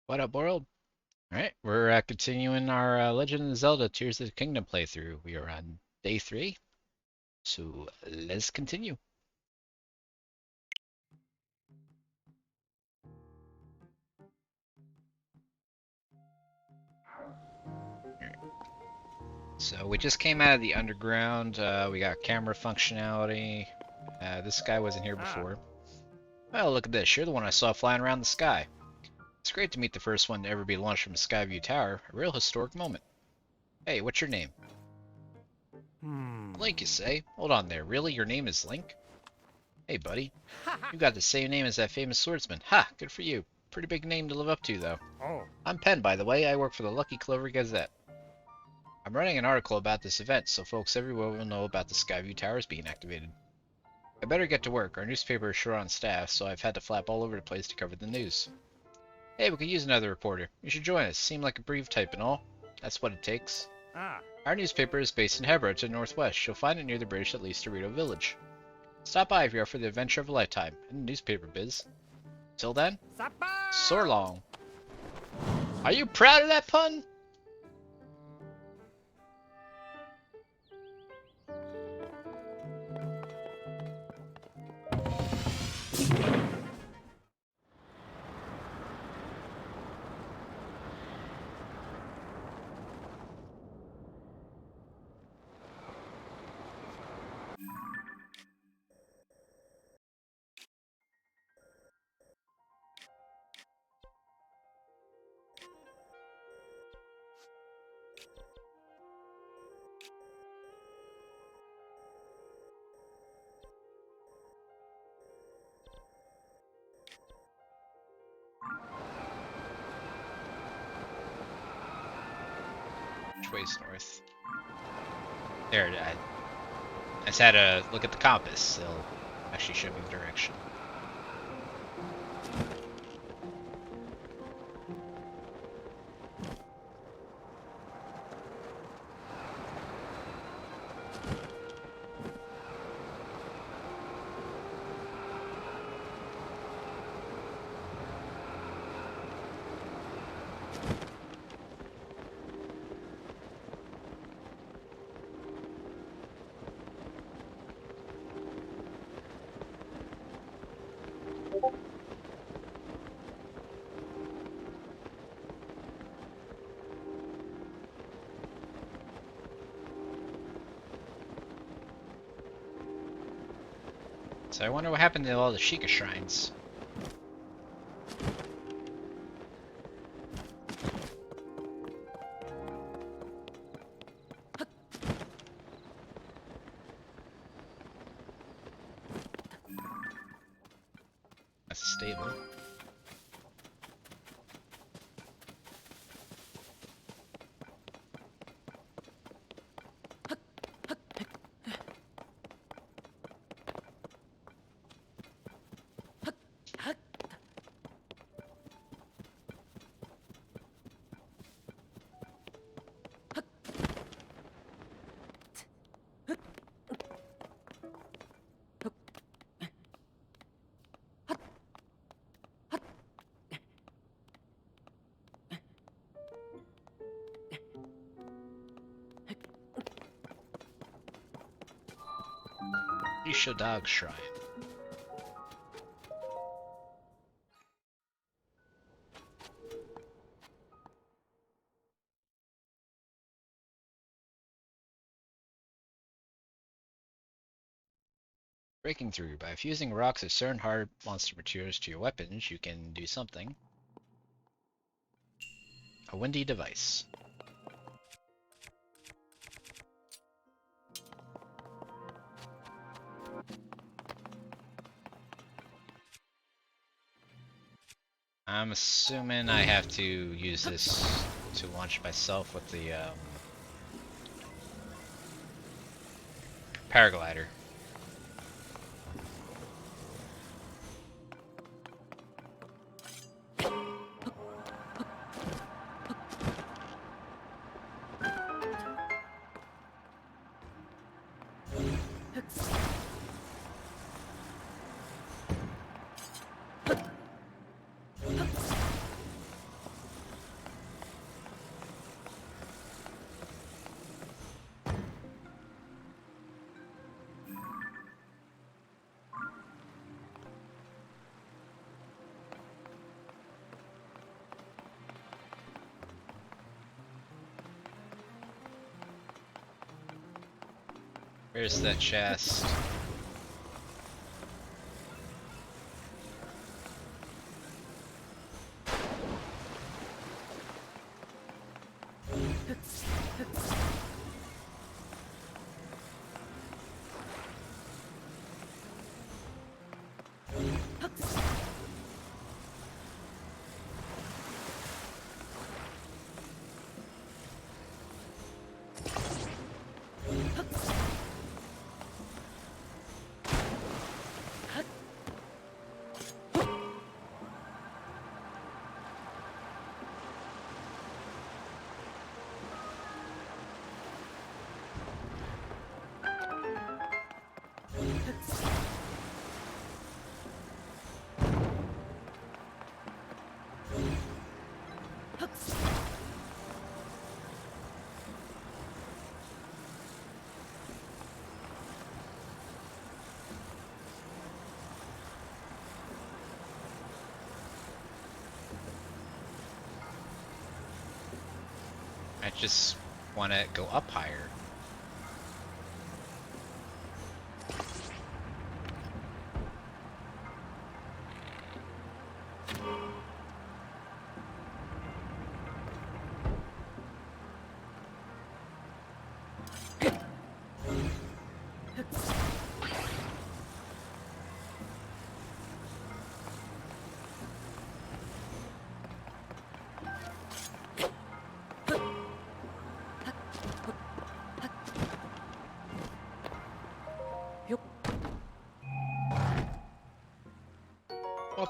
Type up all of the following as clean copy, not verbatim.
What up, world? Alright, we're continuing our Legend of Zelda Tears of the Kingdom playthrough. We are on day 3, so let's continue. Alright, so we just came out of the underground. We got camera functionality. This guy wasn't here before. Well, look at this. You're the one I saw flying around the sky. It's great to meet the first one to ever be launched from Skyview Tower. A real historic moment. Hey, what's your name? Link, you say? Hold on there. Really? Your name is Link? Hey, buddy. You got the same name as that famous swordsman. Ha! Good for you. Pretty big name to live up to, though. I'm Penn, by the way. I work for the Lucky Clover Gazette. I'm writing an article about this event, so folks everywhere will know about the Skyview Towers being activated. I better get to work. Our newspaper is short on staff, so I've had to flap all over the place to cover the news. Hey, we could use another reporter. You should join us. Seem like a brief type and all. That's what it takes. Our newspaper is based in Hebra to the northwest. You'll find it near the bridge that leads to Rito Village. Stop by if you're up for the adventure of a lifetime in the newspaper biz. Till then, so long. Are you proud of that pun? Which way's north? There, I just had to look at the compass. It'll actually show me the direction. So I wonder what happened to all the Sheikah shrines. That's a stable. Isha Dog Shrine. Breaking through. By fusing rocks of certain hard monster materials to your weapons, you can do something. A windy device. I'm assuming I have to use this to launch myself with the paraglider. Where's that chest? I just want to go up higher.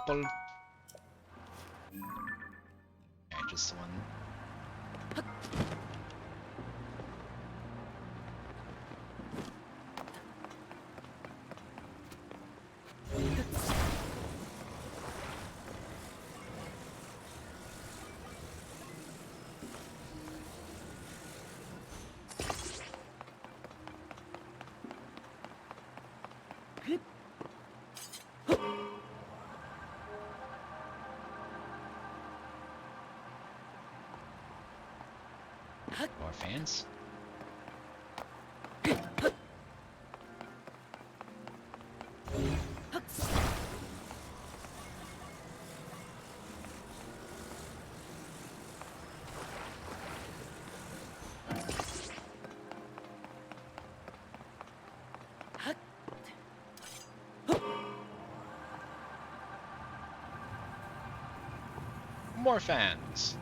Apple. Okay, just one. More fans. More fans.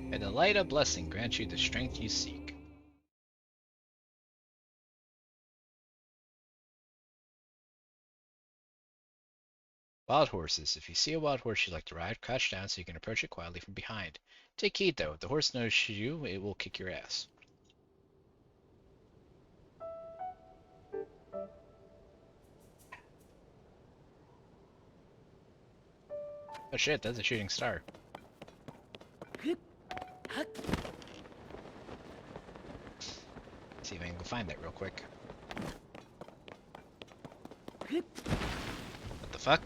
May the light of blessing grant you the strength you seek. Wild horses. If you see a wild horse you'd like to ride, crouch down so you can approach it quietly from behind. Take heed though, if the horse knows you, it will kick your ass. Oh shit, that's a shooting star. See if I can go find that real quick. What the fuck?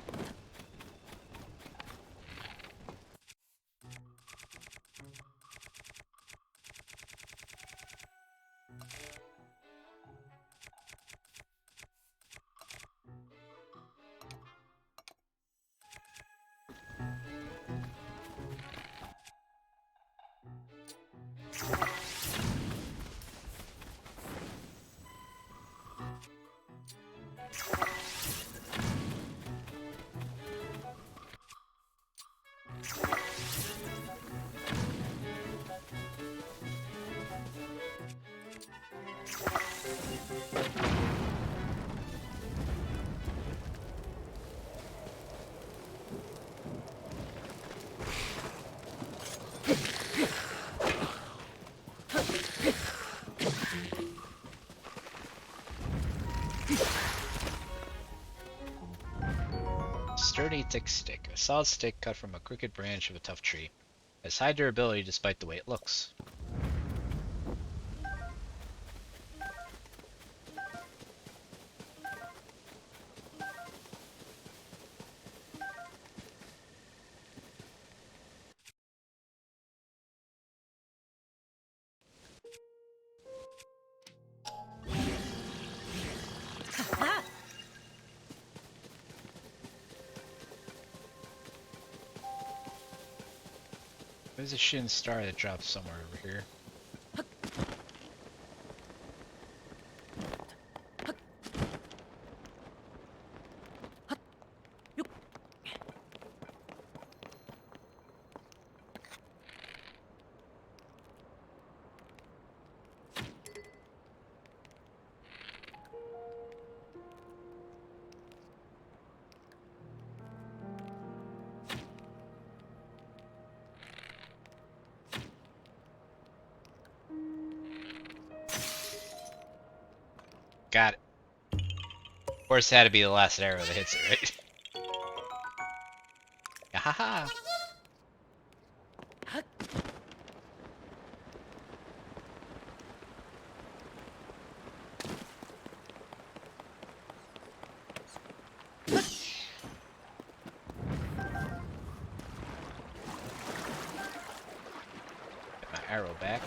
Gigantic stick. A solid stick cut from a crooked branch of a tough tree. It has high durability despite the way it looks. There's a shooting star that drops somewhere over here. Got it. Of course, it had to be the last arrow that hits it, right? Haha! Get my arrow back.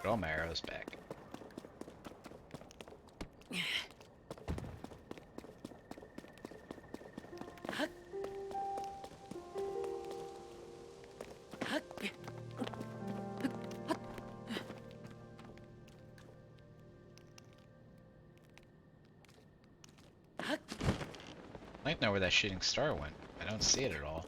Get all my arrows back. I'd like to know where that shooting star went. I don't see it at all.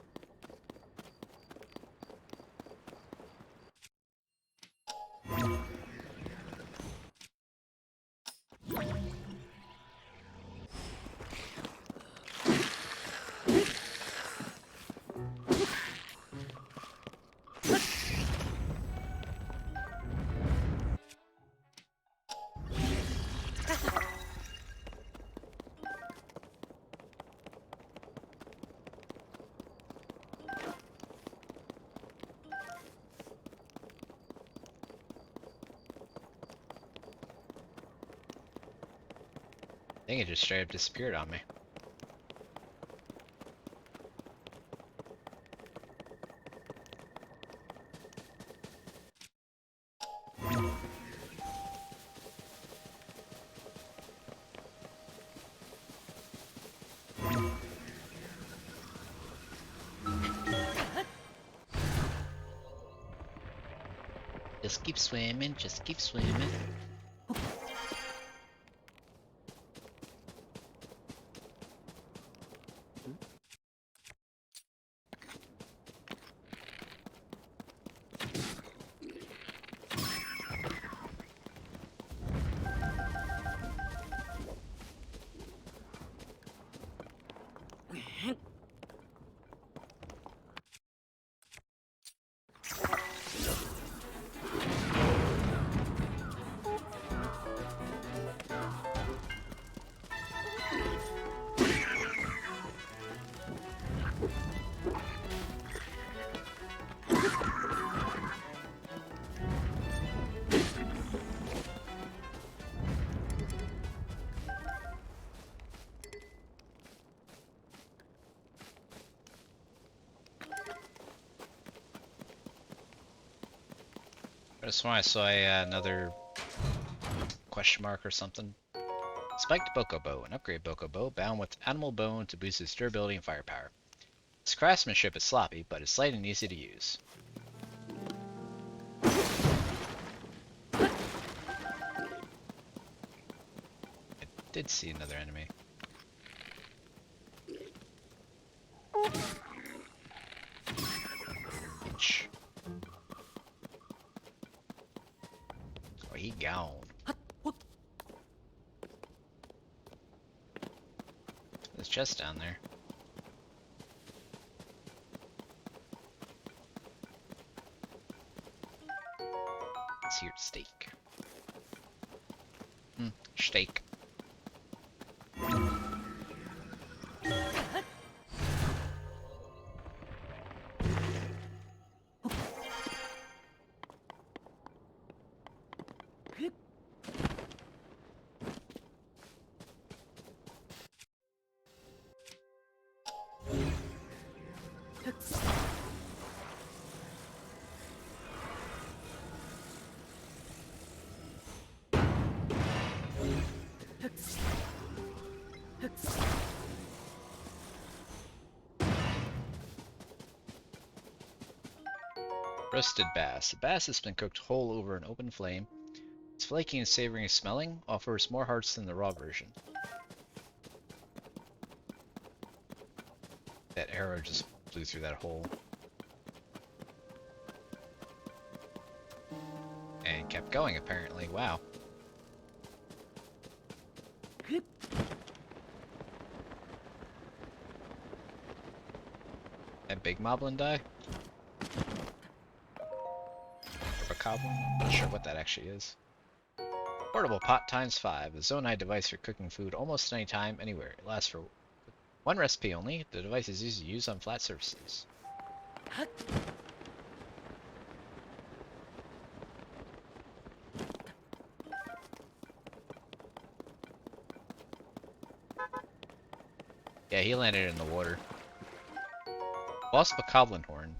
I think it just straight up disappeared on me. Just keep swimming, just keep swimming. I just want I saw another question mark or something. Spiked Bokobo, an upgrade Bokobo bound with animal bone to boost its durability and firepower. Its craftsmanship is sloppy, but it's light and easy to use. I did see another enemy. Oh, he gone. There's chest down there. Steak. Roasted bass. A bass has been cooked whole over an open flame. It's flaky and savory and smelling, offers more hearts than the raw version. That arrow just flew through that hole. And kept going, apparently. Wow. That big moblin die? Or a coblin? Not sure what that actually is. Portable pot times 5. A Zonai device for cooking food almost any time, anywhere. It lasts for one recipe only. The device is easy to use on flat surfaces. Yeah, he landed in the water. Boss Bokoblin horn.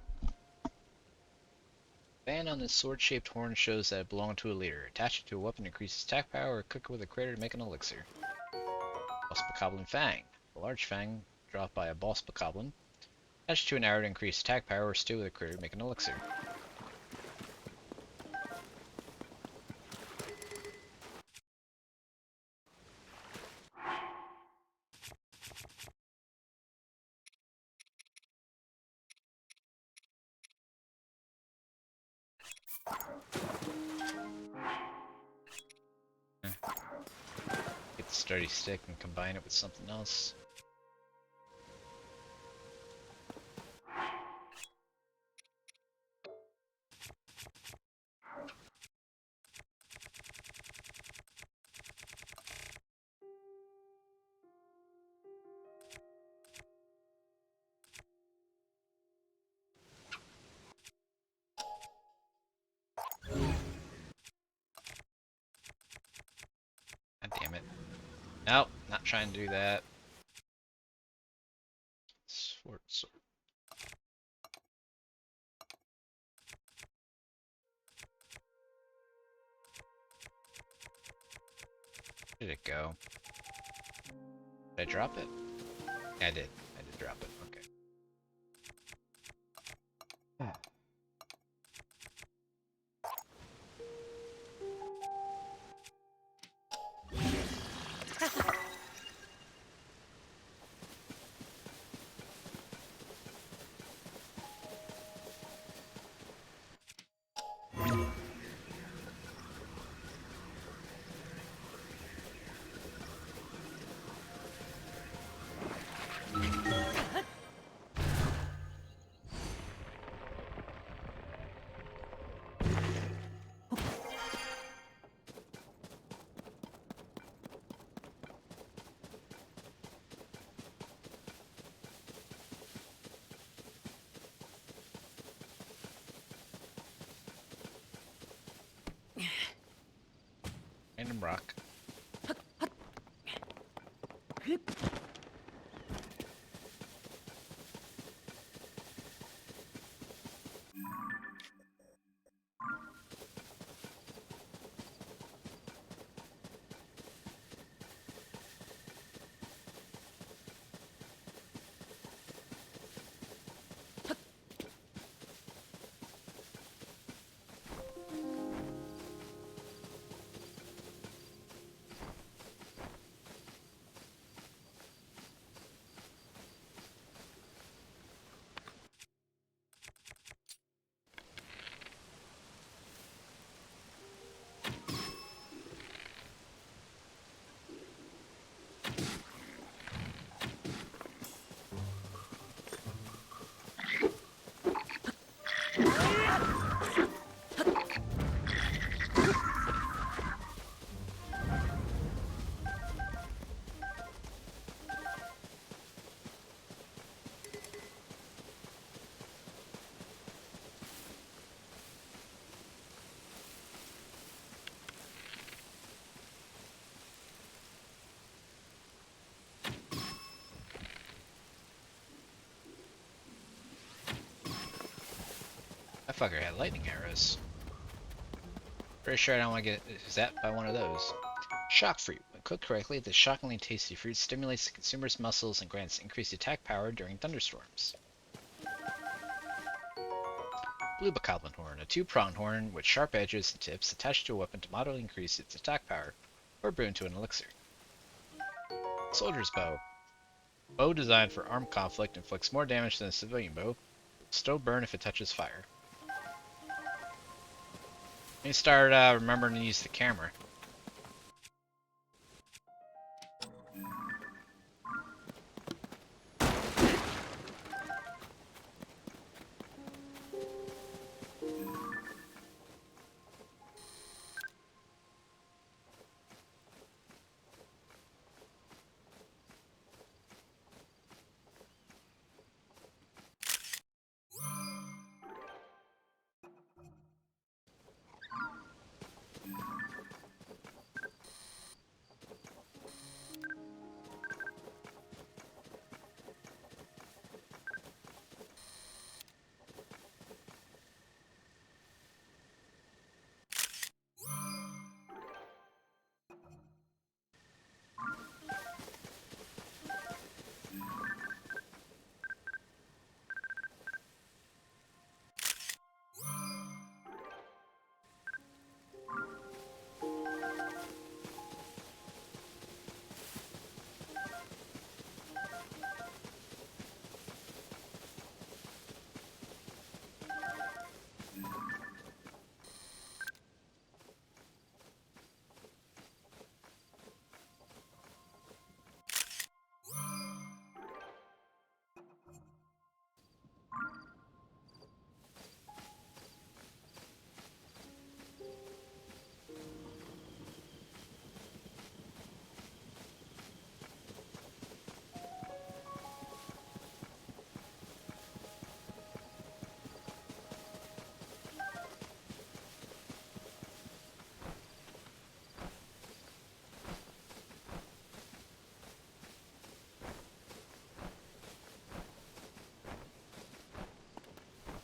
Band on this sword-shaped horn shows that it belonged to a leader. Attach it to a weapon increases attack power, or cook it with a crater to make an elixir. Boss Bokoblin Fang. A large fang dropped by a boss Bokoblin. Attach it to an arrow to increase attack power, or stew with a crater to make an elixir. Get the sturdy stick and combine it with something else. God damn it. Nope, not trying to do that. Sword. Where did it go? Did I drop it? Yeah, I did. I did drop it. Okay. Random rock. motherfucker had lightning arrows. Pretty sure I don't want to get zapped by one of those. Shock fruit. When cooked correctly, this shockingly tasty fruit stimulates the consumer's muscles and grants increased attack power during thunderstorms. Blue bokoblin horn. A two-pronged horn with sharp edges and tips attached to a weapon to moderately increase its attack power, or brew into an elixir. Soldier's bow. Bow designed for armed conflict, inflicts more damage than a civilian bow. Still burn if it touches fire. Let me start remembering to use the camera.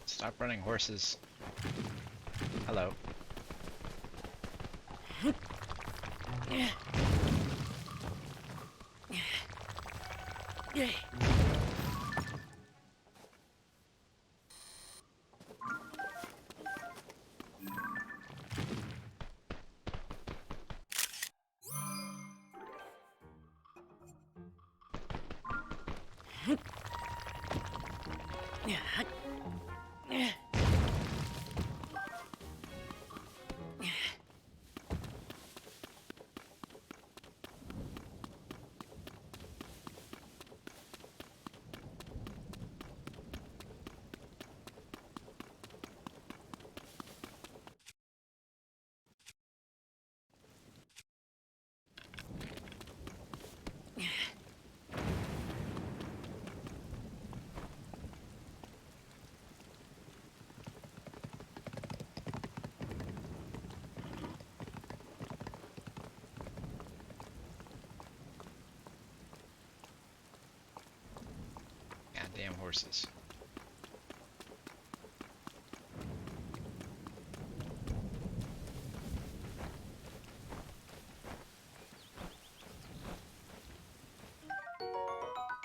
Stop running, horses. Hello. Goddamn horses.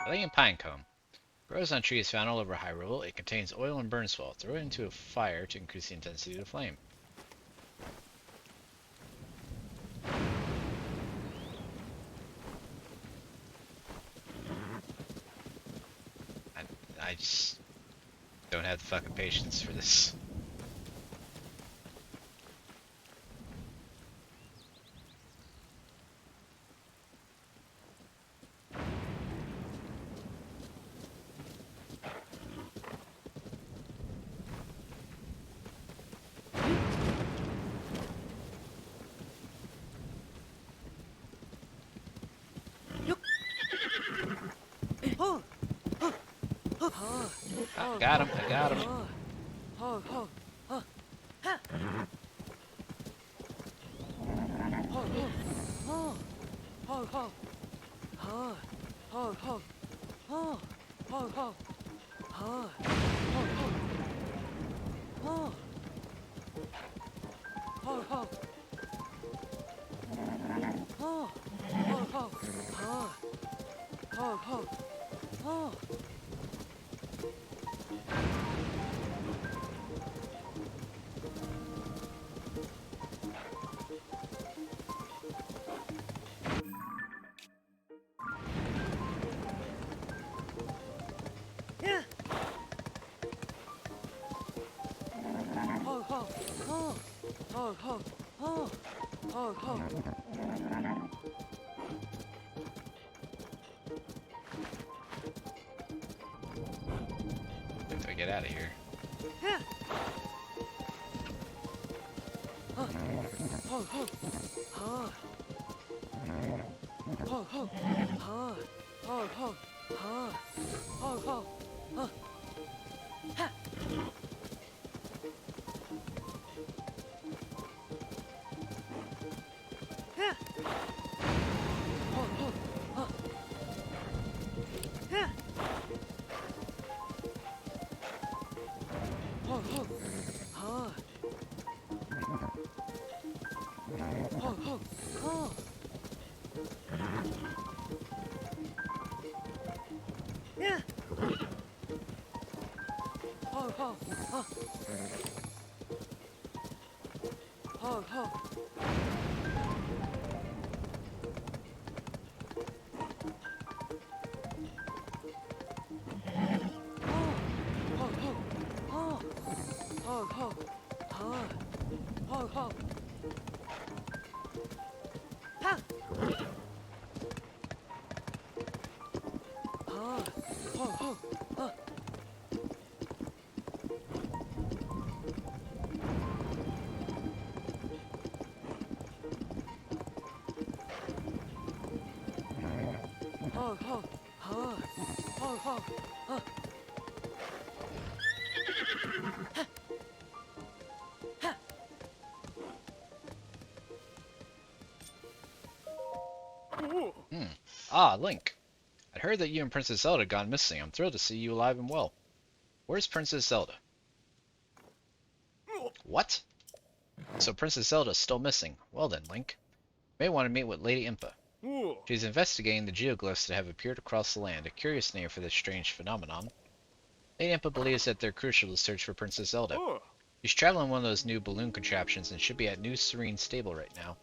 Brilliant pinecone. Grows on trees found all over Hyrule. It contains oil and burns well. Throw it into a fire to increase the intensity of the flame. I just don't have the fucking patience for this. I got him, I got him. Do I get out of here? Hmm. Ah, Link. I'd heard that you and Princess Zelda had gone missing. I'm thrilled to see you alive and well. Where's Princess Zelda? What? So Princess Zelda's still missing. Well then, Link. You may want to meet with Lady Impa. She's investigating the geoglyphs that have appeared across the land, a curious name for this strange phenomenon. Lady Impa believes that they're crucial to search for Princess Zelda. She's traveling in one of those new balloon contraptions and should be at New Serene Stable right now.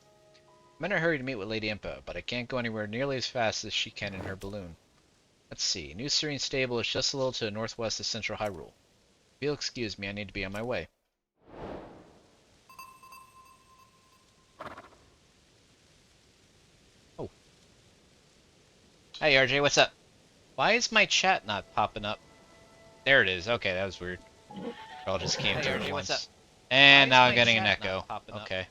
I'm in a hurry to meet with Lady Impa, but I can't go anywhere nearly as fast as she can in her balloon. Let's see. New Serene Stable is just a little to the northwest of Central Hyrule. If you'll excuse me, I need to be on my way. Oh. Hey RJ, what's up? Why is my chat not popping up? There it is. Okay, that was weird. It all just came through at once. And now I'm getting an echo. Okay.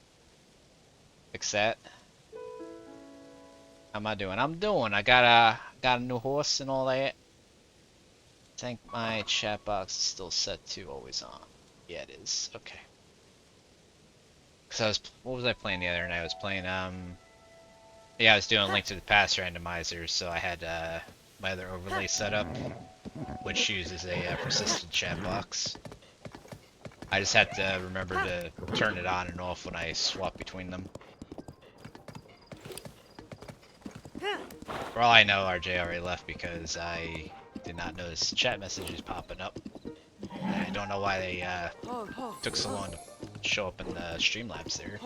Fix that. How am I doing? I'm doing. I got a new horse and all that. I think my chat box is still set to always on. Yeah, it is. Okay. Cause what was I playing the other night? I was playing yeah, I was doing Link to the Past randomizer, so I had my other overlay set up, which uses a persistent chat box. I just had to remember to turn it on and off when I swap between them. For all I know, RJ already left because I did not notice chat messages popping up. I don't know why they took so long to show up in the Streamlabs there.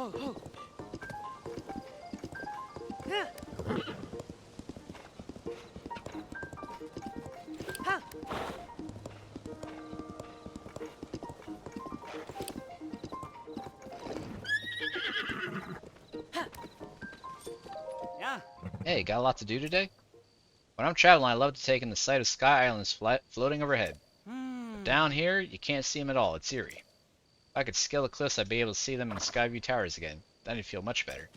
Hey, got a lot to do today? When I'm traveling, I love to take in the sight of Sky Islands floating overhead. But down here, you can't see them at all. It's eerie. If I could scale the cliffs, I'd be able to see them in the Skyview Towers again. Then I'd feel much better.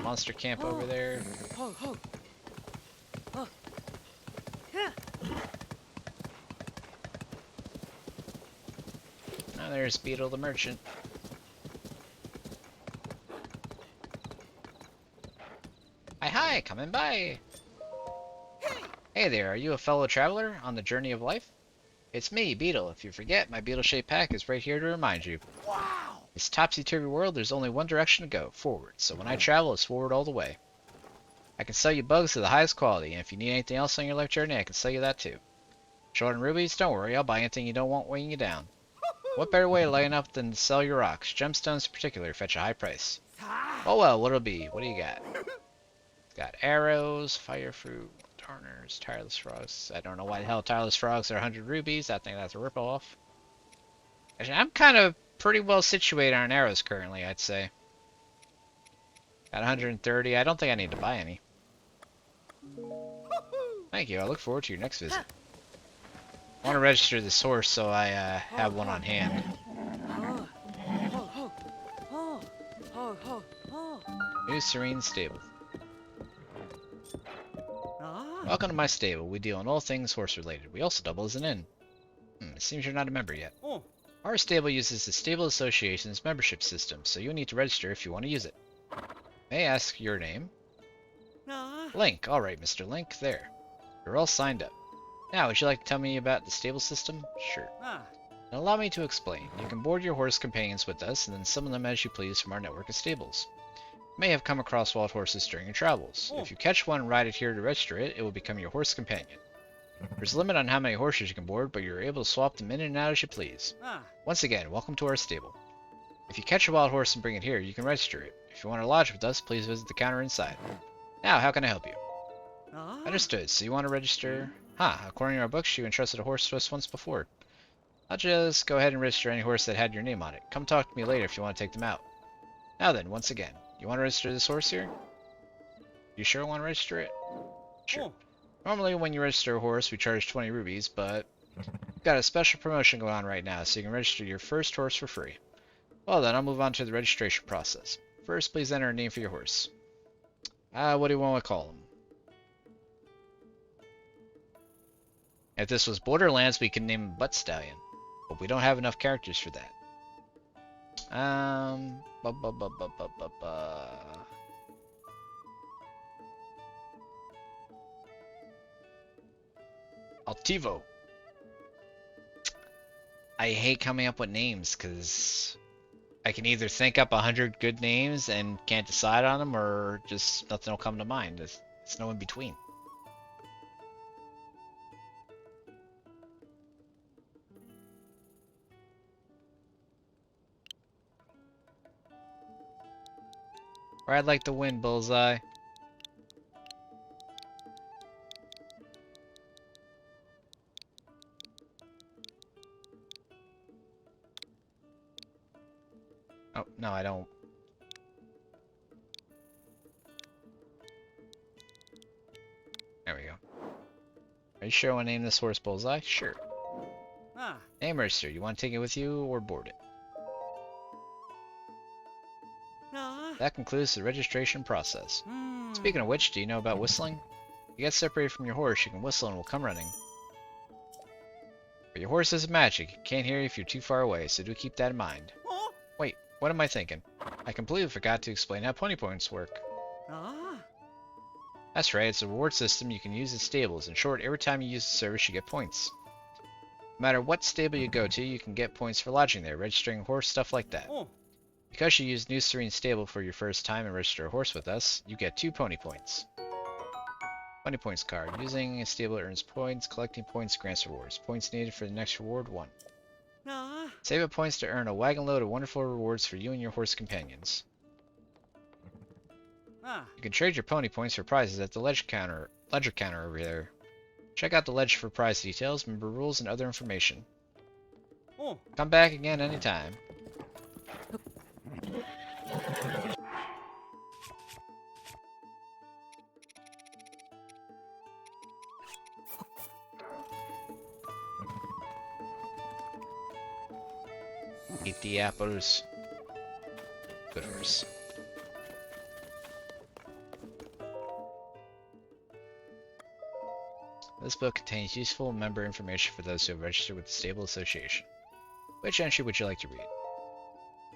Monster camp over there. Oh, there's Beetle the Merchant. Hi, coming by. Hey there, are you a fellow traveler on the journey of life? It's me, Beetle. If you forget, my beetle-shaped pack is right here to remind you. Wow! This topsy-turvy world, there's only one direction to go, forward. So when I travel, it's forward all the way. I can sell you bugs of the highest quality, and if you need anything else on your life journey, I can sell you that too. Short and rubies, don't worry, I'll buy anything you don't want weighing you down. What better way to lighten up than to sell your rocks? Gemstones in particular fetch a high price. Oh well, what'll it be? What do you got? Got arrows, fire fruit, darners, tireless frogs. I don't know why the hell tireless frogs are 100 rubies. I think that's a ripoff. Actually, I'm kind of pretty well situated on arrows currently, I'd say. Got 130. I don't think I need to buy any. Thank you. I look forward to your next visit. I want to register this horse so I have one on hand. New Serene Stable. Welcome to my stable. We deal in all things horse related. We also double as an inn. It seems you're not a member yet. Our stable uses the Stable Association's membership system, so you'll need to register if you want to use it. May I ask your name? Link. Alright, Mr. Link. There. You're all signed up. Now, would you like to tell me about the stable system? Sure. Now allow me to explain. You can board your horse companions with us, and then summon them as you please from our network of stables. You may have come across wild horses during your travels. If you catch one and ride it here to register it, it will become your horse companion. There's a limit on how many horses you can board, but you're able to swap them in and out as you please. Once again, welcome to our stable. If you catch a wild horse and bring it here, you can register it. If you want to lodge with us, please visit the counter inside. Now, how can I help you? Understood. So you want to register? According to our books, you entrusted a horse to us once before. I'll just go ahead and register any horse that had your name on it. Come talk to me later if you want to take them out. Now then, once again, you want to register this horse here? You sure want to register it? Sure. Normally, when you register a horse, we charge 20 rubies, but we've got a special promotion going on right now, so you can register your first horse for free. Well then, I'll move on to the registration process. First, please enter a name for your horse. What do you want to call him? If this was Borderlands, we could name him Butt Stallion, but we don't have enough characters for that. Altivo. I hate coming up with names because I can either think up 100 good names and can't decide on them, or just nothing will come to mind. There's no in between. Ride like the wind, Bullseye. Oh, no, I don't. There we go. Are you sure I want to name this horse Bullseye? Sure. Name register. You want to take it with you or board it? That concludes the registration process. Speaking of which, do you know about whistling? If you get separated from your horse, you can whistle and we'll come running. But your horse isn't magic. It can't hear you if you're too far away, so do keep that in mind. Wait, what am I thinking? I completely forgot to explain how pony points work. That's right, it's a reward system you can use at stables. In short, every time you use the service, you get points. No matter what stable you go to, you can get points for lodging there, registering a horse, stuff like that. Because you use New Serene Stable for your first time and register a horse with us, you get 2 pony points. Pony points card. Using a stable earns points. Collecting points grants rewards. Points needed for the next reward 1. Save up points to earn a wagon load of wonderful rewards for you and your horse companions. You can trade your pony points for prizes at the ledger counter over there. Check out the ledger for prize details, member rules, and other information. Come back again anytime. Eat the apples. Good horse. This book contains useful member information for those who have registered with the Stable Association. Which entry would you like to read?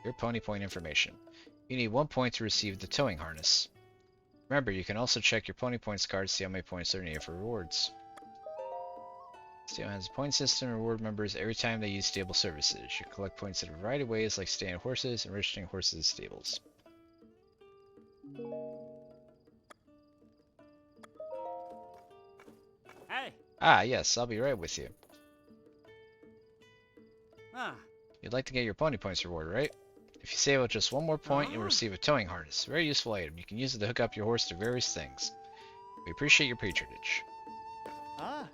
Your pony point information. You need 1 point to receive the towing harness. Remember, you can also check your pony points card to see how many points are needed for rewards. Stable has a point system to reward members every time they use stable services. You collect points in a variety of ways, like staying horses and registering horses as stables. Hey. Ah, yes, I'll be right with you. Ah. You'd like to get your pony points reward, right? If you save out just one more point, you'll receive a towing harness. Very useful item. You can use it to hook up your horse to various things. We appreciate your patronage. Ah.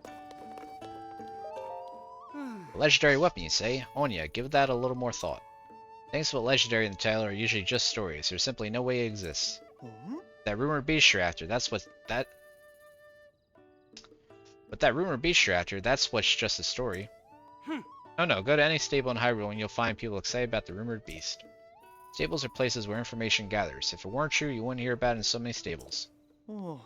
A legendary weapon, you say? Onya, give that a little more thought. Things about legendary in the title are usually just stories. There's simply no way it exists. That rumored beast you're after, that's what that... But that rumored beast you're after, that's what's just a story. Oh no, go to any stable in Hyrule and you'll find people excited about the rumored beast. Stables are places where information gathers. If it weren't true, you wouldn't hear about it in so many stables. Oh.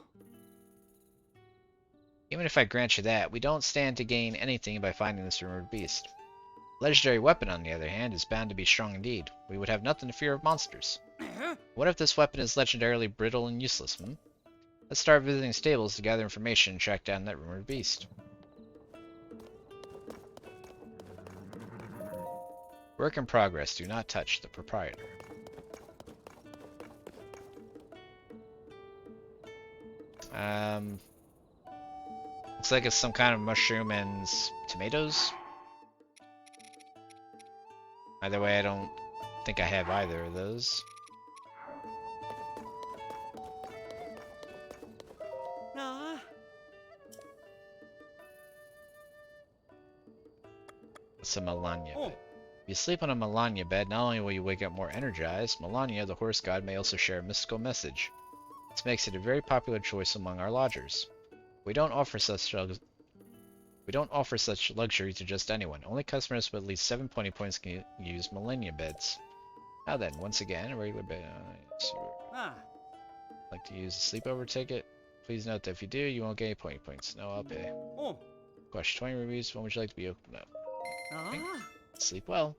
Even if I grant you that, we don't stand to gain anything by finding this rumored beast. Legendary weapon, on the other hand, is bound to be strong indeed. We would have nothing to fear of monsters. What if this weapon is legendarily brittle and useless, Let's start visiting stables to gather information and track down that rumored beast. Work in progress. Do not touch the proprietor. Looks like it's some kind of mushroom and tomatoes. Either way, I don't think I have either of those. Nah. It's a Malanya bed. If you sleep on a Malanya bed, not only will you wake up more energized, Malanya, the horse god, may also share a mystical message. This makes it a very popular choice among our lodgers. We don't offer such luxury to just anyone. Only customers with at least 7 pony points can use Malanya beds. Now then, once again, a regular bed. Like to use a sleepover ticket? Please note that if you do, you won't get any pony points. No, I'll pay. Question 20 reviews. When would you like to be opened up? Sleep well.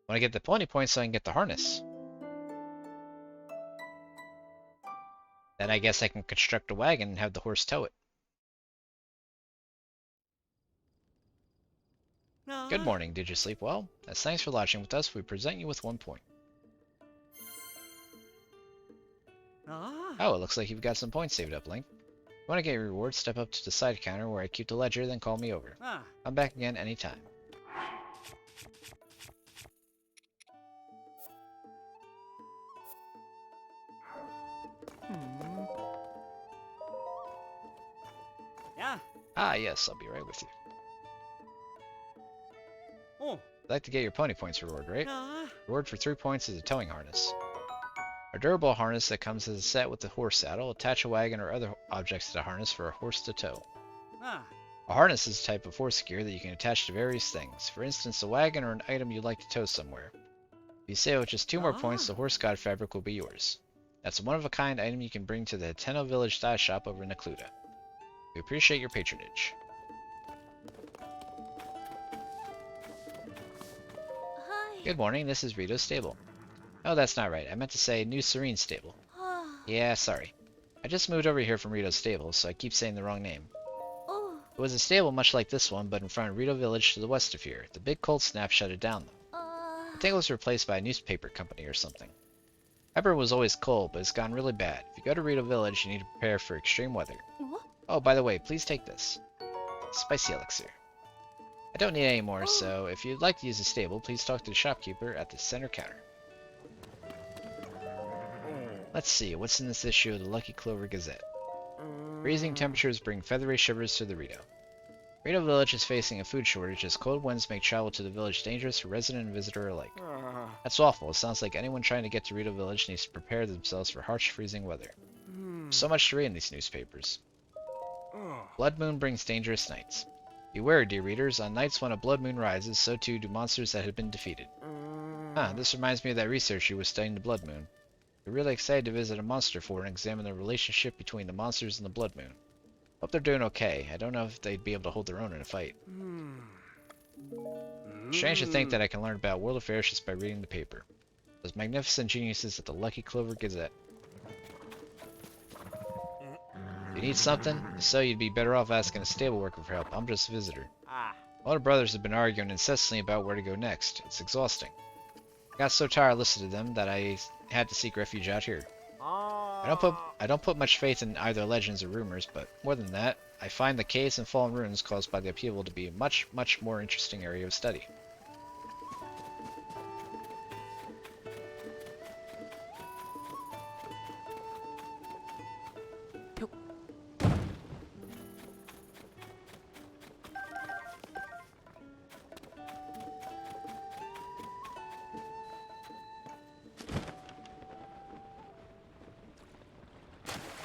Want to get the pony points so I can get the harness. Then I guess I can construct a wagon and have the horse tow it. Good morning. Did you sleep well? As thanks for lodging with us, we present you with 1 point. Oh, it looks like you've got some points saved up, Link. If you want to get your reward, step up to the side counter where I keep the ledger, then call me over. I'm back again anytime. Yeah. Ah, yes, I'll be right with you. I'd like to get your pony points reward, right? Reward for 3 points is a towing harness. A durable harness that comes as a set with the horse saddle. Attach a wagon or other objects to the harness for a horse to tow. A harness is a type of horse gear that you can attach to various things. For instance, a wagon or an item you'd like to tow somewhere. If you save with just 2 more points, the horse god fabric will be yours. That's a one-of-a-kind item you can bring to the Hateno Village dye shop over in Necluda. We appreciate your patronage. Hi. Good morning, this is Rito's stable. Oh, that's not right. I meant to say New Serene stable. Yeah, sorry. I just moved over here from Rito's stable, so I keep saying the wrong name. Oh. It was a stable much like this one, but in front of Rito Village to the west of here. The big cold snap shut it down, though. I think it was replaced by a newspaper company or something. Pepper was always cold, but it's gotten really bad. If you go to Rito Village, you need to prepare for extreme weather. What? Oh, by the way, please take this. Spicy elixir. I don't need any more, so if you'd like to use the stable, please talk to the shopkeeper at the center counter. Let's see, what's in this issue of the Lucky Clover Gazette? Freezing temperatures bring feathery shivers to the Rito. Rito Village is facing a food shortage as cold winds make travel to the village dangerous for resident and visitor alike. That's awful. It sounds like anyone trying to get to Rito Village needs to prepare themselves for harsh freezing weather. So much to read in these newspapers. Blood moon brings dangerous nights. Beware, dear readers, on nights when a blood moon rises, so too do monsters that have been defeated. This reminds me of that researcher who was studying the blood moon. We're really excited to visit a monster fort and examine the relationship between the monsters and the blood moon. Hope they're doing okay. I don't know if they'd be able to hold their own in a fight. Strange to think that I can learn about world affairs just by reading the paper. Those magnificent geniuses at the Lucky Clover Gazette. If you need something? If so, you'd be better off asking a stable worker for help. I'm just a visitor. A lot of brothers have been arguing incessantly about where to go next. It's exhausting. I got so tired listening to them that I had to seek refuge out here. I don't put much faith in either legends or rumors, but more than that, I find the caves and fallen ruins caused by the upheaval to be a much more interesting area of study.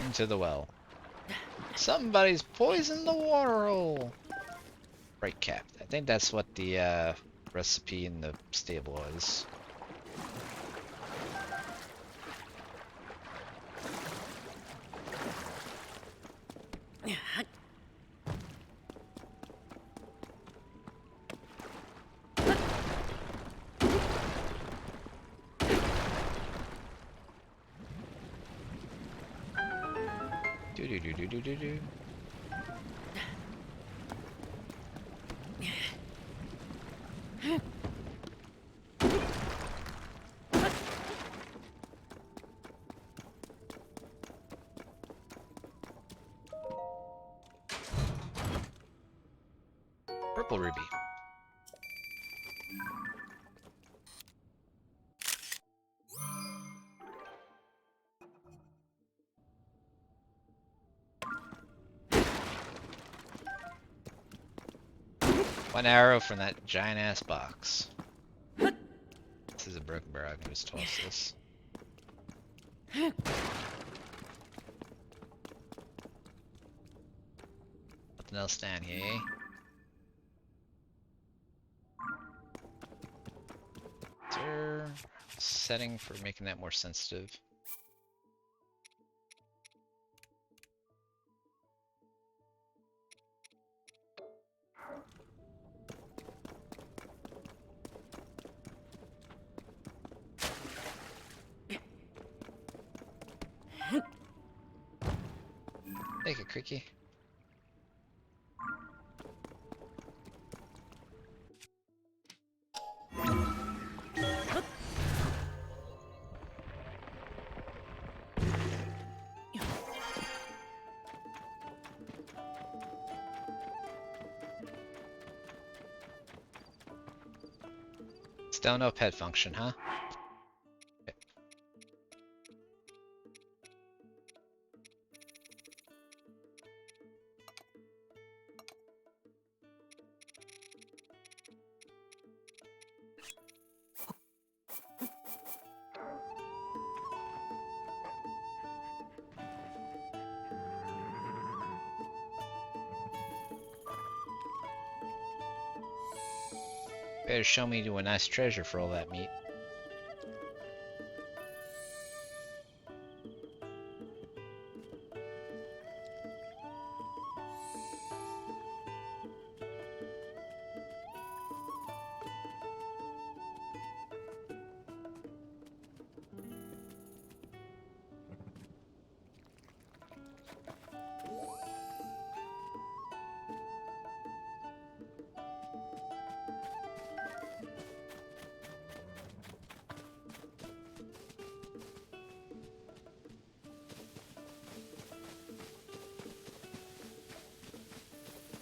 Into the well. Somebody's poisoned the water hole! Right, Cap. I think that's what the recipe in the stable was. Do do do do do do do. Purple ruby. One arrow from that giant ass box. This is a broken barrel. I can just toss this. Nothing else down here, eh? Is there a setting for making that more sensitive? Take it, Cricky. Still no pet function, huh? Okay. Better show me to a nice treasure for all that meat.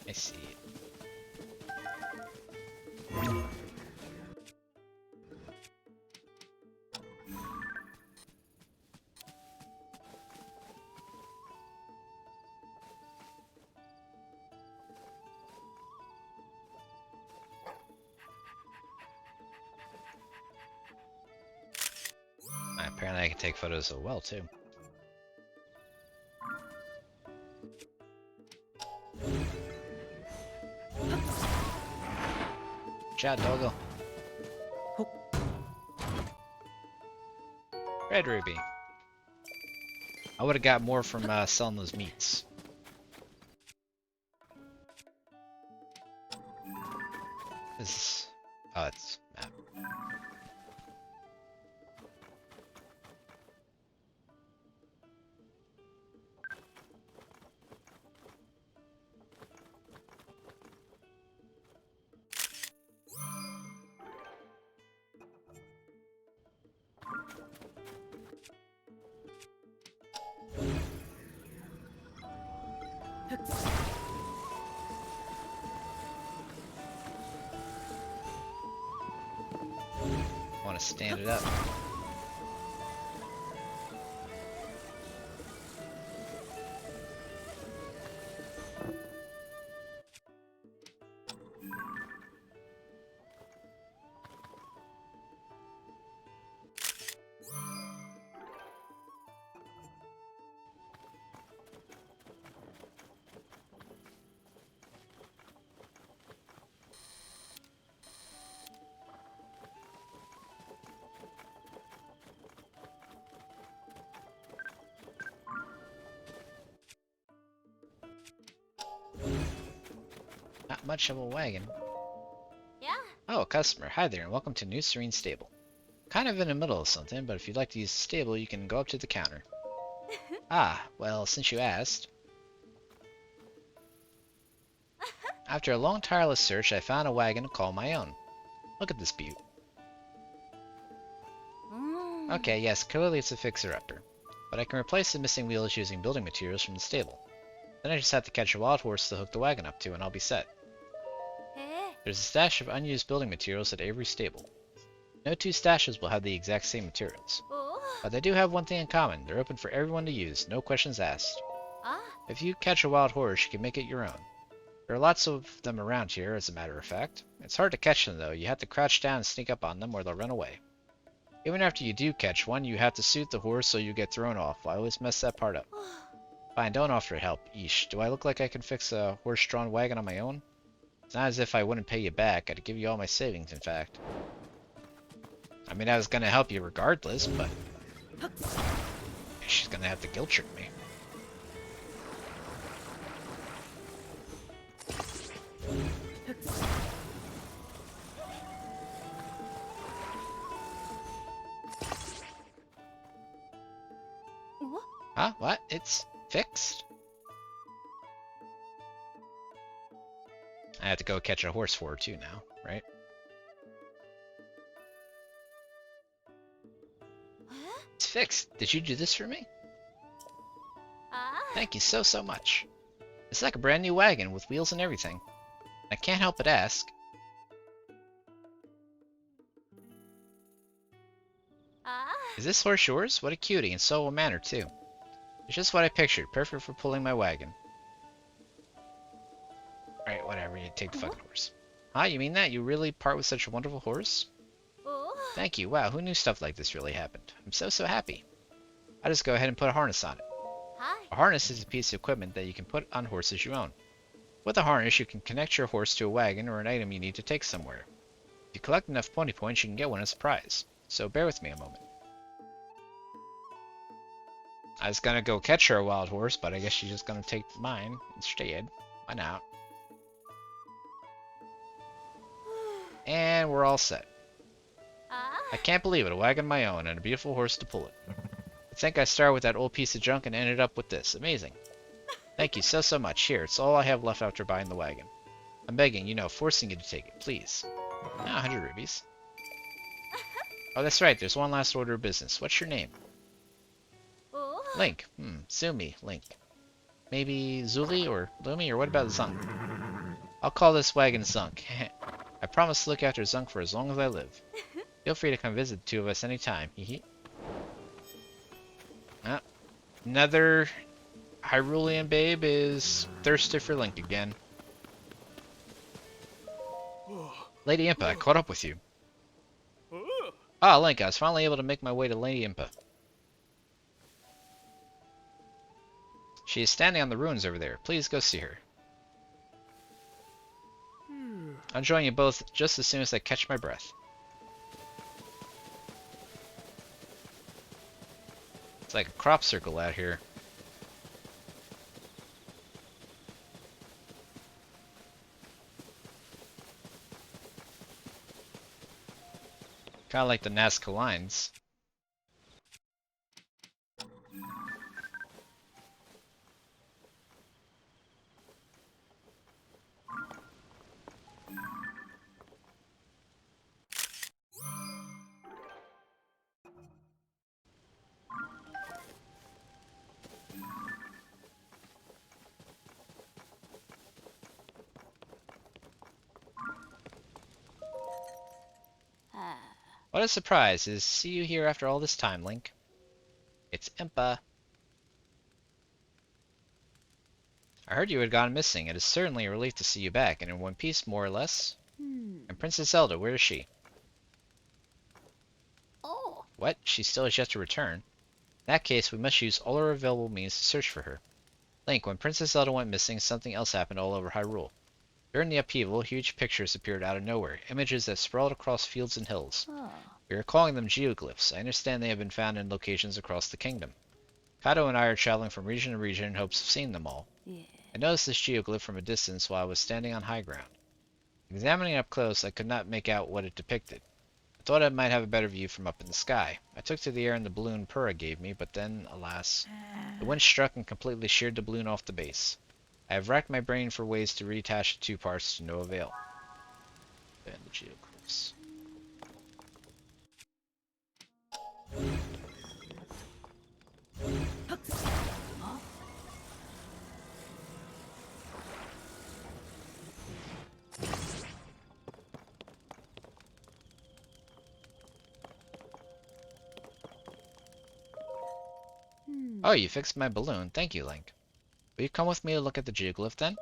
I see it. Apparently I can take photos of well too. Chat doggo. Red ruby. I would have got more from selling those meats. This is... oh, it's map. Want to stand it up. Not much of a wagon. Yeah. Oh, a customer. Hi there, and welcome to New Serene Stable. Kind of in the middle of something, but if you'd like to use the stable, you can go up to the counter. Ah, well, since you asked. After a long, tireless search, I found a wagon to call my own. Look at this beaut. Okay, yes, clearly it's a fixer-upper. But I can replace the missing wheels using building materials from the stable. Then I just have to catch a wild horse to hook the wagon up to, and I'll be set. There's a stash of unused building materials at Avery Stable. No two stashes will have the exact same materials. But they do have one thing in common. They're open for everyone to use, no questions asked. If you catch a wild horse, you can make it your own. There are lots of them around here, as a matter of fact. It's hard to catch them, though. You have to crouch down and sneak up on them, or they'll run away. Even after you do catch one, you have to suit the horse so you get thrown off. I always mess that part up. Fine, don't offer help. Eesh, do I look like I can fix a horse-drawn wagon on my own? It's not as if I wouldn't pay you back. I'd give you all my savings, in fact. I mean, I was gonna help you regardless, but... she's gonna have to guilt trip me. Huh? What? It's fixed? I have to go catch a horse for her too now, right? It's fixed. Did you do this for me? Thank you so much. It's like a brand new wagon with wheels and everything. I can't help but ask. Is this horse yours? What a cutie, and so well mannered too. It's just what I pictured, perfect for pulling my wagon. Alright, whatever, you take the fucking horse. Huh, you mean that? You really part with such a wonderful horse? Thank you, wow, who knew stuff like this really happened? I'm so happy. I'll just go ahead and put a harness on it. A harness is a piece of equipment that you can put on horses you own. With a harness, you can connect your horse to a wagon or an item you need to take somewhere. If you collect enough pony points, you can get one as a prize. So bear with me a moment. I was gonna go catch her a wild horse, but I guess she's just gonna take mine instead. Why not? And we're all set. I can't believe it, a wagon of my own and a beautiful horse to pull it. I think I started with that old piece of junk and ended up with this. Amazing. Thank you so much. Here, it's all I have left after buying the wagon. I'm begging, you know, forcing you to take it, please. Now, 100 rubies. Oh, that's right, there's one last order of business. What's your name? Link. Zumi, Link. Maybe Zuli or Lumi, or what about Zunk? I'll call this wagon Zunk. I promise to look after Zunk for as long as I live. Feel free to come visit the two of us anytime. Hehe. Another Hyrulean babe is thirsty for Link again. Lady Impa, I caught up with you. Ah, Link, I was finally able to make my way to Lady Impa. She is standing on the ruins over there. Please go see her. I'll join you both just as soon as I catch my breath. It's like a crop circle out here. Kinda like the Nazca lines. What a surprise to see you here after all this time, Link. It's Impa. I heard you had gone missing. It is certainly a relief to see you back, and in one piece, more or less. And Princess Zelda, where is she? Oh. What? She still has yet to return. In that case, we must use all our available means to search for her. Link, when Princess Zelda went missing, something else happened all over Hyrule. During the upheaval, huge pictures appeared out of nowhere, images that sprawled across fields and hills. Oh. We are calling them geoglyphs. I understand they have been found in locations across the kingdom. Kato and I are traveling from region to region in hopes of seeing them all. Yeah. I noticed this geoglyph from a distance while I was standing on high ground. Examining it up close, I could not make out what it depicted. I thought I might have a better view from up in the sky. I took to the air in the balloon Purah gave me, but then, alas, the wind struck and completely sheared the balloon off the base. I have racked my brain for ways to reattach the two parts to no avail. And the geoglyphs. Oh, you fixed my balloon. Thank you, Link. Will you come with me to look at the geoglyph then?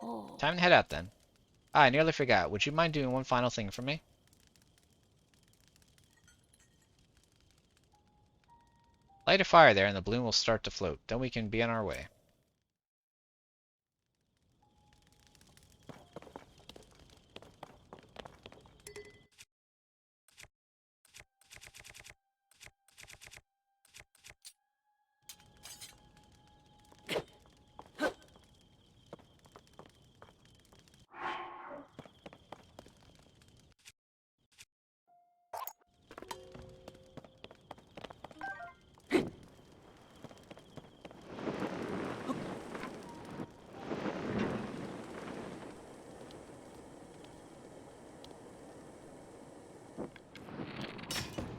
Oh. Time to head out then. Ah, I nearly forgot. Would you mind doing one final thing for me? Light a fire there and the balloon will start to float. Then we can be on our way.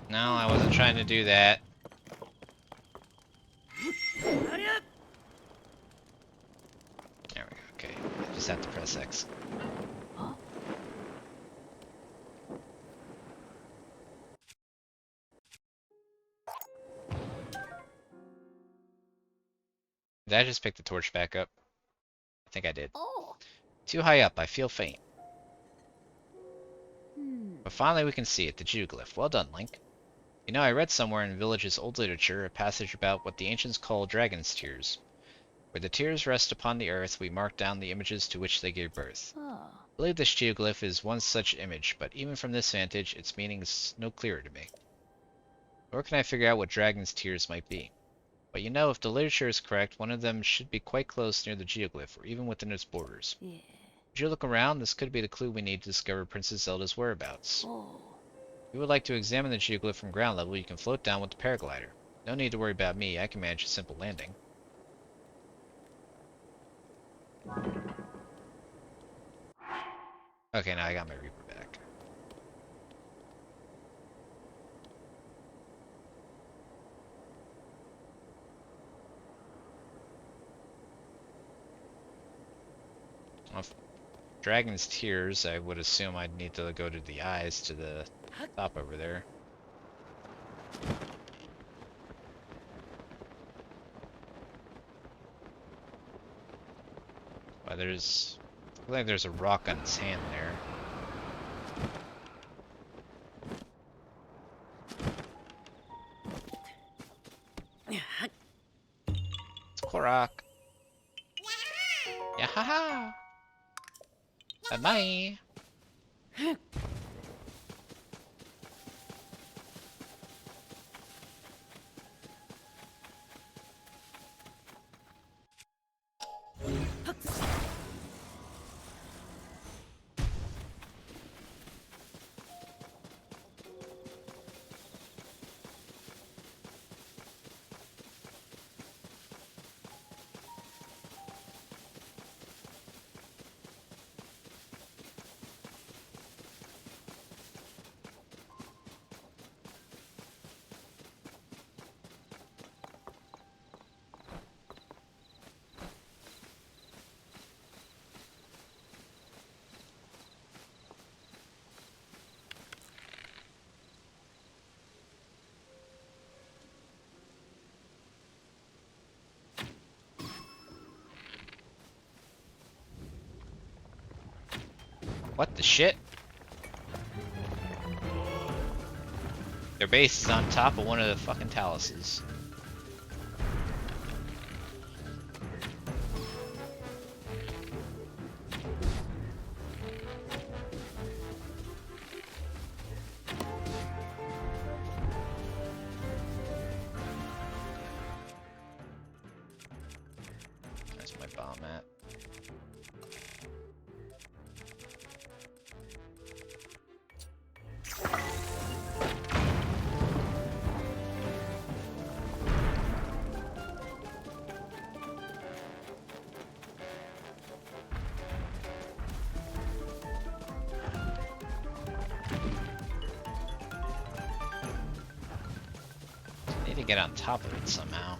No, I wasn't trying to do that. There we go. Okay. I just have to press X. Did I just pick the torch back up? I think I did. Oh. Too high up. I feel faint. But finally we can see it, the geoglyph. Well done, Link. You know, I read somewhere in Village's old literature a passage about what the ancients call dragon's tears. Where the tears rest upon the earth, we mark down the images to which they gave birth. Oh. I believe this geoglyph is one such image, but even from this vantage, its meaning is no clearer to me. Nor can I figure out what dragon's tears might be. But you know, if the literature is correct, one of them should be quite close near the geoglyph, or even within its borders. Yeah. Would you look around? This could be the clue we need to discover Princess Zelda's whereabouts. Oh. If you would like to examine the geoglyph from ground level, you can float down with the paraglider. No need to worry about me, I can manage a simple landing. Okay, now I got my Reaper back. Well, Dragon's Tears, I would assume I'd need to go to the eyes to the top over there. But I feel like there's a rock on his hand there. It's Korok. Yahaha! Bye-bye! What the shit? Their base is on top of one of the fucking taluses. That's my bomb at. I need to get on top of it somehow.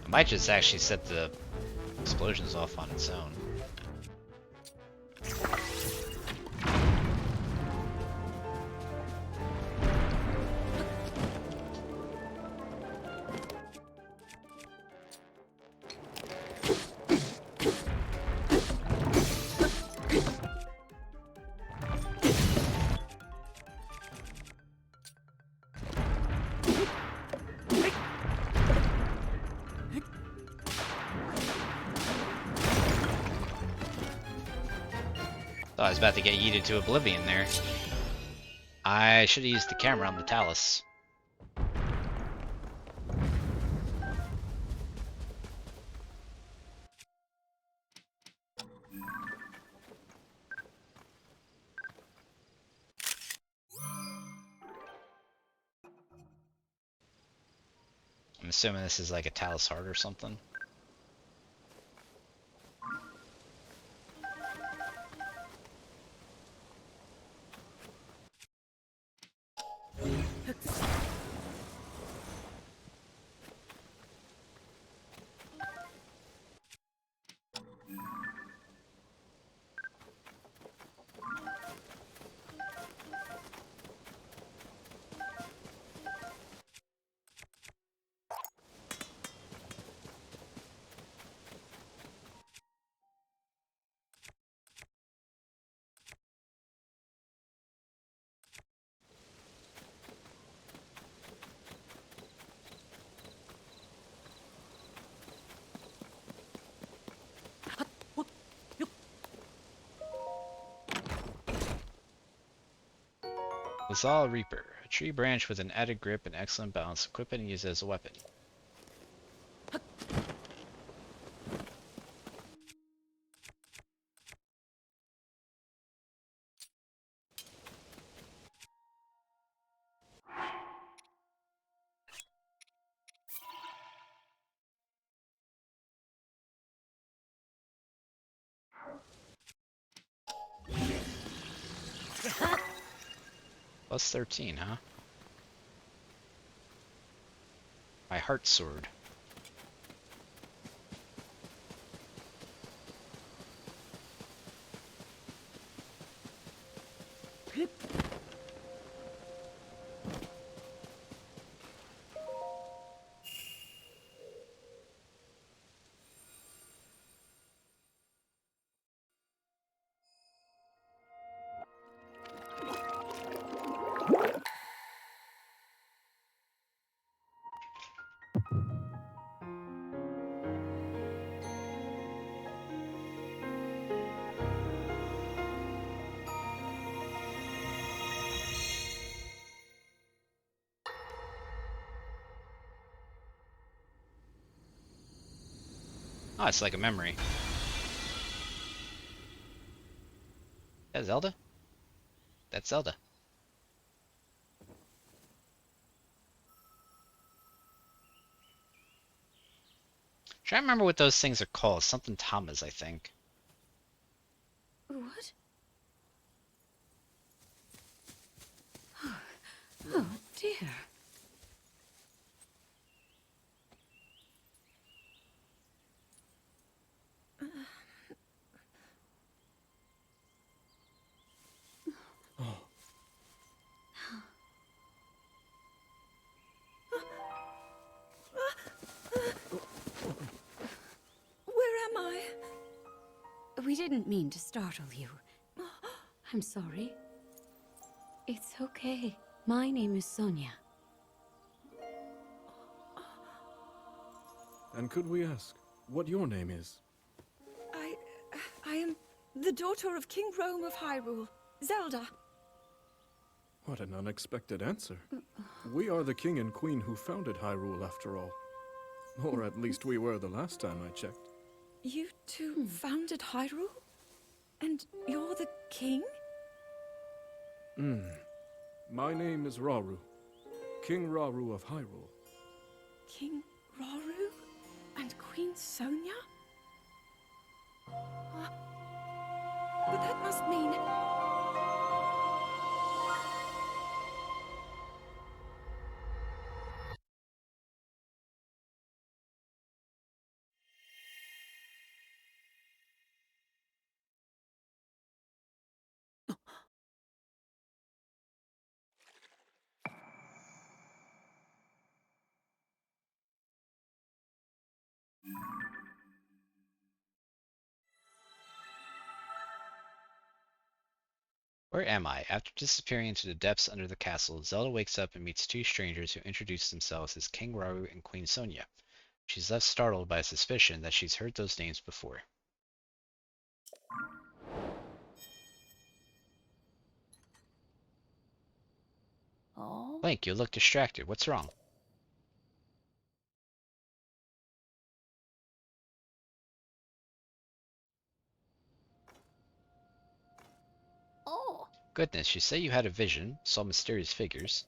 I might just actually set the explosions off on its own. Thought I was about to get yeeted to oblivion there. I should have used the camera on the Talus. I'm assuming this is like a Talus heart or something. Lazal Reaper, a tree branch with an added grip and excellent balance, equipped and used as a weapon. Plus 13, huh? My heart sword. Oh, it's like a memory. That Zelda? That's Zelda. Trying to remember what those things are called. Something Tamas, I think. What? Oh, dear. didn't mean to startle you. I'm sorry. It's okay. My name is Sonia. And could we ask what your name is? I am the daughter of King Rome of Hyrule, Zelda. What an unexpected answer. We are the king and queen who founded Hyrule, after all. Or at least we were the last time I checked. You two founded Hyrule? And you're the king? My name is Rauru, King Rauru of Hyrule. King Rauru? And Queen Sonia? But that must mean... Where am I? After disappearing into the depths under the castle, Zelda wakes up and meets two strangers who introduce themselves as King Rauru and Queen Sonia. She's left startled by a suspicion that she's heard those names before. Oh? Link, you look distracted. What's wrong? Oh! Goodness, you say you had a vision, saw mysterious figures,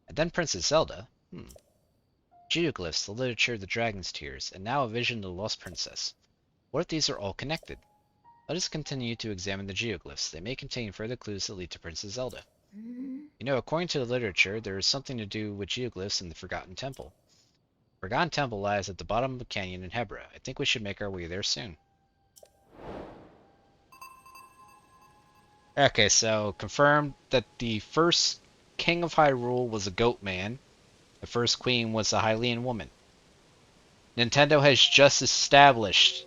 and then Princess Zelda? Geoglyphs, the literature, the dragon's tears, and now a vision of the lost princess. What if these are all connected? Let us continue to examine the geoglyphs. They may contain further clues that lead to Princess Zelda. You know, according to the literature, there is something to do with geoglyphs in the Forgotten Temple. Forgotten Temple lies at the bottom of a canyon in Hebra. I think we should make our way there soon. Okay, so confirmed that the first king of Hyrule was a goat man. The first queen was a Hylian woman. Nintendo has just established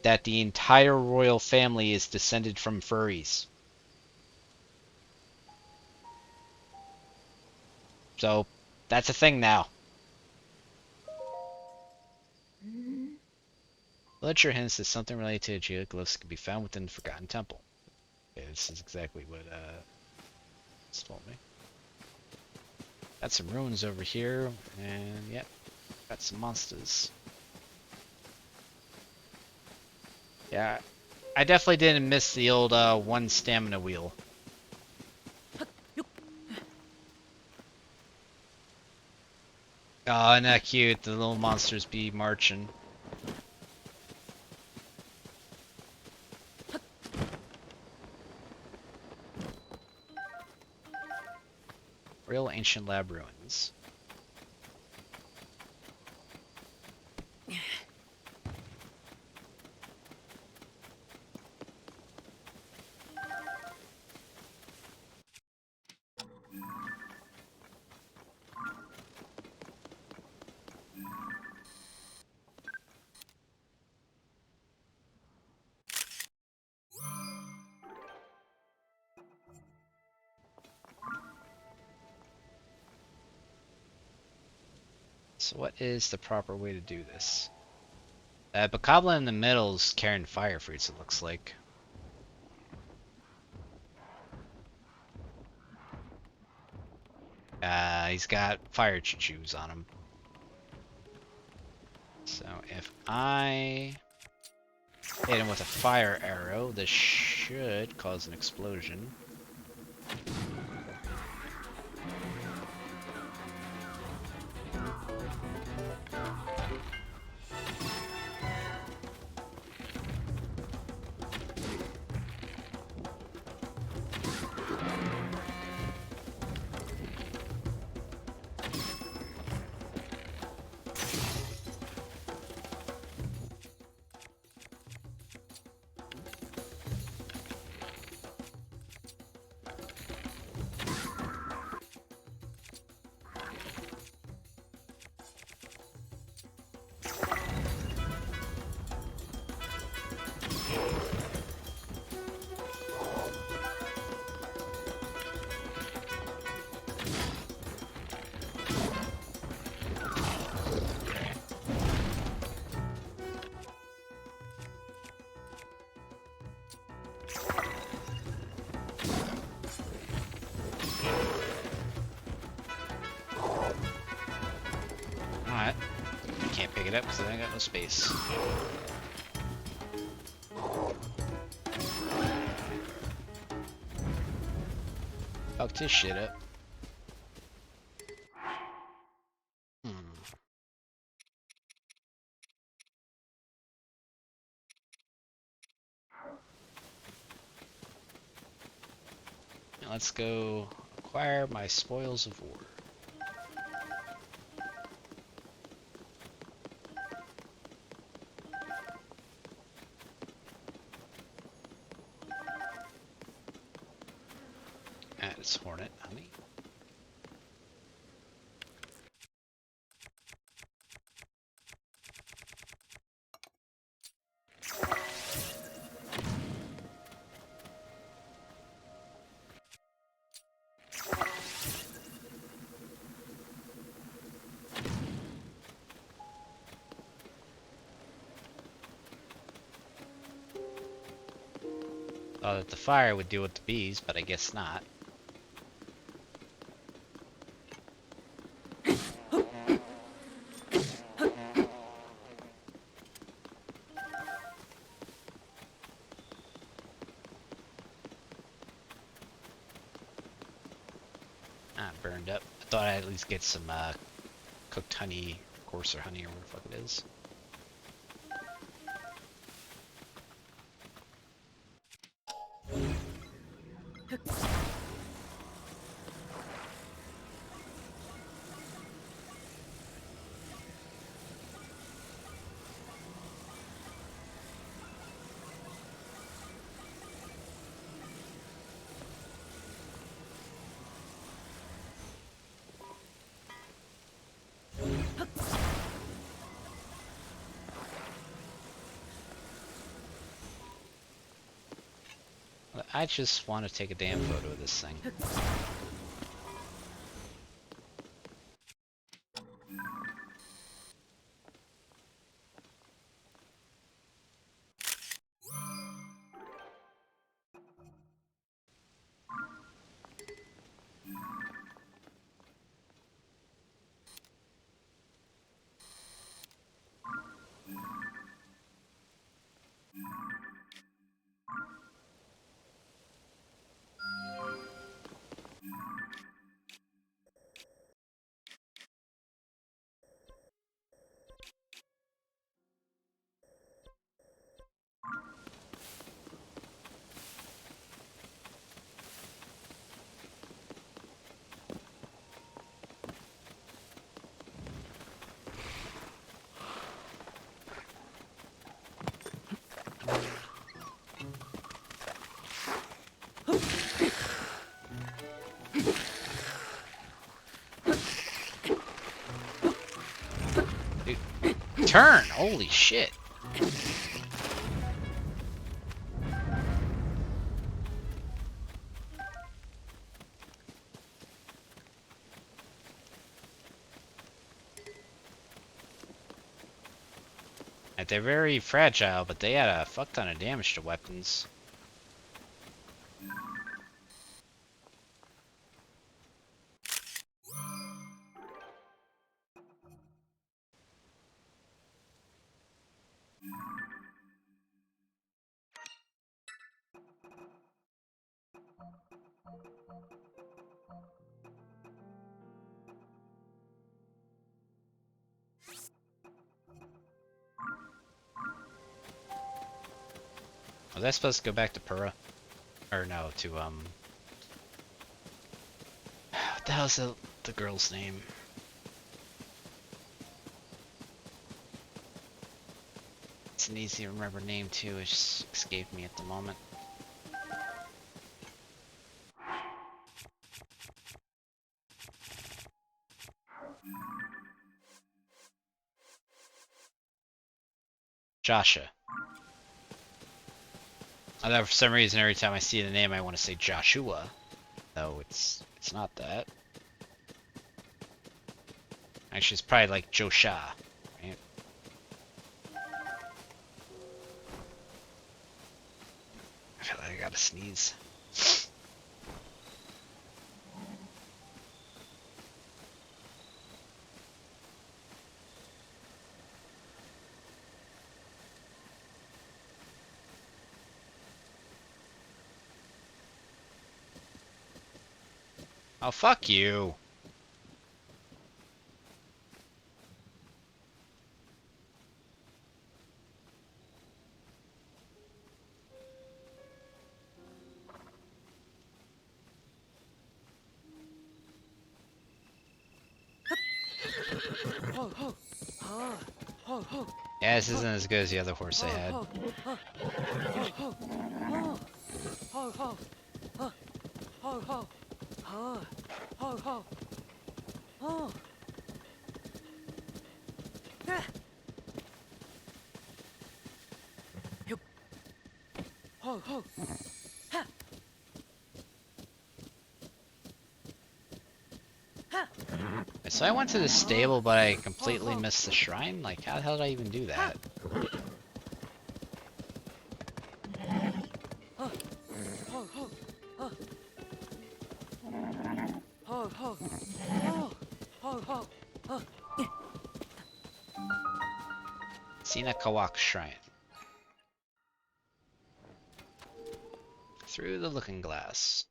that the entire royal family is descended from furries. So, that's a thing now. Literature hints that something related to geoglyphs can be found within the Forgotten Temple. Okay, this is exactly what it's told me. Got some ruins over here, and yep, got some monsters. Yeah, I definitely didn't miss the old one stamina wheel. Oh, isn't that cute? The little monsters be marching. Real ancient lab ruins. So what is the proper way to do this? Bokoblin in the middle is carrying fire fruits, it looks like. He's got fire choo-choos on him. So if I hit him with a fire arrow, this should cause an explosion. it. I can't pick it up because I ain't got no space. Fucked his shit up. Now let's go acquire my spoils of war. It's hornet honey. Thought that the fire would deal with the bees, but I guess not. Burned up. I thought I'd at least get some cooked honey, coarser honey, or whatever the fuck it is. I just want to take a damn photo of this thing. Turn! Holy shit! They're very fragile, but they add a fuck ton of damage to weapons. Was I supposed to go back to Pura? Or no, to what the hell's the girl's name? It's an easy to remember name too, it just escaped me at the moment. Joshua. Although for some reason every time I see the name I want to say Joshua. Though it's not that. Actually it's probably like Josha, right? I feel like I gotta sneeze. Oh, fuck you. Ho ho. Ha. Ho ho. Yeah, this isn't as good as the other horse I had. Ho ho. Ho ho. Ho ho. Ho ho. Ho ho. Ho ho. Ho. Ah. Yup. Ho ho. Ha. Ha. So I went to the stable, but I completely missed the shrine? Like, how the hell did I even do that? Ho ho. Ho. Ho ho. Ho. Ho ho. Ho. Sina Kawak Shrine. Through the looking glass.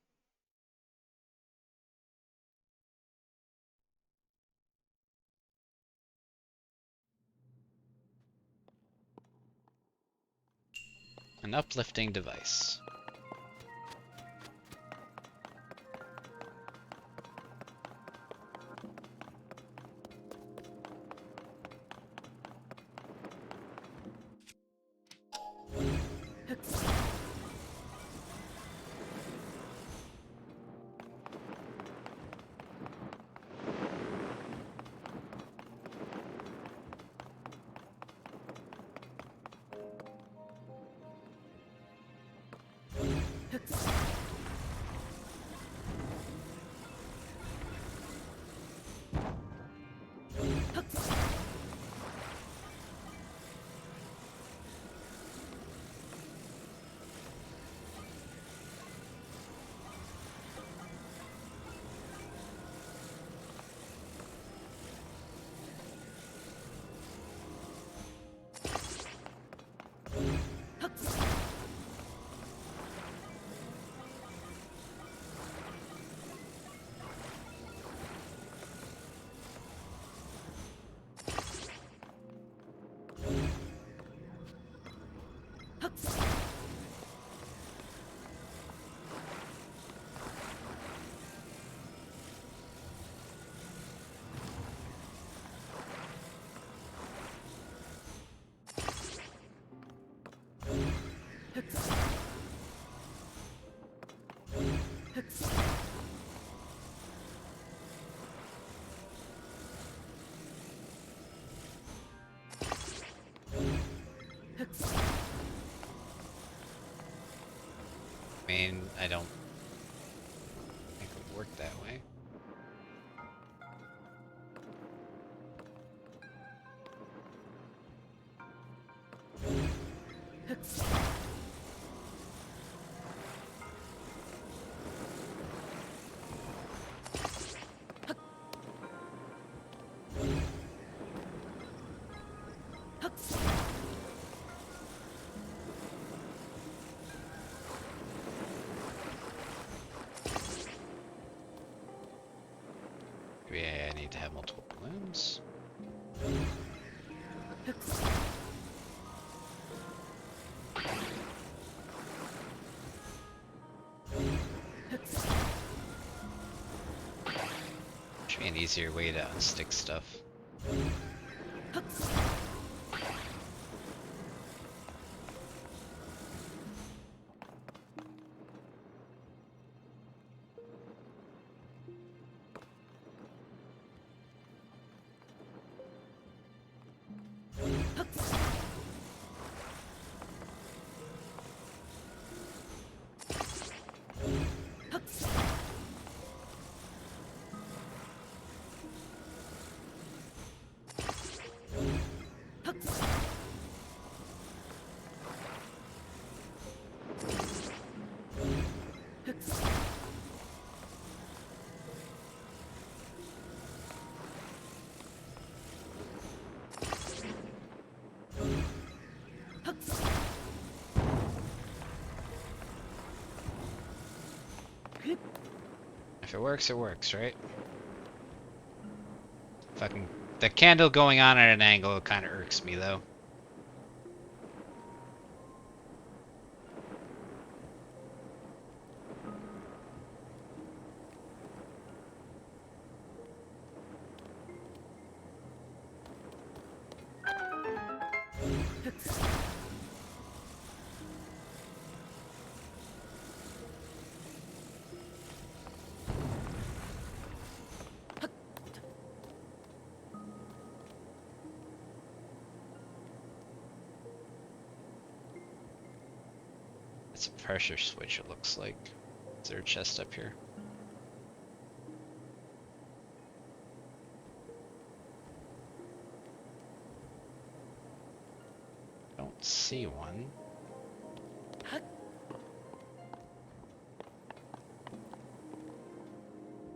An uplifting device. I mean, I don't think it would work that way. Maybe I need to have multiple balloons. Should be an easier way to unstick stuff. If it works, it works, right? Fucking the candle going on at an angle kind of irks me though. It's a pressure switch, it looks like. Is there a chest up here? Don't see one.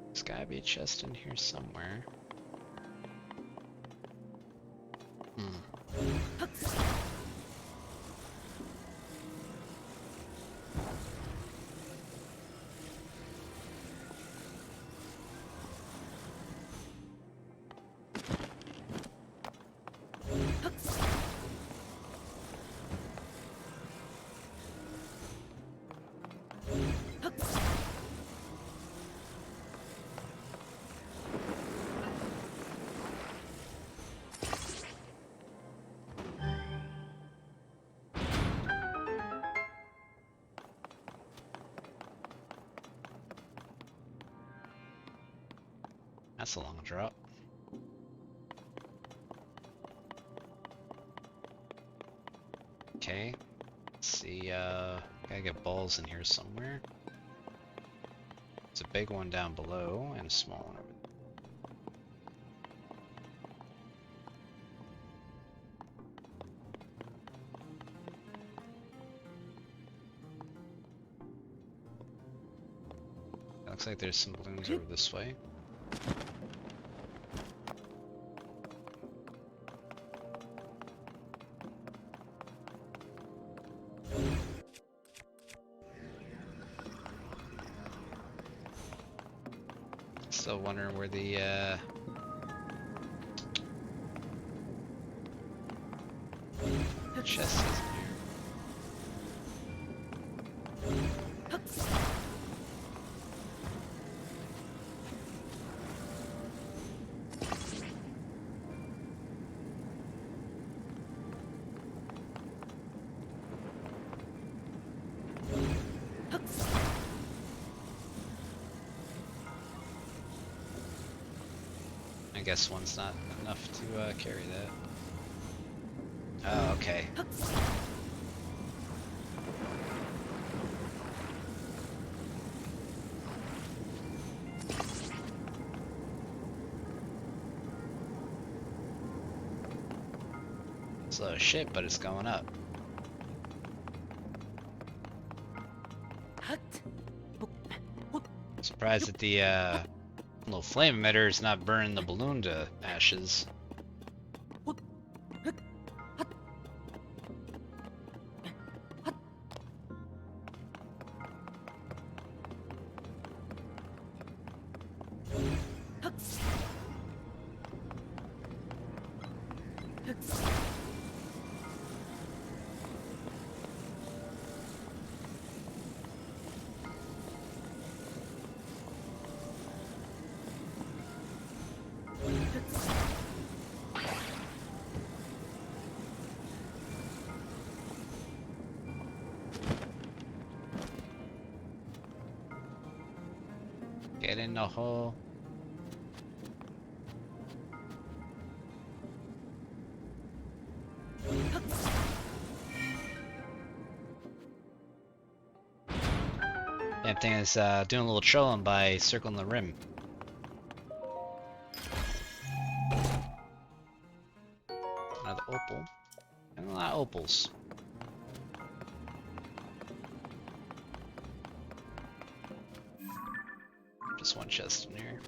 There's gotta be a chest in here somewhere. That's a long drop. Okay. Let's see, gotta get balls in here somewhere. There's a big one down below and a small one over there. Looks like there's some balloons over this way. Still wondering where the chest is in here. I guess one's not enough to carry that. Oh, okay. Slow as shit, but it's going up. Surprised that the little flame emitter is not burning the balloon to ashes. Get in the hole. Damn thing is doing a little trolling by circling the rim. Another opal. And a lot of opals. Just one chest in here.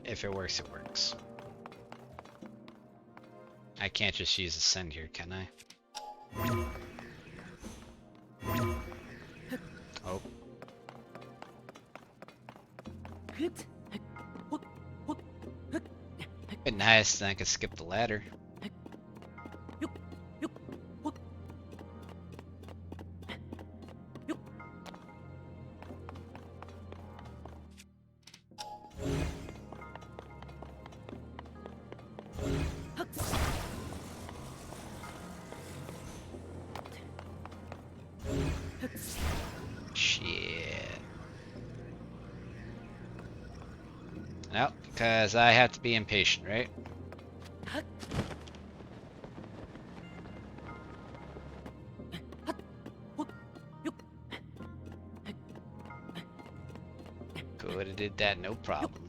but if it works, it works. I can't just use ascend here, can I? Oh. Bit nice, then I could skip the ladder. Shit. No, because I have to be impatient, right? Could have did that, no problem.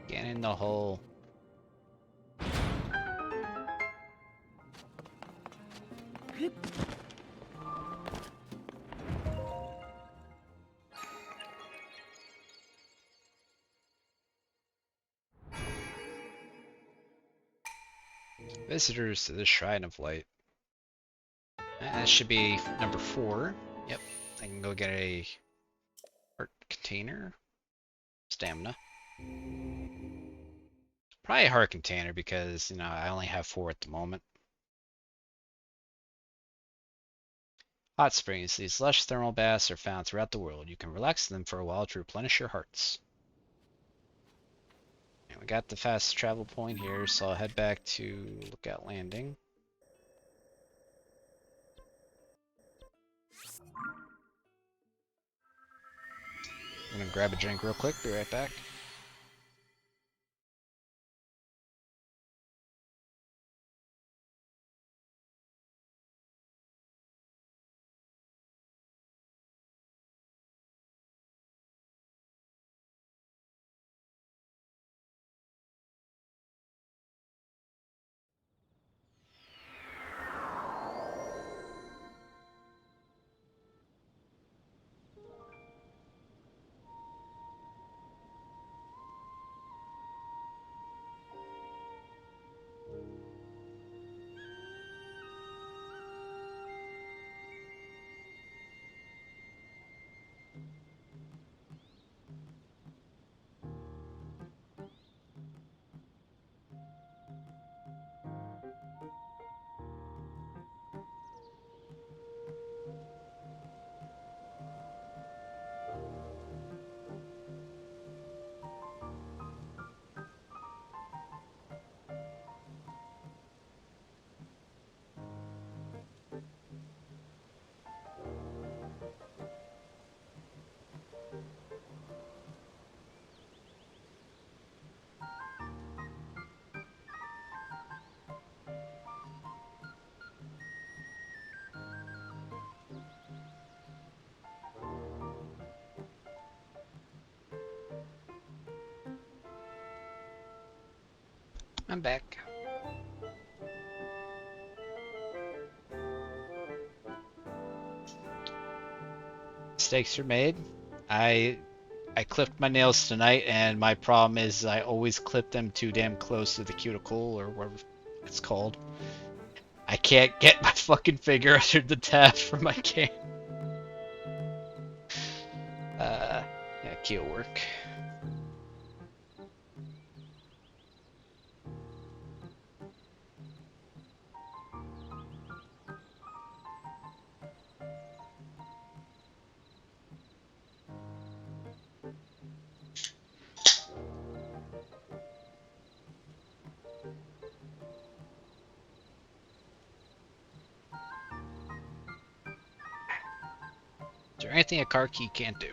Get in the hole. Visitors to the Shrine of Light. That should be number 4. Yep. I can go get a heart container. Stamina. Probably a heart container because, you know, I only have 4 at the moment. Hot springs. These lush thermal baths are found throughout the world. You can relax in them for a while to replenish your hearts. And we got the fast travel point here, so I'll head back to Lookout Landing. I'm gonna grab a drink real quick, be right back. I'm back. Mistakes are made. I clipped my nails tonight, and my problem is I always clip them too damn close to the cuticle or whatever it's called. I can't get my fucking finger under the tab for my game. Yeah, key will work. Is there anything a car key can't do?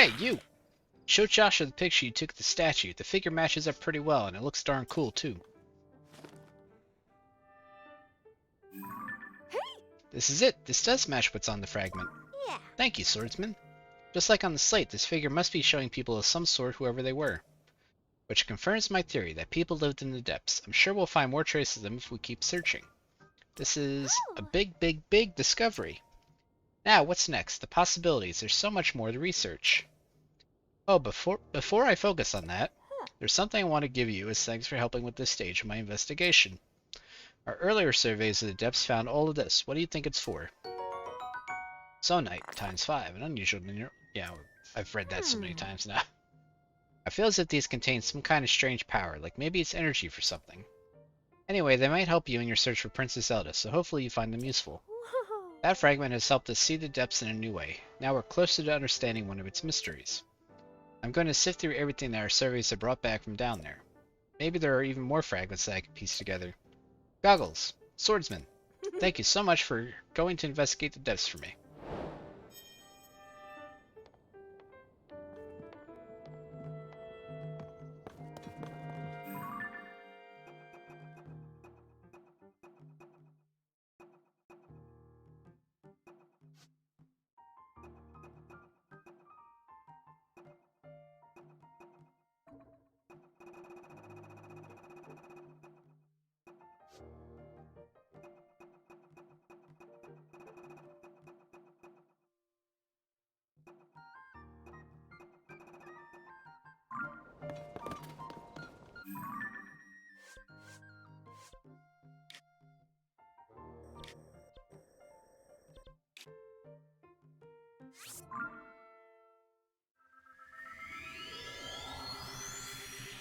Hey, you! Show Joshua the picture you took of the statue. The figure matches up pretty well, and it looks darn cool, too. This is it. This does match what's on the fragment. Yeah. Thank you, swordsman. Just like on the slate, this figure must be showing people of some sort, whoever they were. Which confirms my theory that people lived in the depths. I'm sure we'll find more traces of them if we keep searching. This is a big, big, big discovery. Now, what's next? The possibilities. There's so much more to research. Oh, before I focus on that, there's something I want to give you as thanks for helping with this stage of my investigation. Our earlier surveys of the depths found all of this. What do you think it's for? Zonite times 5, an unusual mineral. Yeah, I've read that so many times now. I feel as if these contain some kind of strange power, like maybe it's energy for something. Anyway, they might help you in your search for Princess Zelda, so hopefully you find them useful. Whoa. That fragment has helped us see the depths in a new way. Now we're closer to understanding one of its mysteries. I'm going to sift through everything that our surveys have brought back from down there. Maybe there are even more fragments that I can piece together. Goggles, swordsman, thank you so much for going to investigate the depths for me.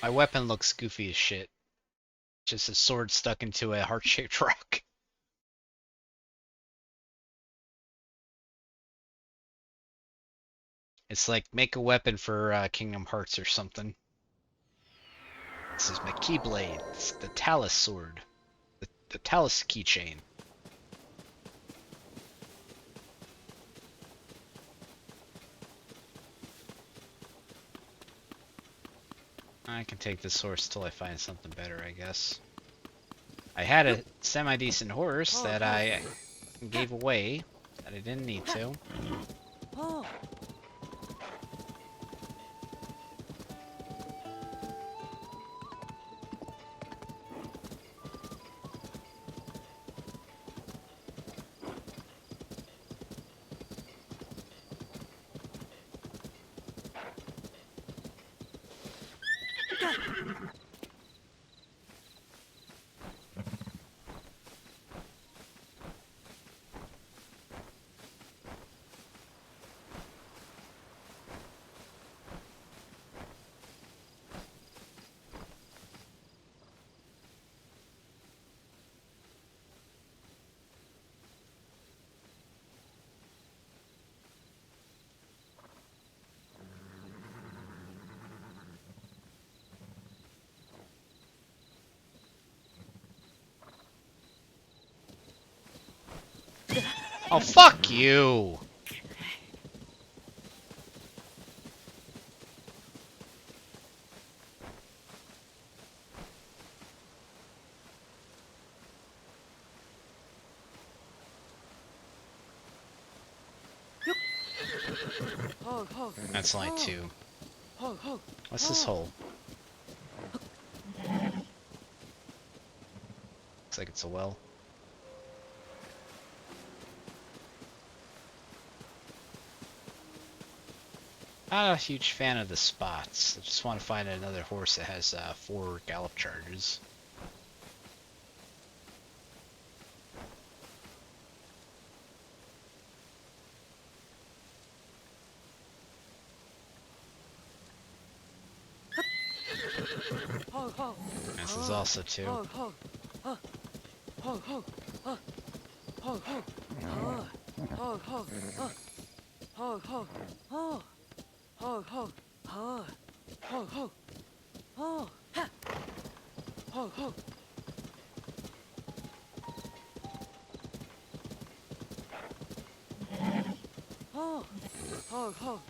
My weapon looks goofy as shit. Just a sword stuck into a heart-shaped rock. It's like, make a weapon for Kingdom Hearts or something. This is my Keyblade. It's the Talus sword. The Talus keychain. I can take this horse till I find something better, I guess. I had a semi-decent horse that I gave away that I didn't need to. Oh. Oh, fuck you! Ho, ho. That's only 2. Ho, ho. What's this hole? Looks like it's a well. Not a huge fan of the spots. I just want to find another horse that has 4 gallop charges. Ho, ho. This is also 2. Ho, ho. Ho, ho, ho. Ho, ho, ho. Ho, ho, ho. Ho, ho, ho. Ho, ho, ho. Ho, ho. Ho, ha. Ho, ho. Ho, ho, ho.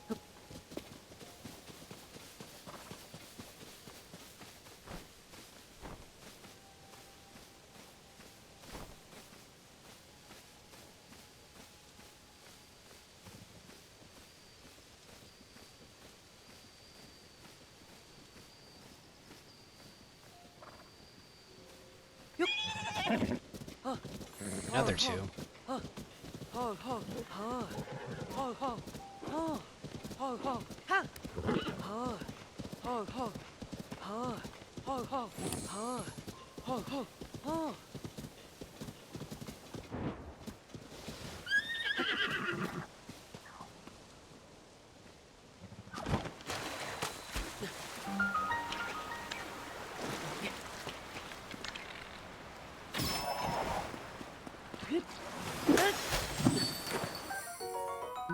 Another two. Ho ho ho ho ho ho ho ho ho ha ho ho ho ho ho ho ho ho ho ho.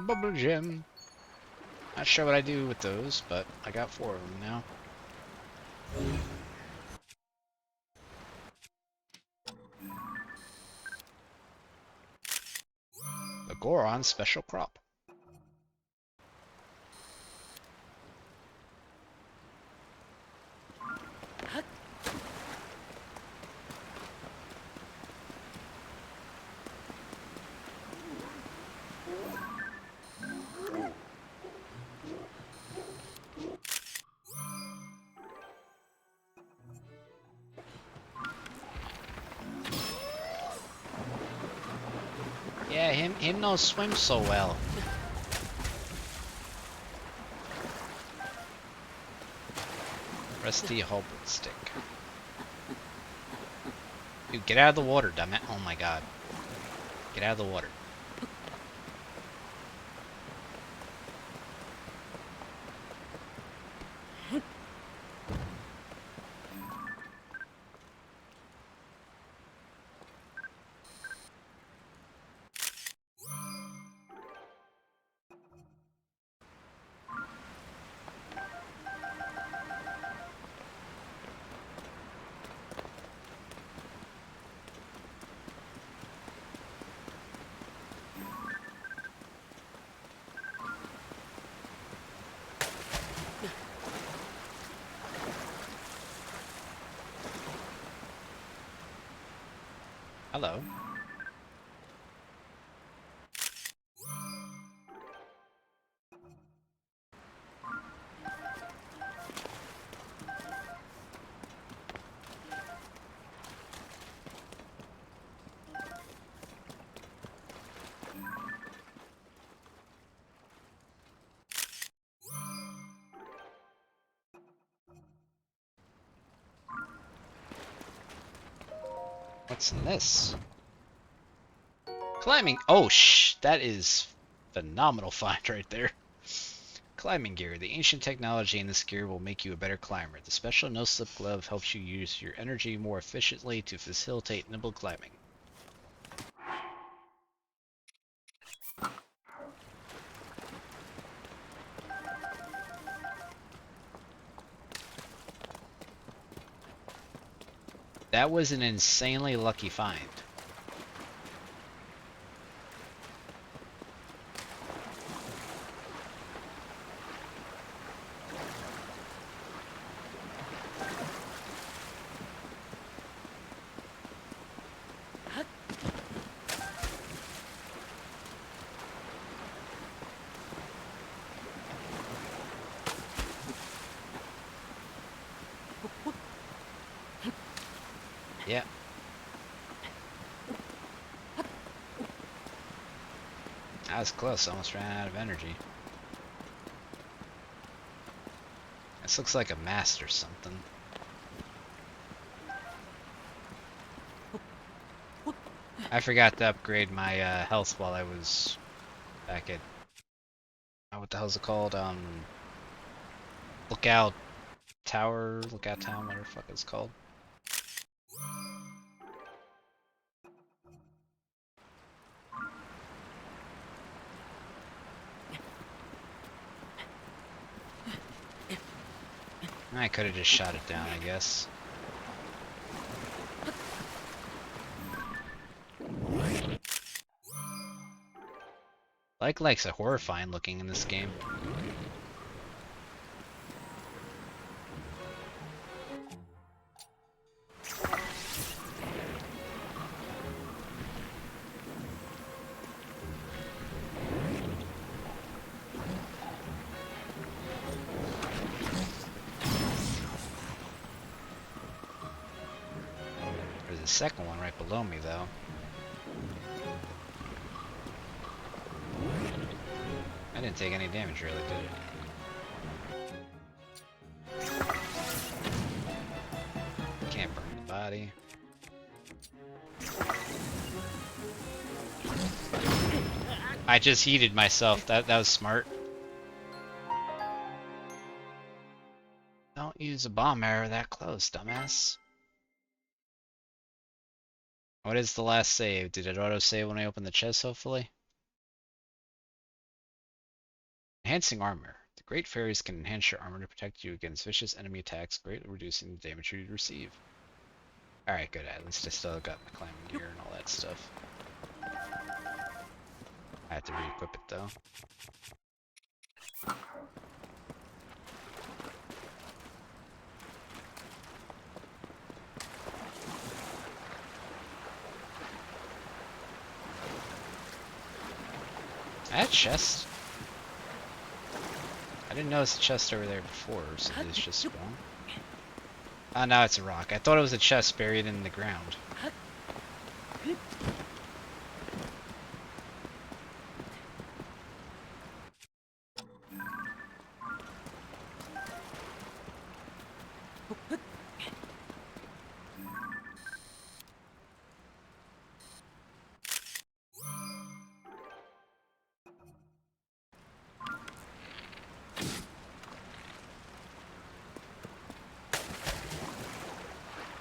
Bubble gem. Not sure what I do with those, but I got 4 of them now. The Goron special crop. Yeah, him knows swim so well. Rusty halberd stick. Dude, get out of the water, dammit. Oh my god. Get out of the water. Hello. What's in this? Climbing. Oh, that is phenomenal find right there. Climbing gear. The ancient technology in this gear will make you a better climber. The special no-slip glove helps you use your energy more efficiently to facilitate nimble climbing. That was an insanely lucky find. Yeah. That was close. Almost ran out of energy. This looks like a mast or something. I forgot to upgrade my health while I was back at... what the hell's it called? Lookout Tower? Lookout Town? Whatever the fuck it's called. I could have just shot it down, I guess. Likes a horrifying looking in this game. There's a second one right below me, though. I didn't take any damage really, did it? Can't burn the body. I just heated myself. That was smart. Don't use a bomb arrow that close, dumbass. What is the last save? Did it auto-save when I opened the chest, hopefully? Enhancing armor. The great fairies can enhance your armor to protect you against vicious enemy attacks, greatly reducing the damage you receive. Alright, good. At least I still got my climbing gear and all that stuff. I have to re-equip it, though. That chest? I didn't notice the chest over there before, so it's just spawn. Oh, now it's a rock. I thought it was a chest buried in the ground.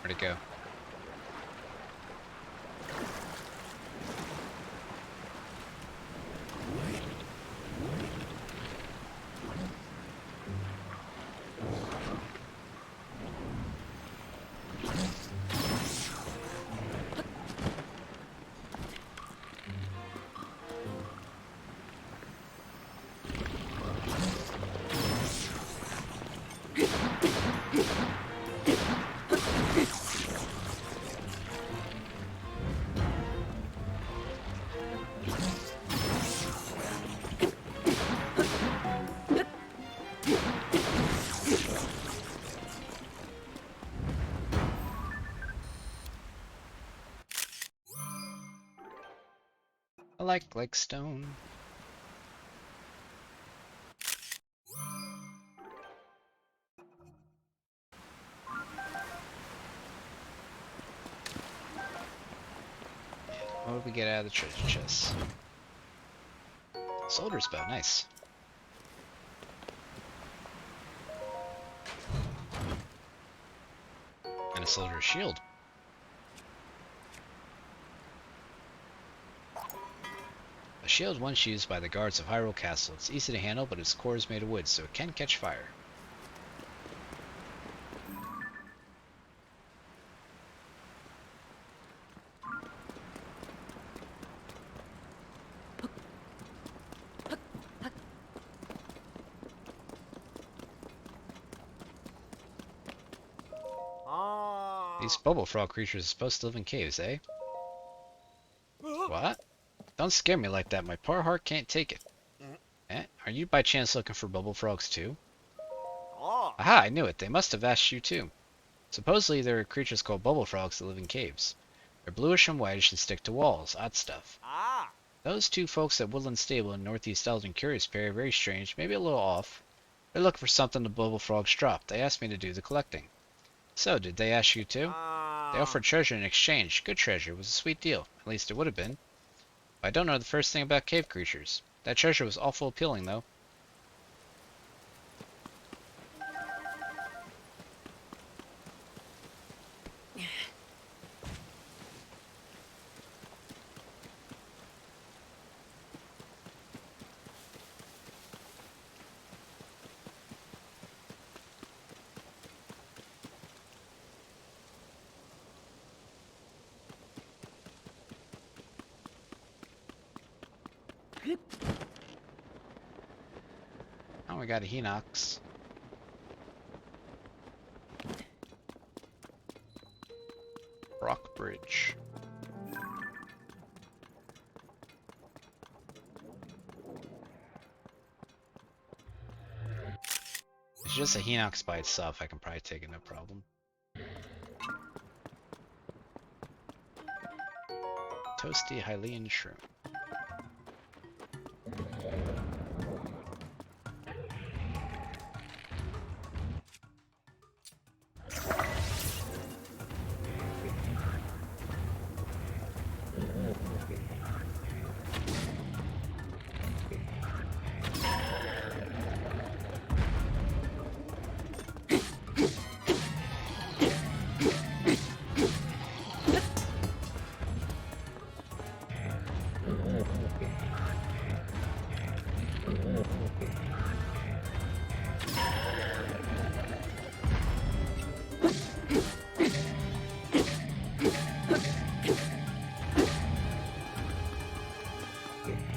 Where'd it go? I like stone. What did we get out of the treasure chest? Soldier's bow, nice. And a soldier's shield. A shield once used by the guards of Hyrule Castle. It's easy to handle, but its core is made of wood, so it can catch fire. These bubble frog creatures are supposed to live in caves, eh? What? Don't scare me like that. My poor heart can't take it. Eh? Are you by chance looking for bubble frogs too? Aha, I knew it. They must have asked you too. Supposedly there are creatures called bubble frogs that live in caves. They're bluish and whitish and stick to walls. Odd stuff. Those two folks at Woodland Stable in Northeast Elden Curious Pair are very strange, maybe a little off. They're looking for something the bubble frogs dropped. They asked me to do the collecting. So, did they ask you too? They offered treasure in exchange. Good treasure. It was a sweet deal. At least it would have been. I don't know the first thing about cave creatures. That treasure was awful appealing, though. Oh, we got a Hinox. Rock Bridge. It's just a Hinox by itself. I can probably take it, no problem. Toasty Hylian Shroom.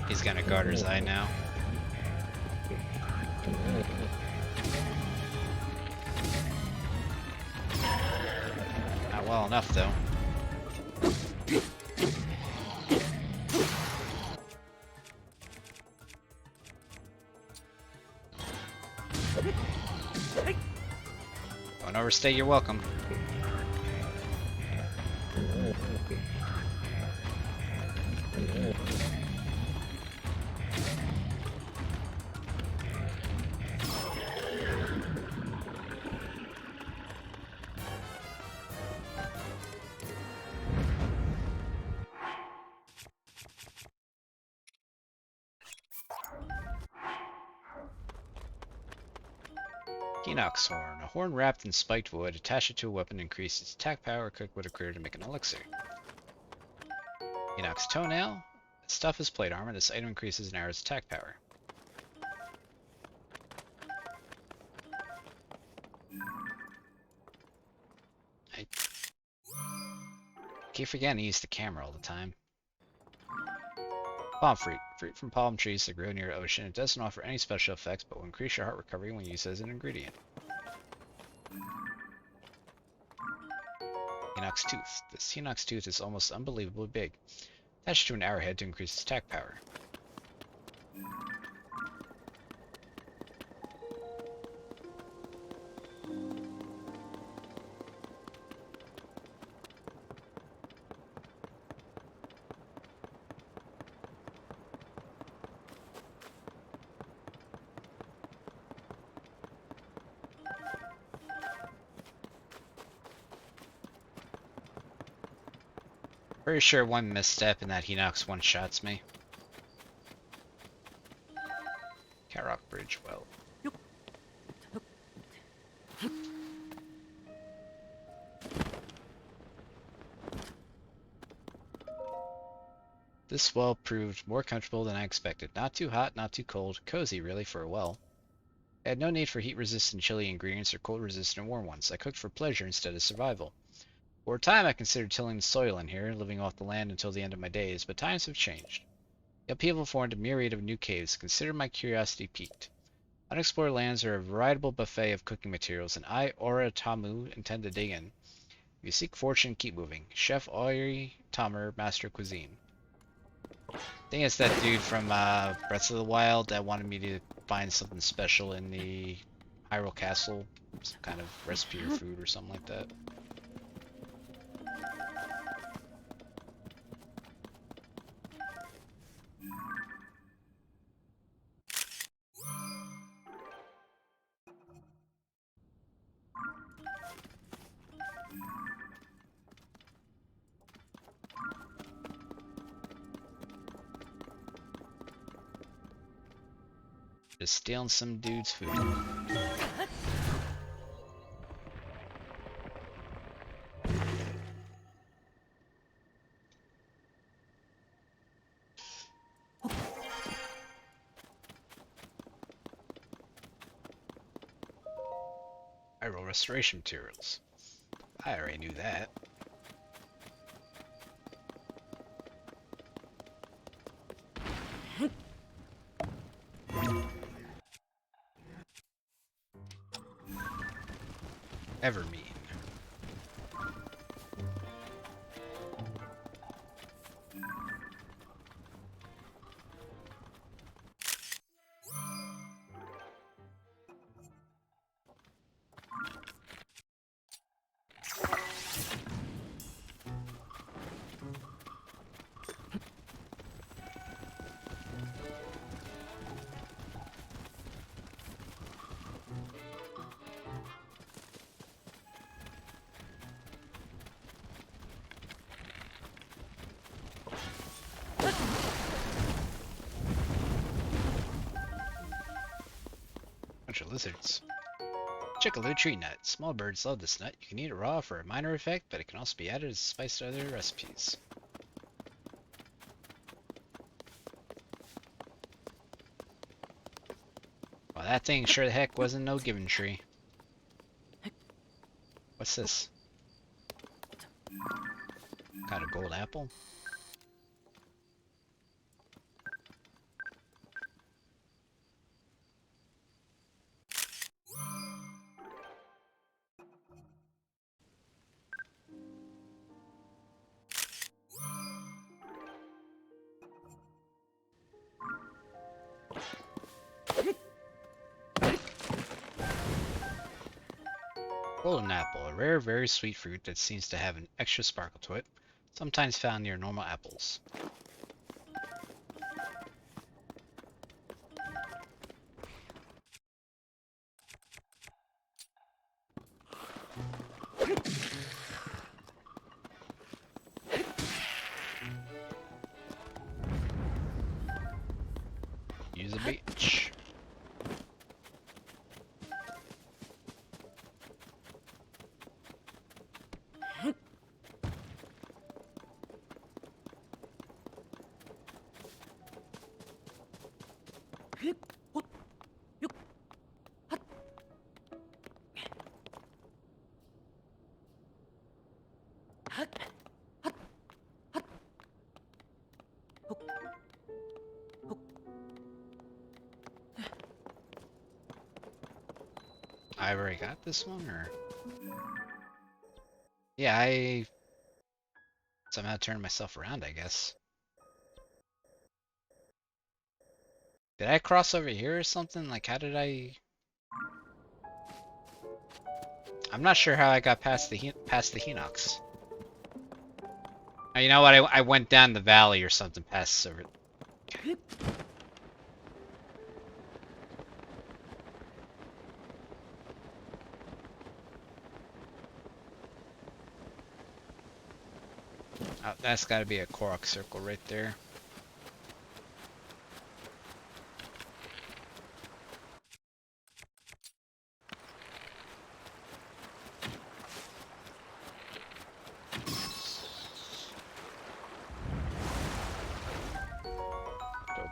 He's gonna Garter's Eye now. Not well enough, though. Don't overstay your welcome. Enoch's Horn. A horn wrapped in spiked wood. Attach it to a weapon to increase its attack power. Cook wood or critter to make an elixir. Enoch's Toenail. Stuff is plate armor. This item increases an arrow's attack power. I keep forgetting to use the camera all the time. Palm fruit. Fruit from palm trees that grow near the ocean. It doesn't offer any special effects, but will increase your heart recovery when used as an ingredient. Enoch's Tooth. This Enoch's Tooth is almost unbelievably big. Attached to an arrowhead to increase its attack power. Pretty sure one misstep and that Enoch's one-shots me. Carrock Bridge, well. This well proved more comfortable than I expected. Not too hot, not too cold. Cozy, really, for a well. I had no need for heat-resistant chili ingredients or cold-resistant warm ones. I cooked for pleasure instead of survival. For a time, I considered tilling the soil in here, living off the land until the end of my days, but times have changed. The upheaval formed a myriad of new caves. Consider my curiosity piqued. Unexplored lands are a veritable buffet of cooking materials, and I, Aura Tamu, intend to dig in. If you seek fortune, keep moving. Chef Ori Tamer, Master Cuisine. I think it's that dude from Breath of the Wild that wanted me to find something special in the Hyrule Castle. Some kind of recipe or food or something like that. Just stealing some dude's food. Hyrule restoration materials. I already knew that. Evermean. Bunch of lizards. Chickaloo tree nut. Small birds love this nut. You can eat it raw for a minor effect, but it can also be added as a spice to other recipes. that thing sure the heck wasn't no given tree. What's this? Got a gold apple? Golden apple, a rare, very sweet fruit that seems to have an extra sparkle to it, sometimes found near normal apples. Use a beach. I've already got this one, or? Yeah, I somehow turned myself around, I guess. Did I cross over here or something? Like, how did I... I'm not sure how I got past the Hinox. You know what? I went down the valley or something past over. Oh, that's got to be a Korok circle right there.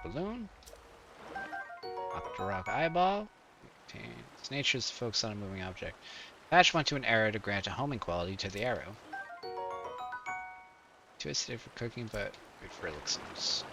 Balloon. Octorok eyeball. Its nature is to focus on a moving object. Attach one to an arrow to grant a homing quality to the arrow. Too acidic for cooking, but good for elixirs.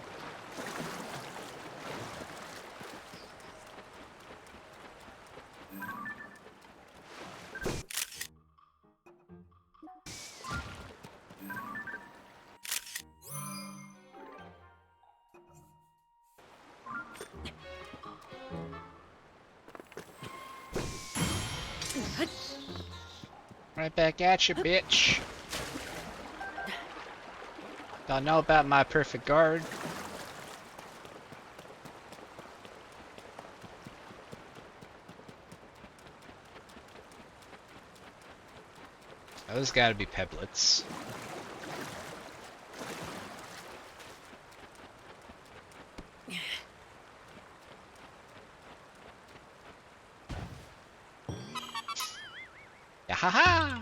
Right back at you, bitch. Y'all know about my perfect guard. Those gotta be peblets. Yeah, haha!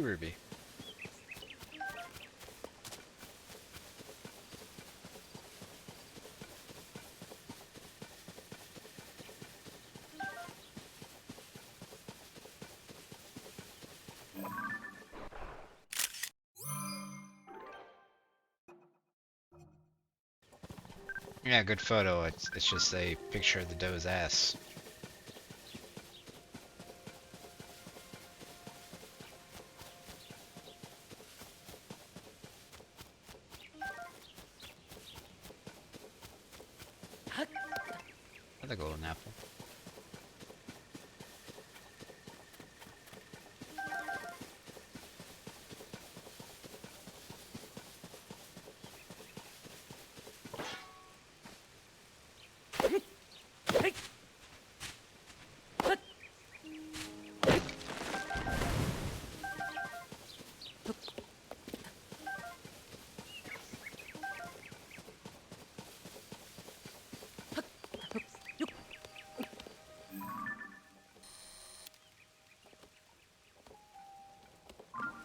Ruby. Yeah, good photo. It's just a picture of the doe's ass. I like a golden apple.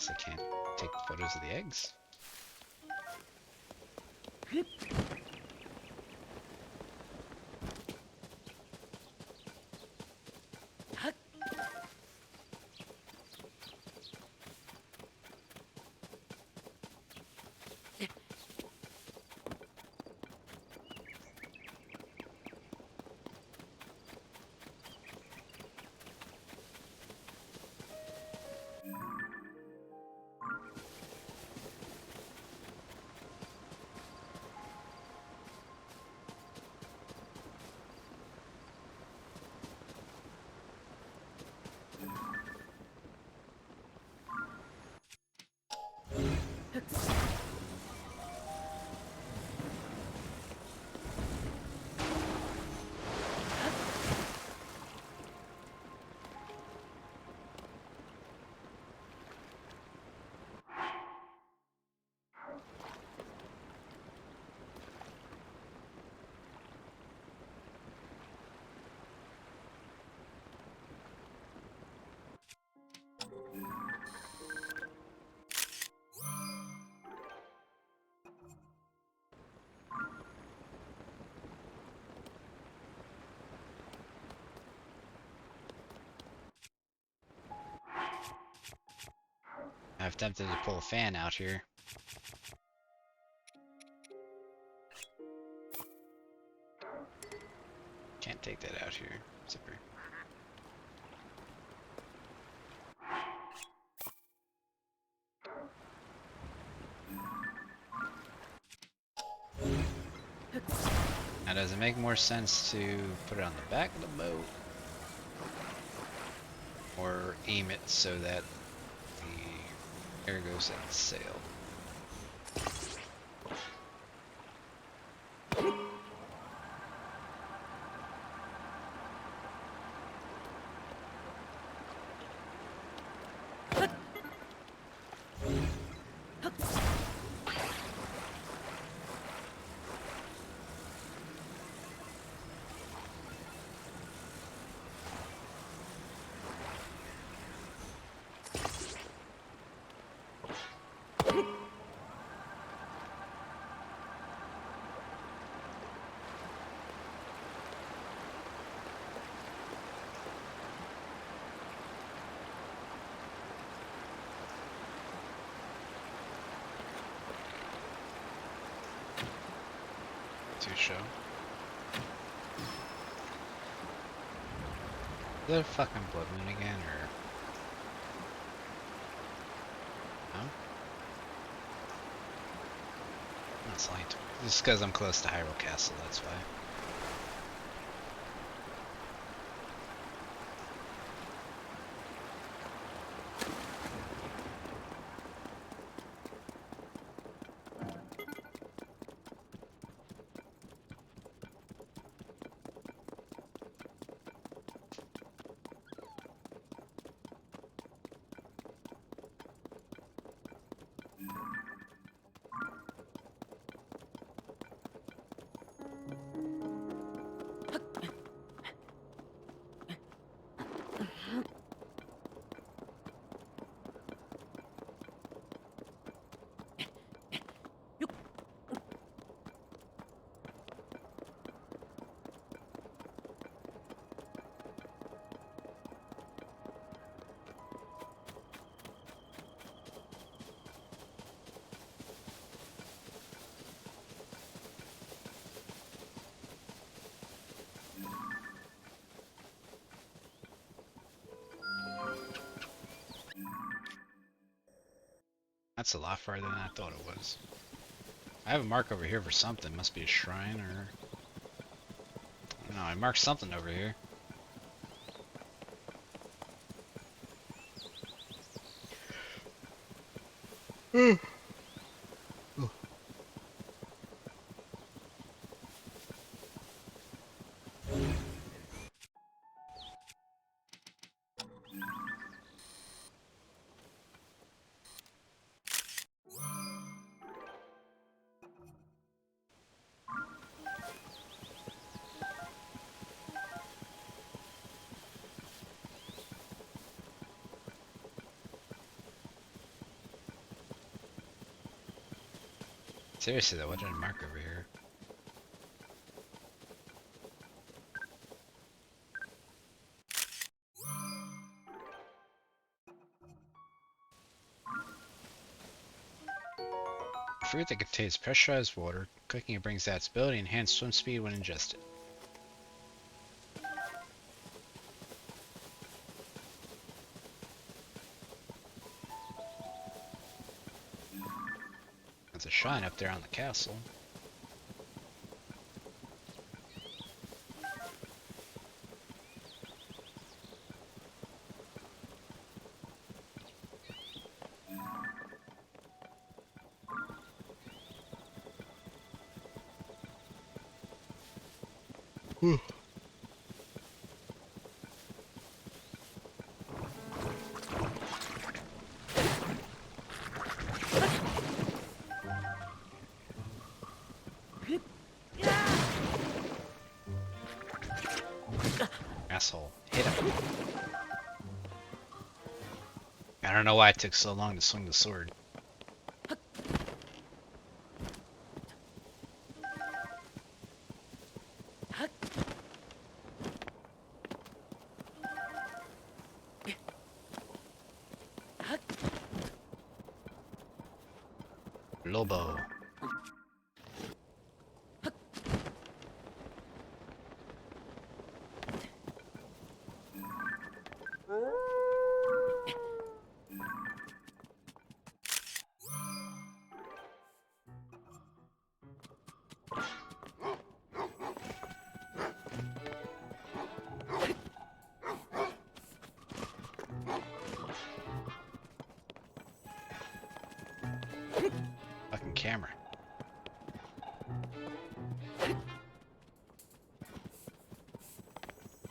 I can't take photos of the eggs. I've attempted to pull a fan out here. Can't take that out here. Zipper. Now, does it make more sense to put it on the back of the boat? Or aim it so that the air goes at the sail? To show. Is that a fucking blood moon again, or no? That's light. Just because I'm close to Hyrule Castle, that's why. That's a lot farther than I thought it was. I have a mark over here for something. Must be a shrine or... I don't know, I marked something over here. Seriously though, what did I mark over here? Fruit that contains pressurized water. Cooking it brings out its ability and enhanced swim speed when ingested. There's a shrine up there on the castle. Asshole. Hit him. I don't know why it took so long to swing the sword. Lobo. Fucking camera.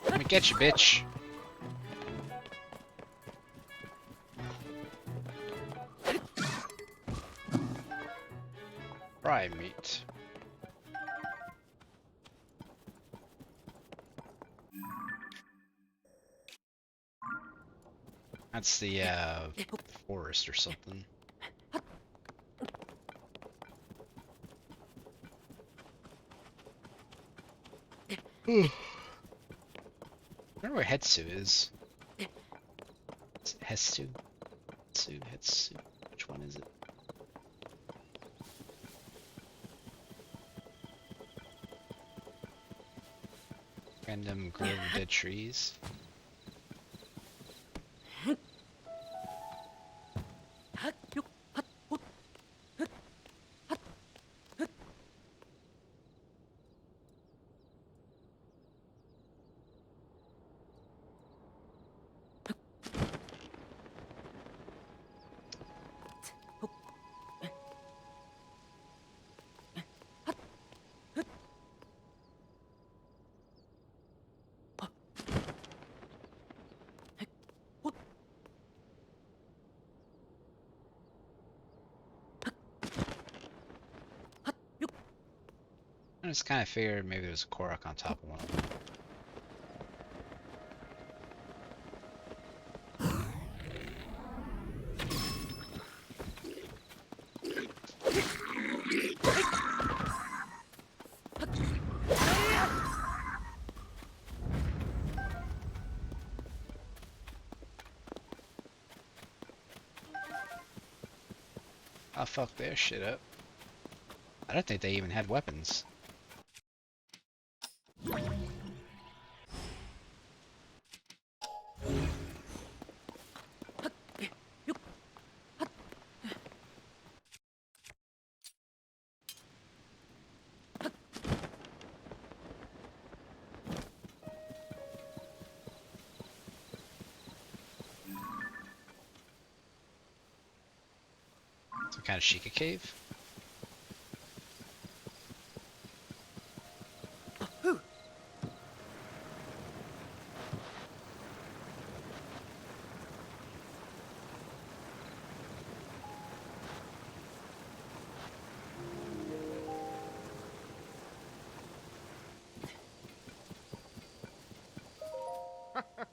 Let me get you, bitch. Fry meat. That's the forest or something. I wonder where Hetsu is. Is it Hetsu? Hetsu. Which one is it? Random grove of dead trees. I just kind of figured maybe there was a Korok on top of one of them. I'll fuck their shit up. I don't think they even had weapons. kind of Sheikah cave?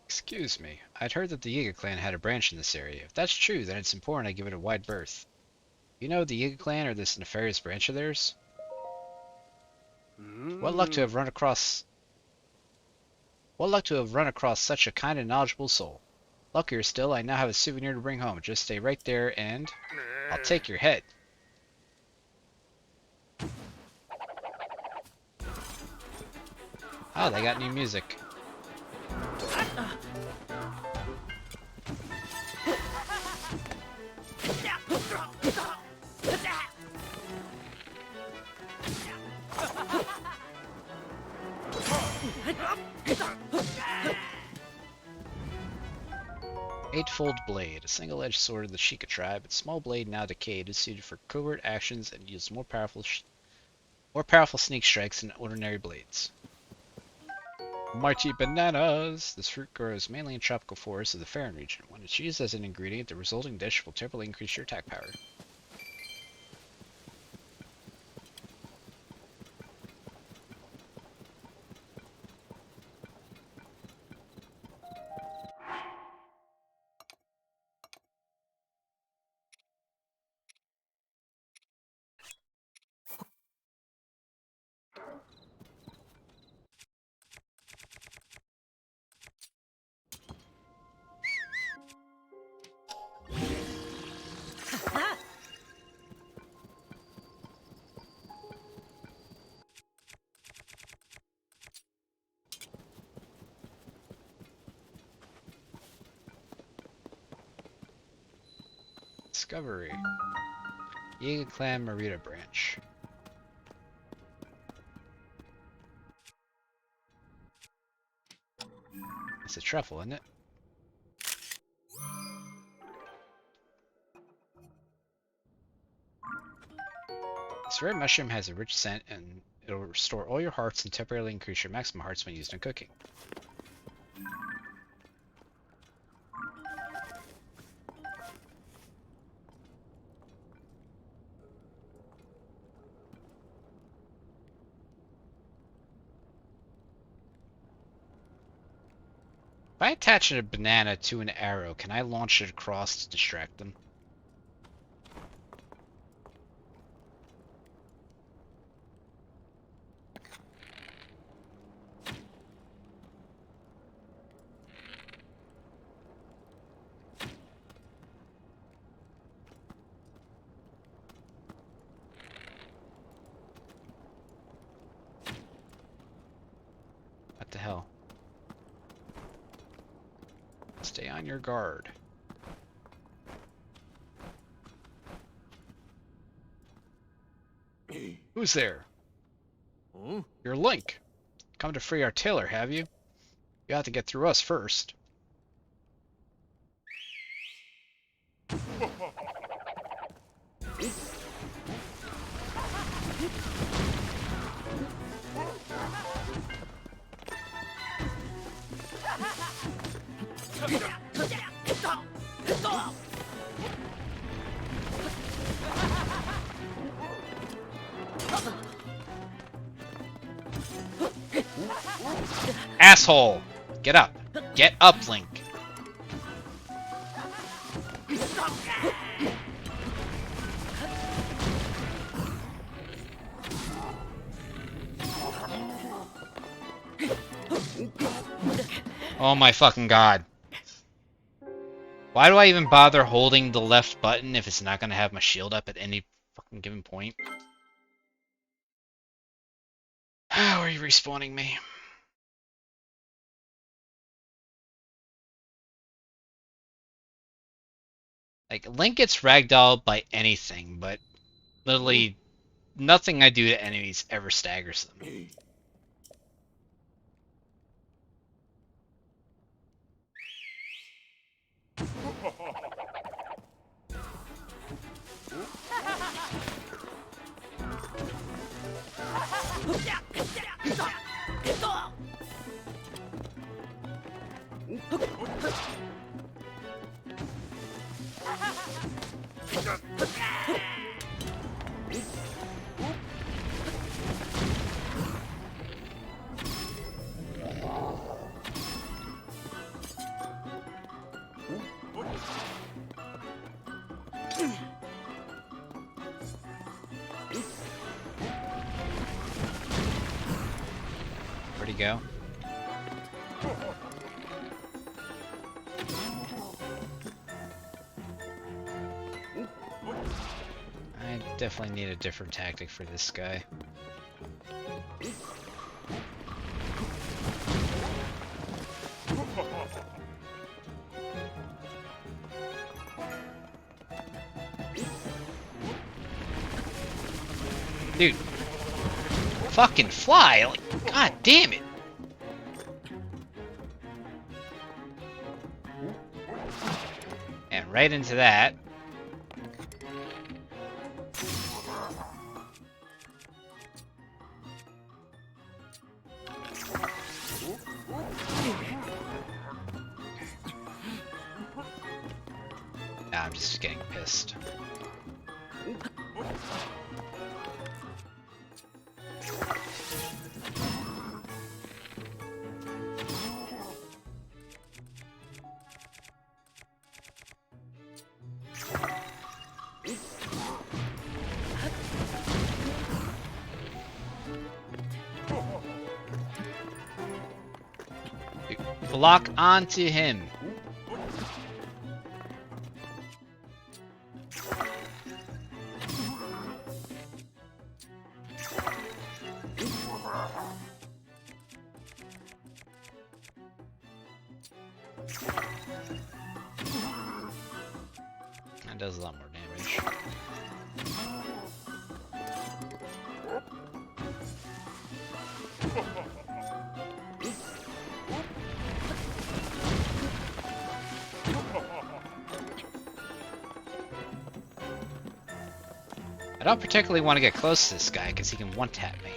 Excuse me. I'd heard that the Yiga clan had a branch in this area. If that's true, then it's important I give it a wide berth. You know the Yiga clan or this nefarious branch of theirs? What luck to have run across such a kind and knowledgeable soul. Luckier still, I now have a souvenir to bring home. Just stay right there and I'll take your head. Oh, they got new music. Eightfold Blade, a single-edged sword of the Sheikah tribe. Its small blade, now decayed, is suited for covert actions and yields more powerful sneak strikes than ordinary blades. Mighty bananas! This fruit grows mainly in tropical forests of the Farron region. When it's used as an ingredient, the resulting dish will terribly increase your attack power. Discovery. Yiga Clan Marita Branch. It's a truffle, isn't it? This rare mushroom has a rich scent and it'll restore all your hearts and temporarily increase your maximum hearts when used in cooking. If I attach a banana to an arrow, can I launch it across to distract them? What the hell? Stay on your guard. Who's there? You're Link. Come to free our tailor, have you? You have to get through us first. Asshole! Get up! Get up, Link! Oh my fucking god. Why do I even bother holding the left button if it's not gonna have my shield up at any fucking given point? How are you respawning me? Like, Link gets ragdolled by anything, but literally nothing I do to enemies ever staggers them. Where'd he go? I definitely need a different tactic for this guy. Dude. Fucking fly! Like, god damn it! And right into that. Nah, I'm just getting pissed. Lock onto him. That does a lot more damage. I don't particularly want to get close to this guy because he can one-tap me.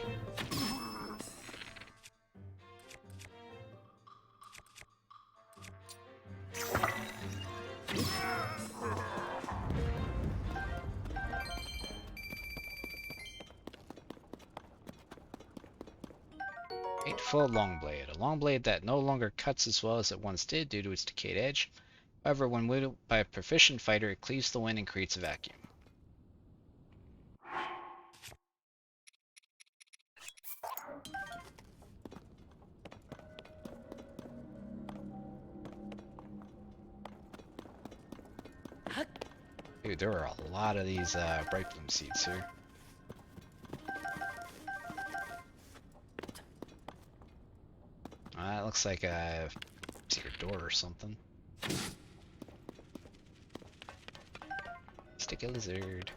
Eightfold Longblade. A longblade that no longer cuts as well as it once did due to its decayed edge. However, when wielded by a proficient fighter, it cleaves the wind and creates a vacuum. Dude, there are a lot of these bright bloom seeds here. That looks like a secret door or something. Stick a lizard.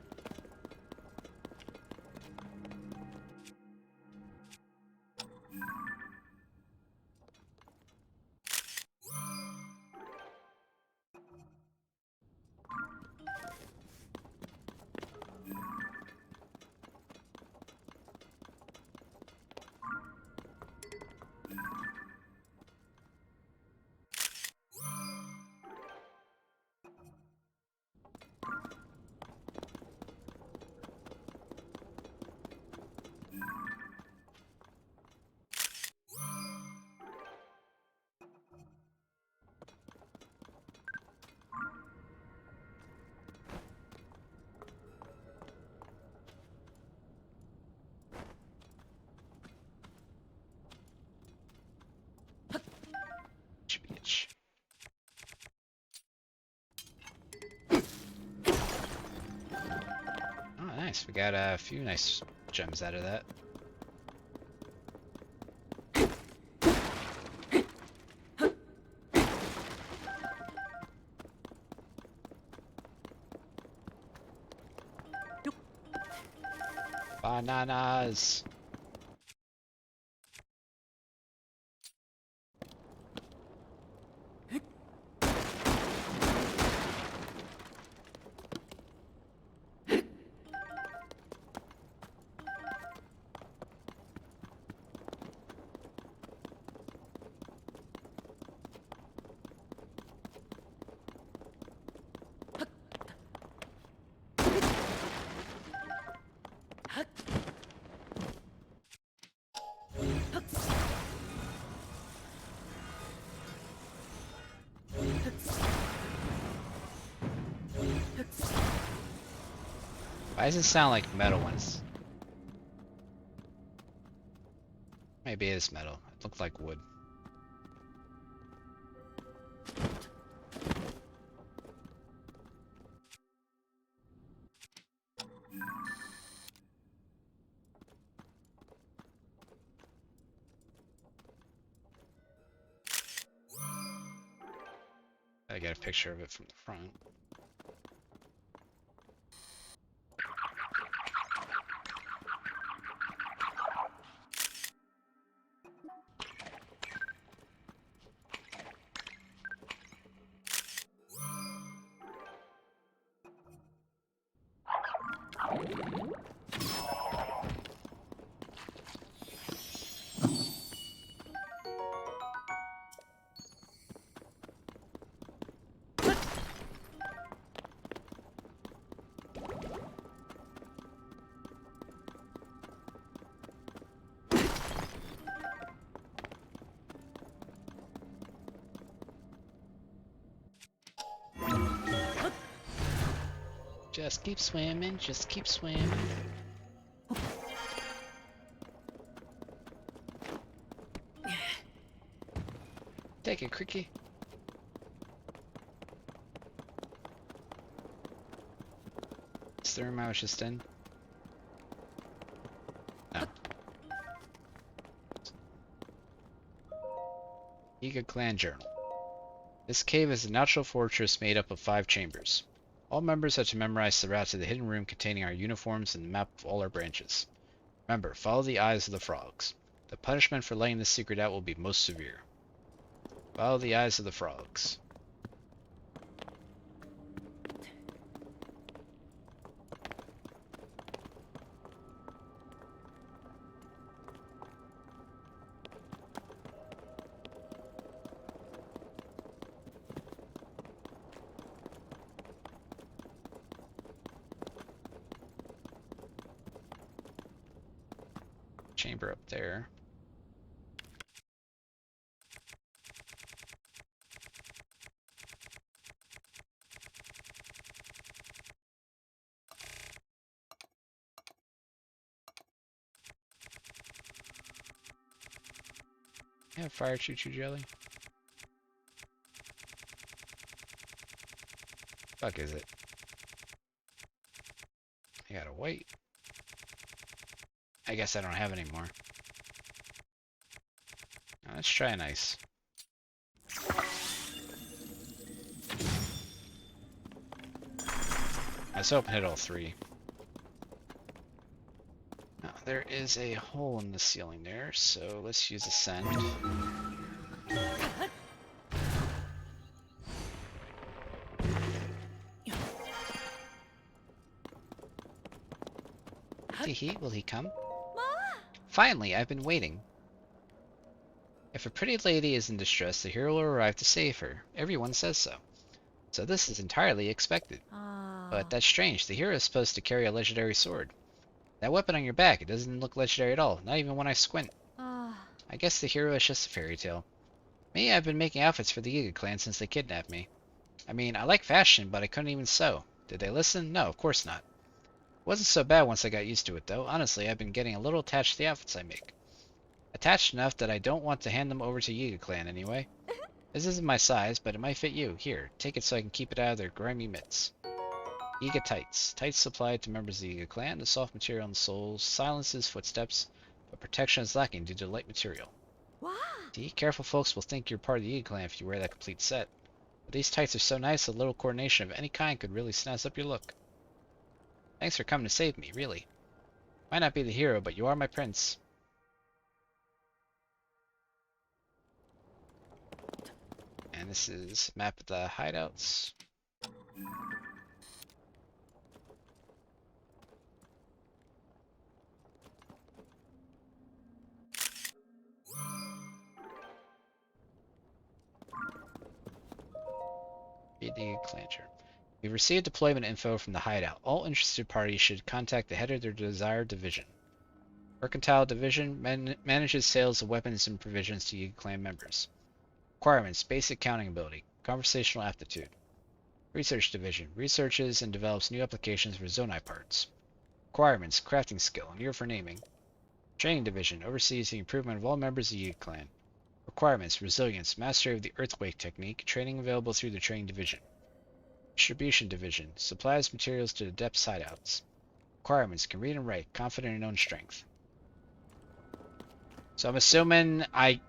Bitch. Oh, nice. We got a few nice gems out of that. Bananas. Why does it sound like metal when it's Maybe it is metal. It looked like wood. I got a picture of it from the front. Just keep swimming, just keep swimming. Take it, Cricky. Is the room I was just in? No. Yiga Clan Journal. This cave is a natural fortress made up of 5 chambers. All members are to memorize the route to the hidden room containing our uniforms and the map of all our branches. Remember, follow the eyes of the frogs. The punishment for letting this secret out will be most severe. Follow the eyes of the frogs. Chamber up there. Yeah, fire choo-choo jelly. Fuck is it? I gotta wait. I guess I don't have any more. Now, let's try an ice. Let's open hit all 3. Now, there is a hole in the ceiling there, so let's use ascend. Will he come? Finally, I've been waiting. If a pretty lady is in distress, the hero will arrive to save her. Everyone says so. So this is entirely expected. But that's strange. The hero is supposed to carry a legendary sword. That weapon on your back, it doesn't look legendary at all, not even when I squint. I guess the hero is just a fairy tale. Me, I've been making outfits for the Yiga clan since they kidnapped me. I mean, I like fashion, but I couldn't even sew. Did they listen? No, of course not. It wasn't so bad once I got used to it, though. Honestly, I've been getting a little attached to the outfits I make. Attached enough that I don't want to hand them over to Yiga clan anyway. This isn't my size, but it might fit you. Here, take it so I can keep it out of their grimy mitts. Yiga tights. Tights supplied to members of the Yiga clan. The soft material on the soles silences footsteps, but protection is lacking due to light material. Wow. See, careful folks will think you're part of the Yiga clan if you wear that complete set. But these tights are so nice, a little coordination of any kind could really snazz up your look. Thanks for coming to save me, really. Might not be the hero, but you are my prince. And this is a map of the hideouts. Read the Clancher. We've received deployment info from the hideout. All interested parties should contact the head of their desired division. Mercantile Division manages sales of weapons and provisions to Yiga clan members. Requirements: basic counting ability, conversational aptitude. Research Division researches and develops new applications for Zonai parts. Requirements: crafting skill, and ear for naming. Training Division oversees the improvement of all members of the Yiga clan. Requirements: resilience, mastery of the earthquake technique, training available through the Training Division. Distribution Division supplies materials to the Depths hideouts. Requirements: can read and write, confident in own strength. So I'm assuming I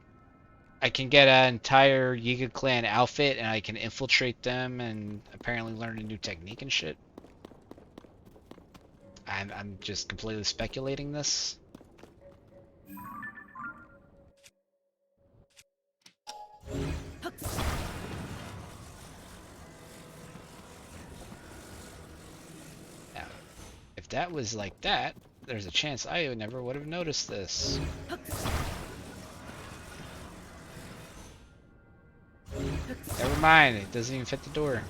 can get an entire Yiga clan outfit and I can infiltrate them and apparently learn a new technique and shit. I'm just completely speculating this. Now, if that was like that, there's a chance I never would have noticed this. Never mind, it doesn't even fit the door.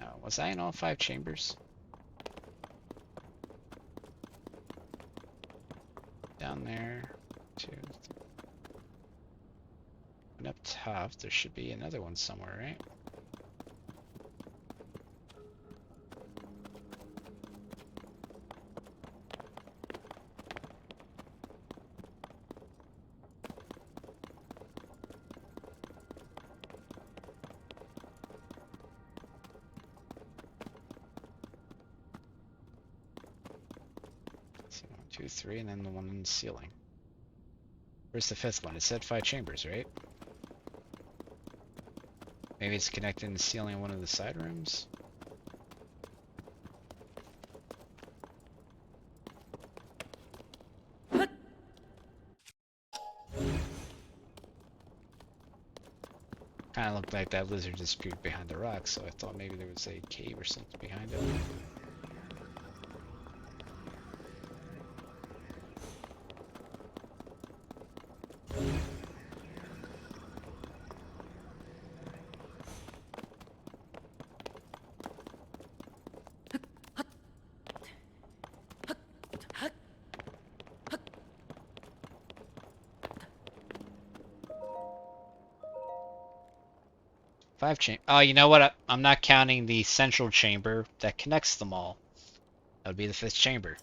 Oh, was I in all 5 chambers? Down there, 2, 3. And up top, there should be another one somewhere, right? So 1, 2, 3, and then the one in the ceiling. Where's the 5th one? It said 5 chambers, right? Maybe it's connected in the ceiling of one of the side rooms? Kinda looked like that lizard disappeared behind the rock, so I thought maybe there was a cave or something behind it. Oh, you know what? I'm not counting the central chamber that connects them all. That would be the 5th chamber.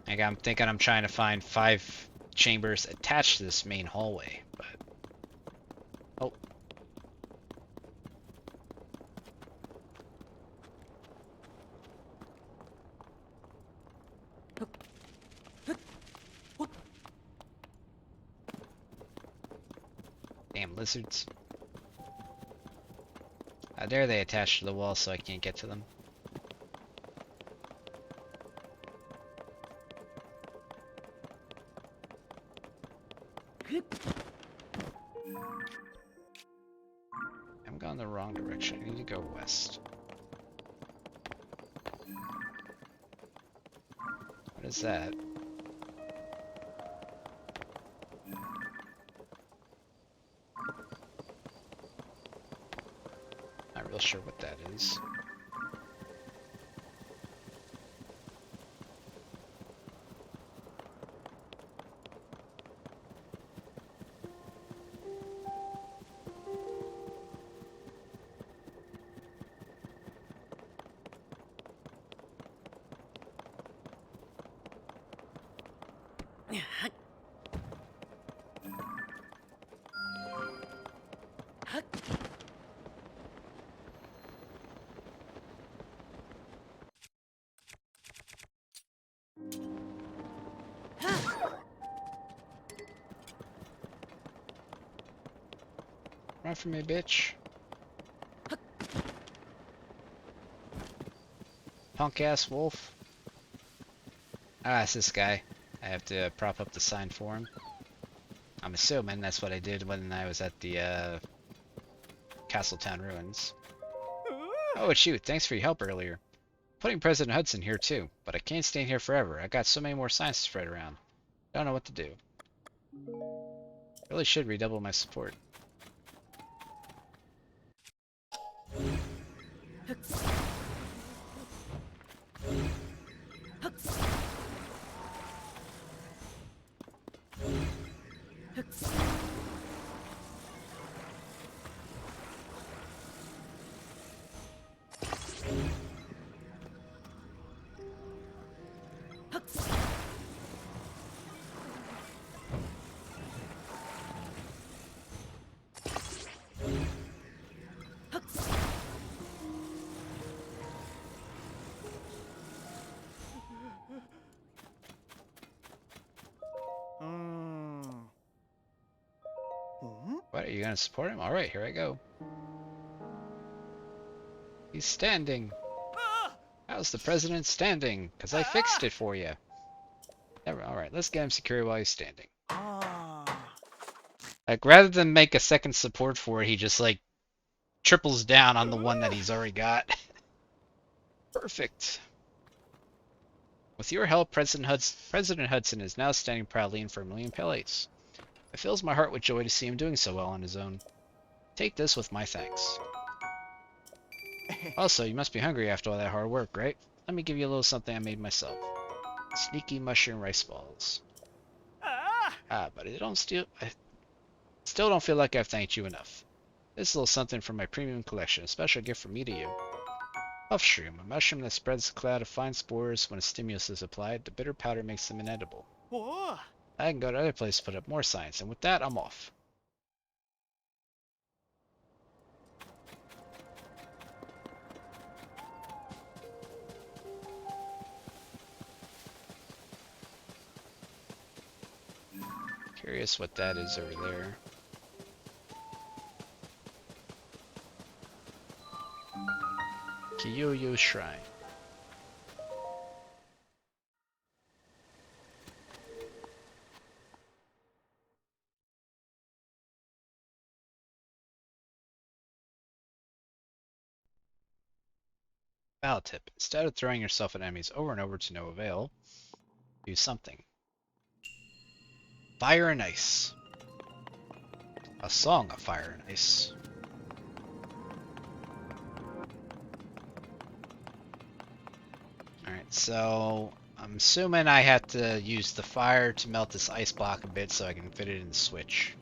Like, I'm thinking I'm trying to find 5 chambers attached to this main hallway, but... Oh. Damn lizards. How dare they attach to the wall so I can't get to them? I'm going the wrong direction. I need to go west. What is that? Not real sure what that is. Run from me, bitch. Punk ass wolf. Ah, it's this guy. I have to prop up the sign for him. I'm assuming that's what I did when I was at the Castletown ruins. Oh, shoot, thanks for your help earlier. Putting President Hudson here too, but I can't stay in here forever. I got so many more signs to spread around. Don't know what to do. Really should redouble my support. Alright, you gonna support him? Alright, here I go. He's standing. How's the president standing? Because I fixed it for you. Alright, let's get him secure while he's standing. Like, rather than make a second support for it, he just, like, triples down on the one that he's already got. Perfect. With your help, President Hudson is now standing proudly and firmly in place. It fills my heart with joy to see him doing so well on his own. Take this with my thanks. Also, you must be hungry after all that hard work, right? Let me give you a little something I made myself. Sneaky mushroom rice balls. But I still don't feel like I've thanked you enough. This is a little something from my premium collection, a special gift from me to you. Puffshroom, a mushroom that spreads a cloud of fine spores when a stimulus is applied. The bitter powder makes them inedible. I can go to other places to put up more science, and with that, I'm off. Curious what that is over there. Kyoyo Shrine. Battle tip. Instead of throwing yourself at enemies over and over to no avail, do something. Fire and Ice. A song of fire and ice. Alright, so I'm assuming I have to use the fire to melt this ice block a bit so I can fit it in the switch.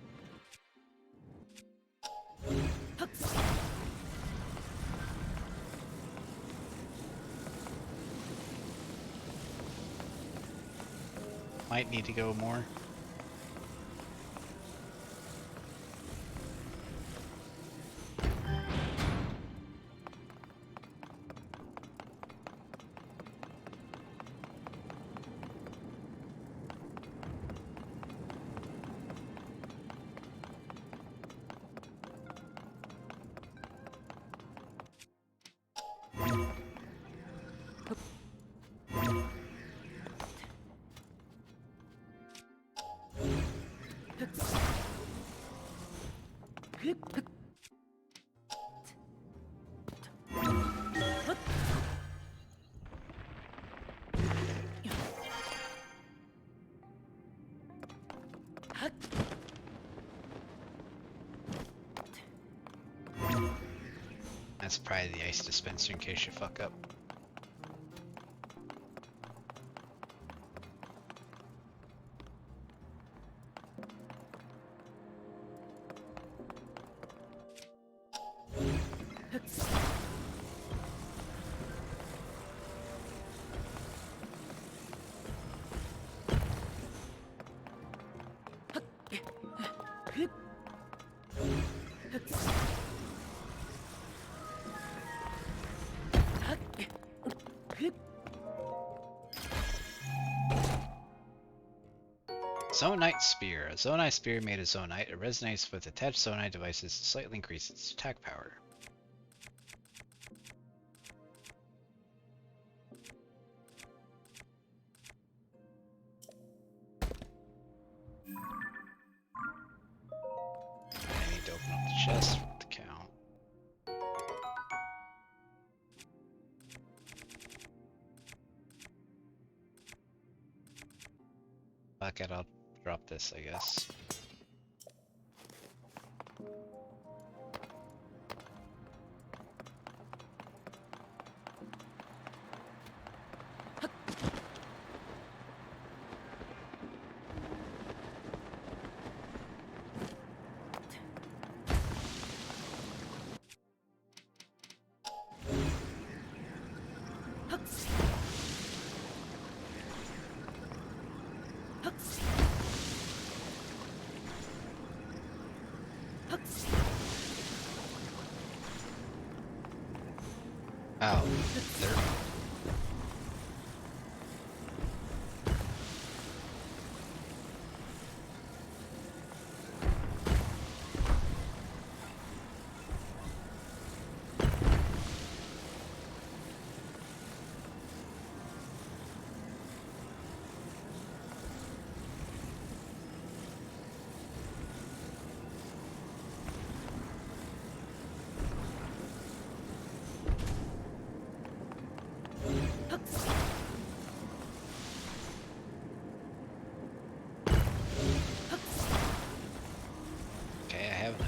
Might need to go more. That's probably the ice dispenser in case you fuck up. Zonite Spear. A Zonite Spear made of Zonite. It resonates with attached Zonite devices to slightly increase its attack power. I need to open up the chest for the count. Fuck it, I'll drop this, I guess. Oh, there.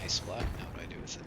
ice block. Now what do I do with it?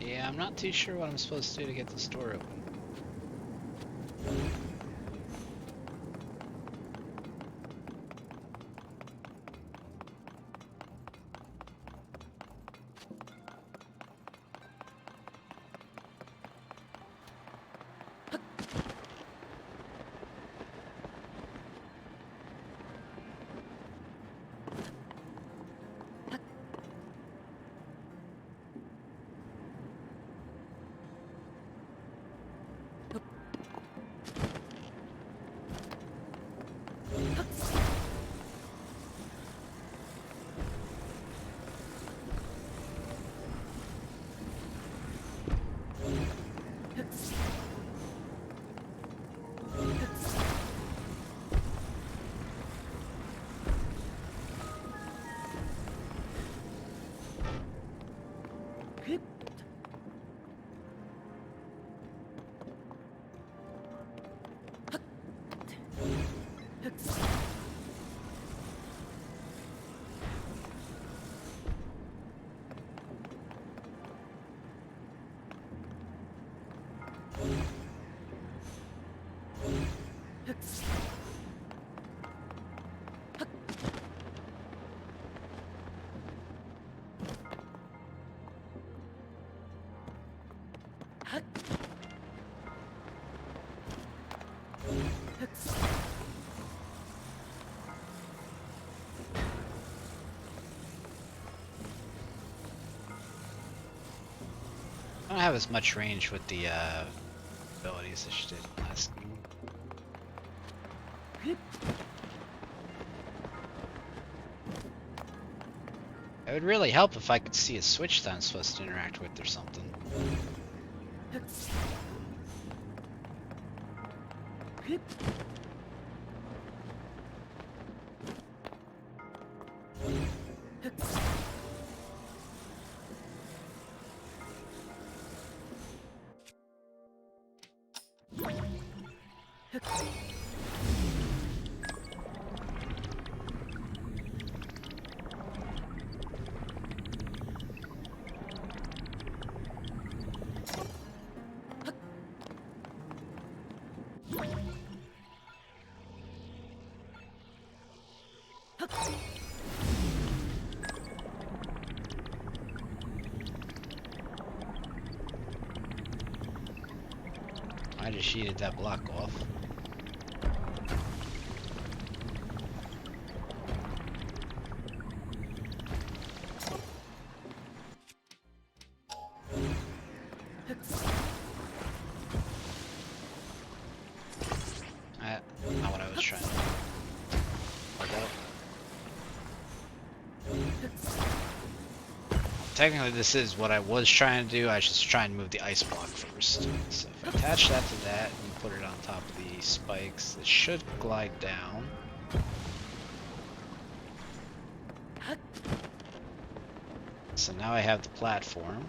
Yeah, I'm not too sure what I'm supposed to do to get this door open. I don't have as much range with the abilities as you did last game. It would really help if I could see a switch that I'm supposed to interact with or something. I just sheeted that block off. Not what I was trying to do. Technically this is what I was trying to do, I was just trying to move the ice block first. So if I attach that to that and put it on top of the spikes, it should glide down. So now I have the platform.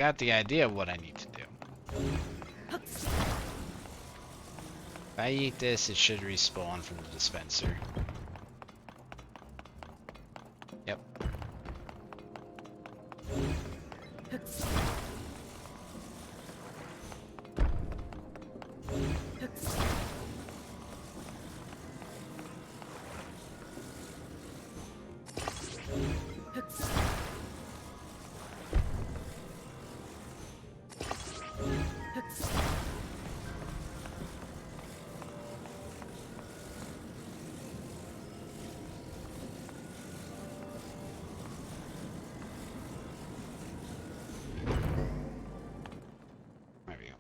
got the idea of what I need to do. If I eat this, it should respawn from the dispenser. Yep. There we go.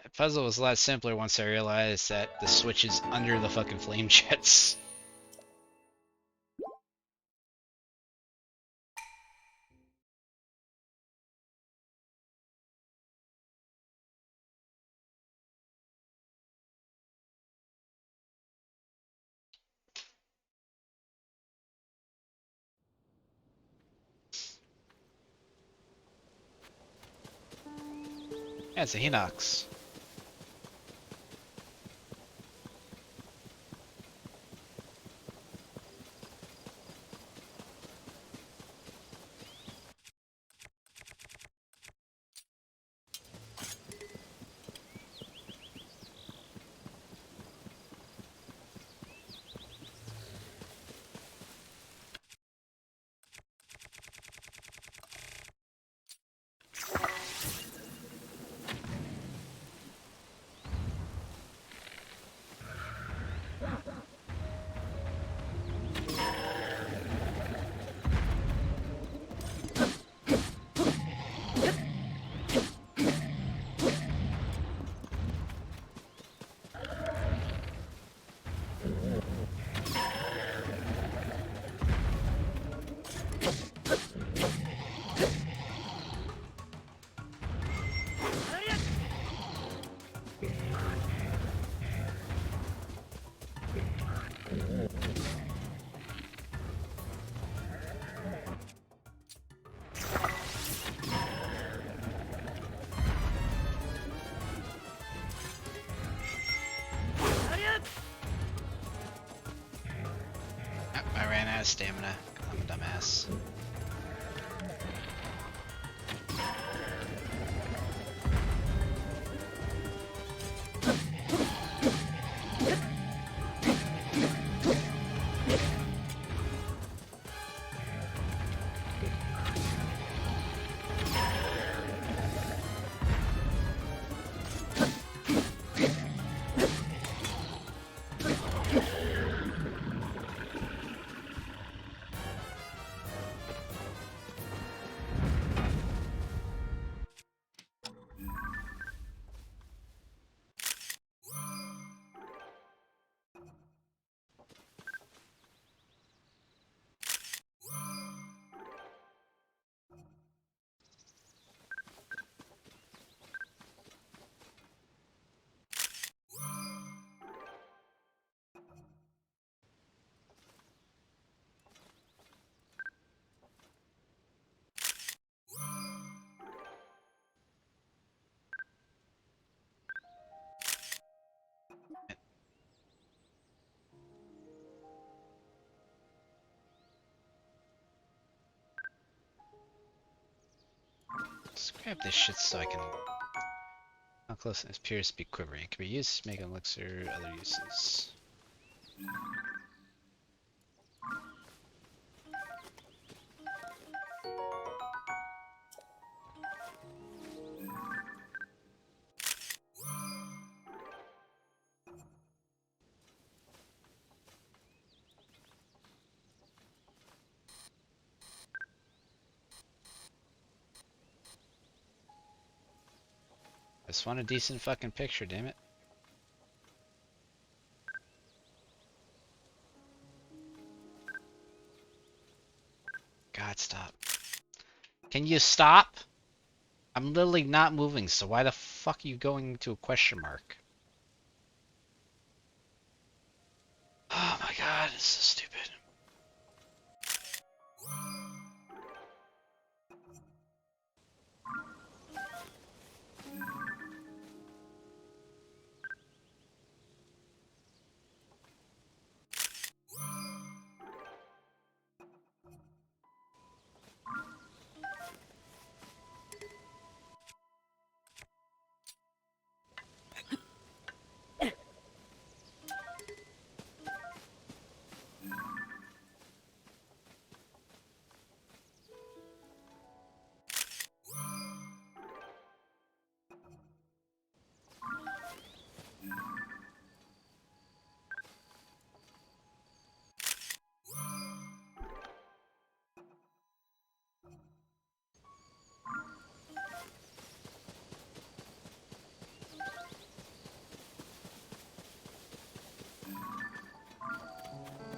The puzzle was a lot simpler once I realized that the switch is under the fucking flame jets. Yeah, it's a Hinox. I ran out of stamina. I'm a dumbass. Let's grab this shit so I can... How close it appears to be quivering. It can be used to make an elixir, other uses. I just want a decent fucking picture, damn it. God, stop. Can you stop? I'm literally not moving, so why the fuck are you going to a question mark? Oh my god, it's so stupid.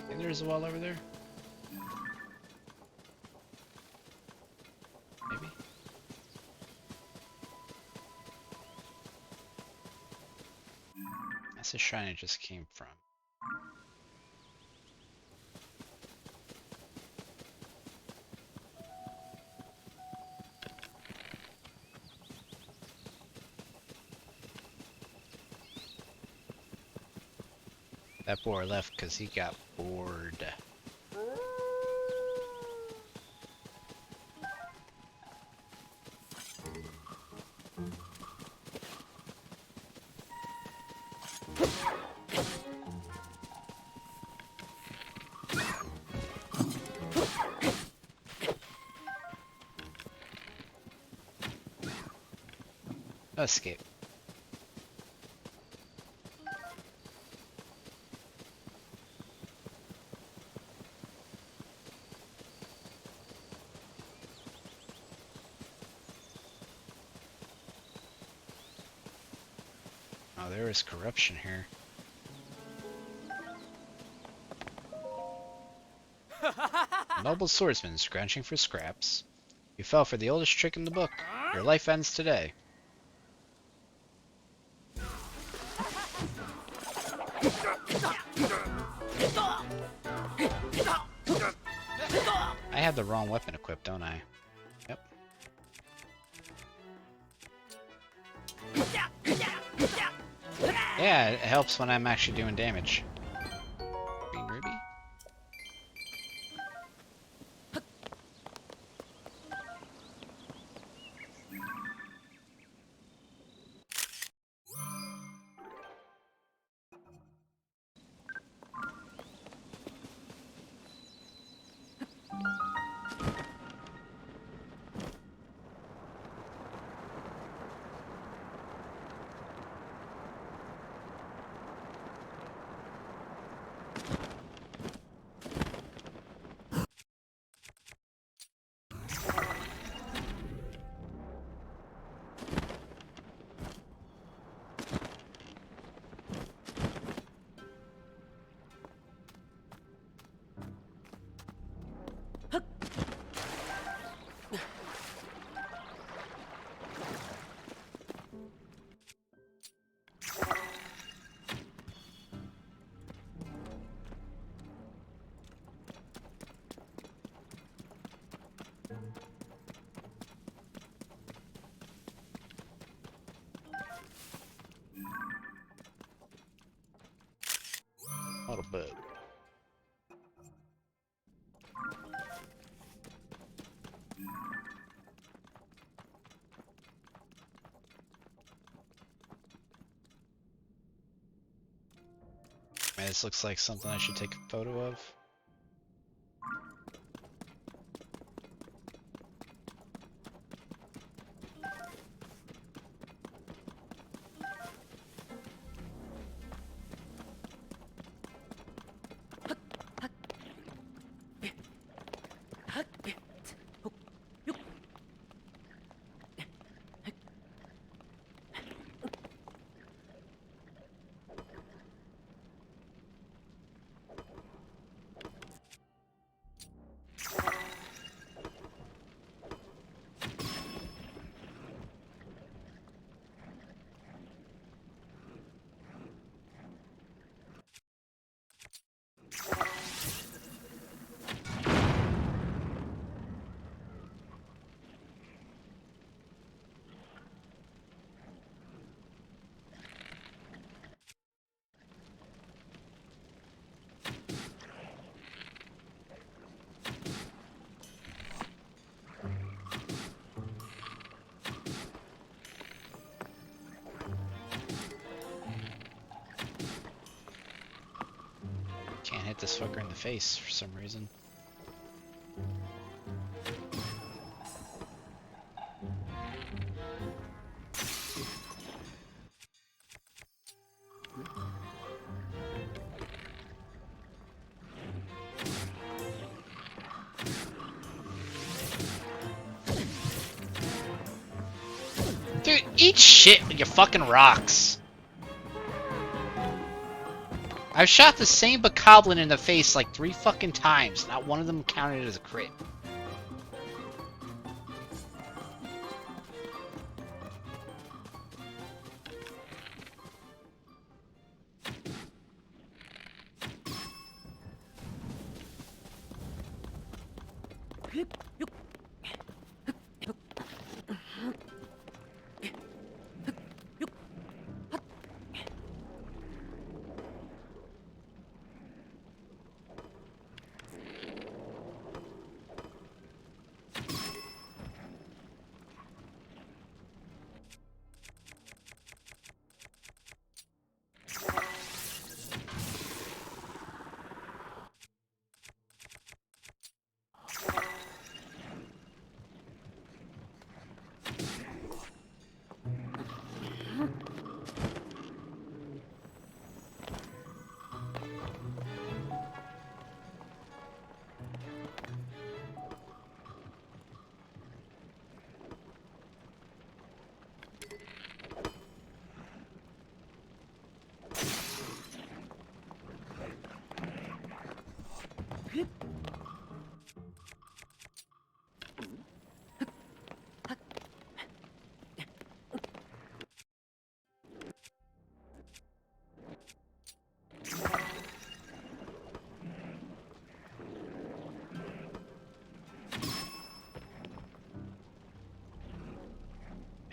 And there's a wall over there. Maybe. That's the shrine it just came from. That boar left because he got bored. Escape. Oh, there is corruption here. Noble swordsman scrounging for scraps. You fell for the oldest trick in the book. Your life ends today. I have the wrong weapon equipped, don't I? Yep. Yeah, it helps when I'm actually doing damage. Green ruby? A little bit. Man, this looks like something I should take a photo of. Can't hit this fucker in the face for some reason. Dude, eat shit with your fucking rocks. I've shot the same bokoblin in the face like 3 fucking times. Not one of them counted as a crit.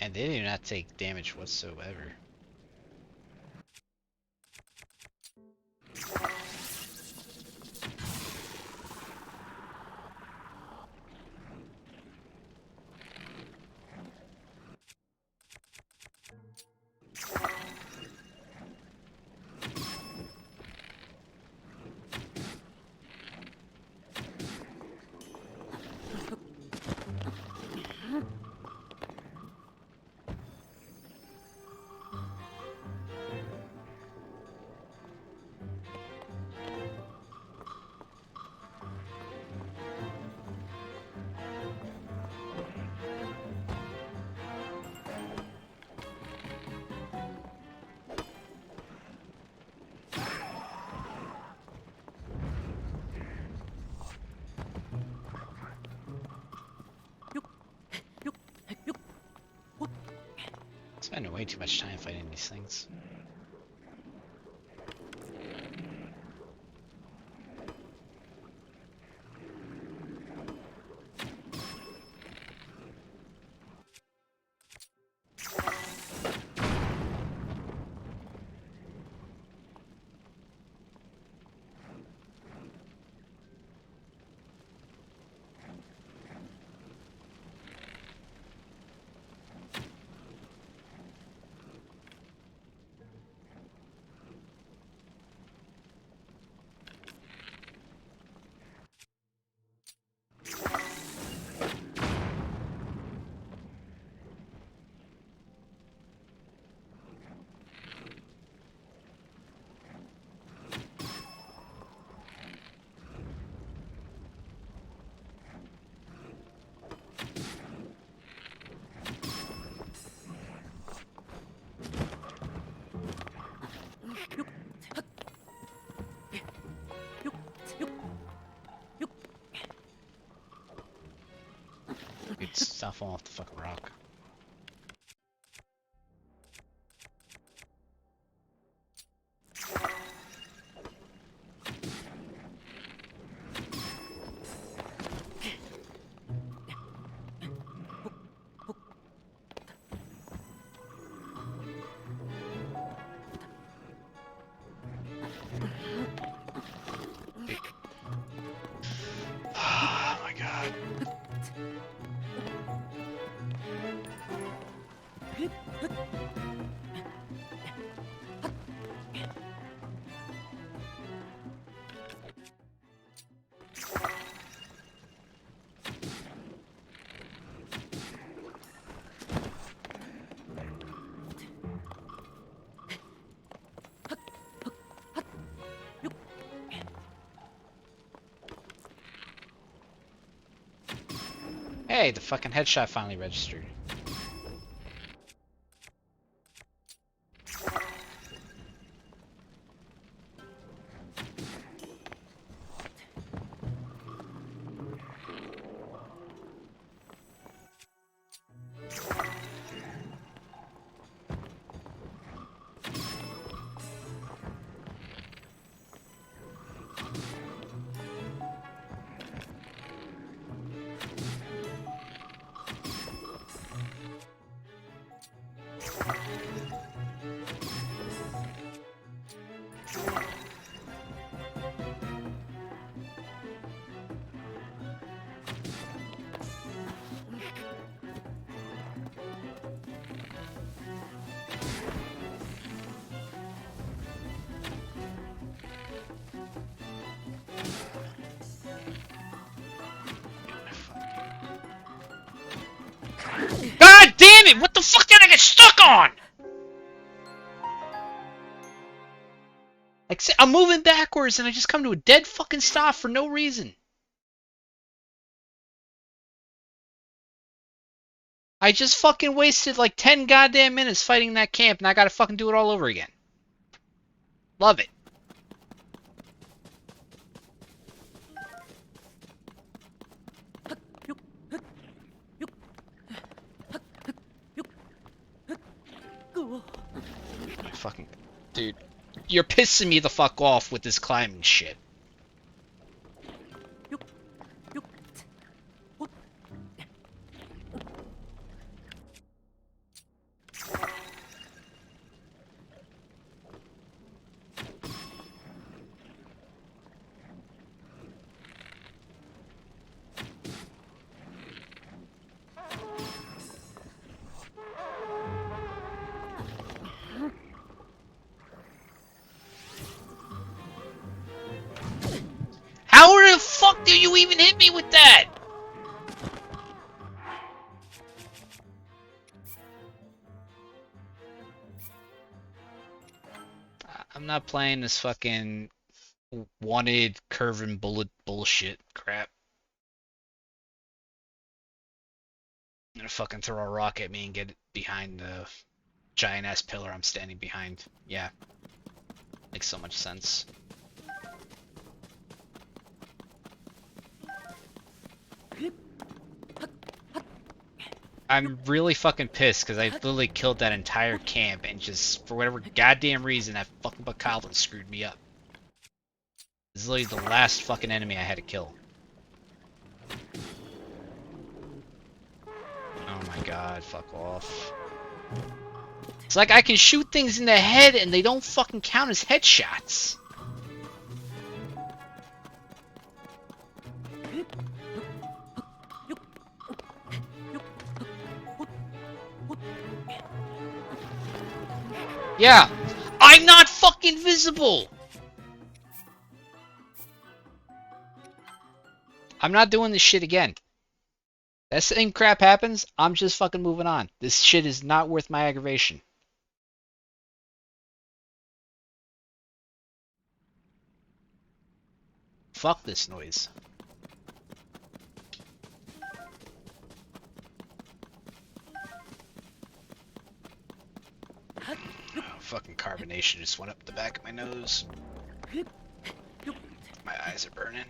And they do not take damage whatsoever. Spending way too much time fighting these things. Dude, stop falling off the fucking rock. Hey, the fucking headshot finally registered. God damn it! What the fuck did I get stuck on? Like, I'm moving backwards and I just come to a dead fucking stop for no reason. I just fucking wasted like 10 goddamn minutes fighting that camp and I gotta fucking do it all over again. Love it. Fucking dude, you're pissing me the fuck off with this climbing shit. How the fuck do you even hit me with that? I'm not playing this fucking wanted curving bullet bullshit crap. I'm gonna fucking throw a rock at me and get behind the giant ass pillar I'm standing behind. Yeah. Makes so much sense. I'm really fucking pissed because I literally killed that entire camp and just, for whatever goddamn reason, that fucking Bacalvin screwed me up. This is literally the last fucking enemy I had to kill. Oh my god, fuck off. It's like I can shoot things in the head and they don't fucking count as headshots. Yeah, I'm not fucking visible! I'm not doing this shit again. That same crap happens, I'm just fucking moving on. This shit is not worth my aggravation. Fuck this noise. Fucking carbonation just went up the back of my nose. My eyes are burning.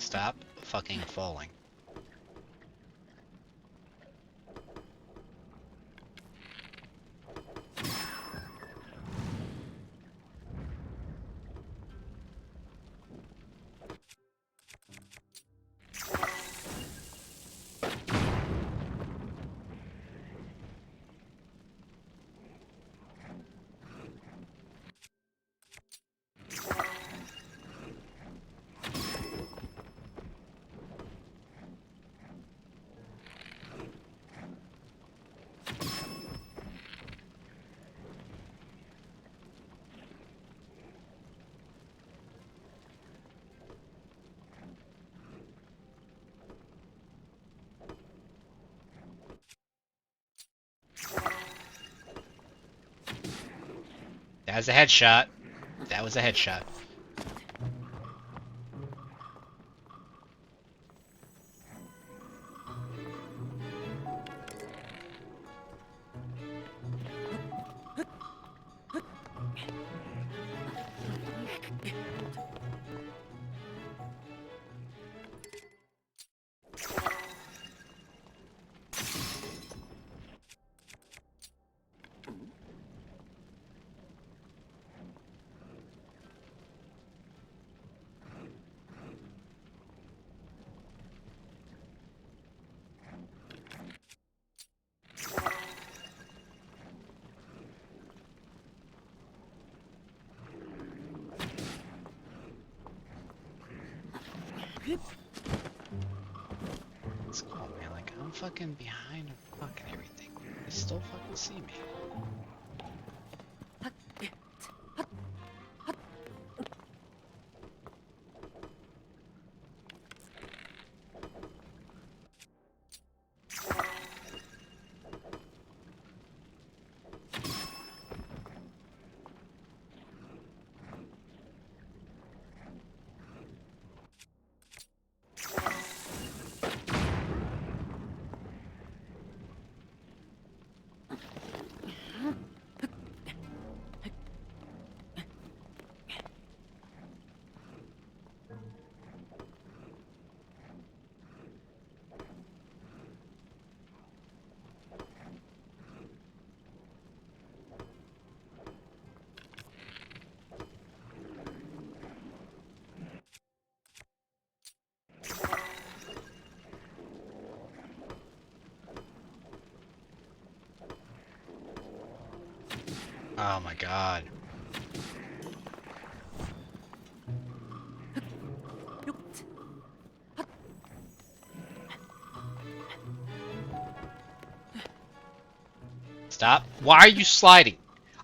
Stop fucking falling. That was a headshot. That was a headshot. It's cool, man. Like, I'm fucking behind fucking everything. They still fucking see me. Oh my god. Stop. Why are you sliding?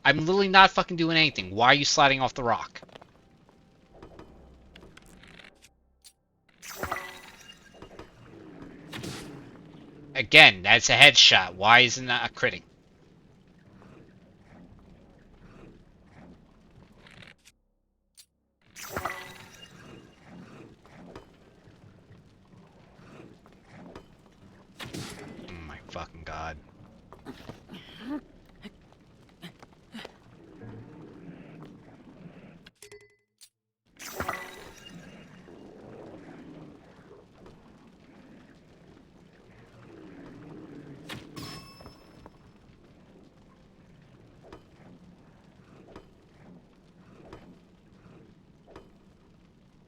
I'm literally not fucking doing anything. Why are you sliding off the rock? Again, that's a headshot. Why isn't that a critting? Oh my fucking god.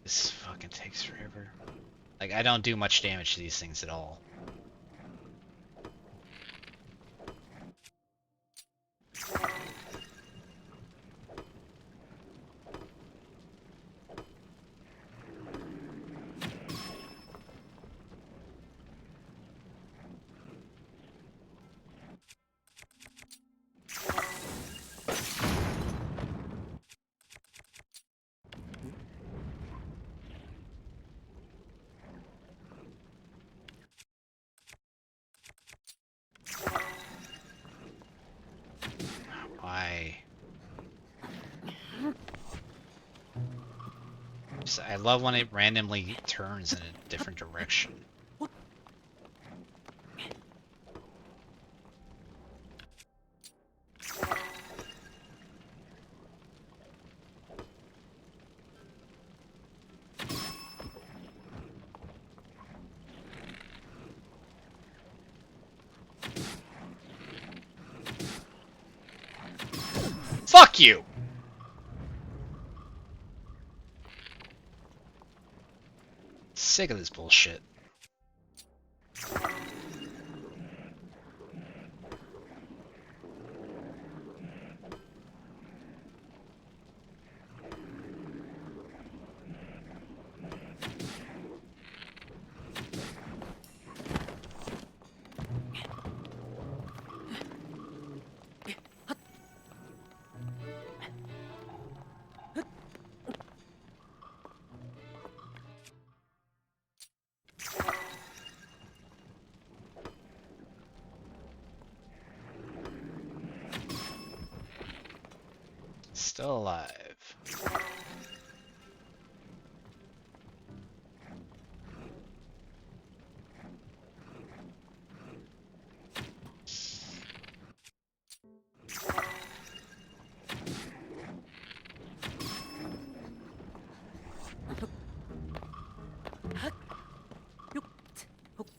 This fucking takes forever. Like, I don't do much damage to these things at all. Why? I love when it randomly turns in a different direction. Fuck you! Sick of this bullshit. Still alive.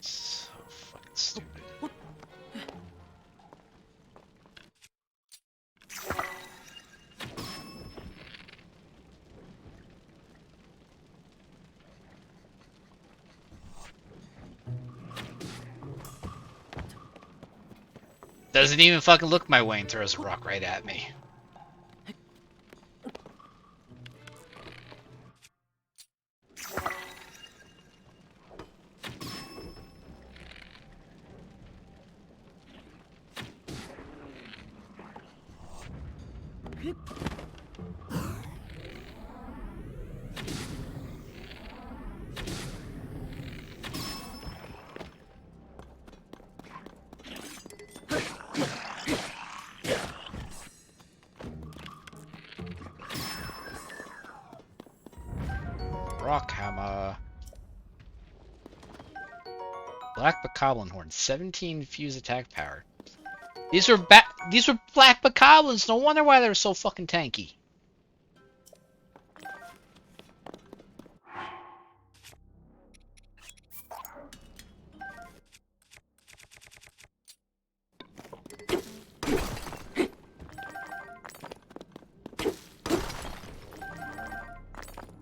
So fucking stupid. Doesn't even fucking look my way and throws a rock right at me. Rock hammer. Black Bokoblin horn, 17 fuse attack power. These were black Bokoblins. No wonder why they were so fucking tanky.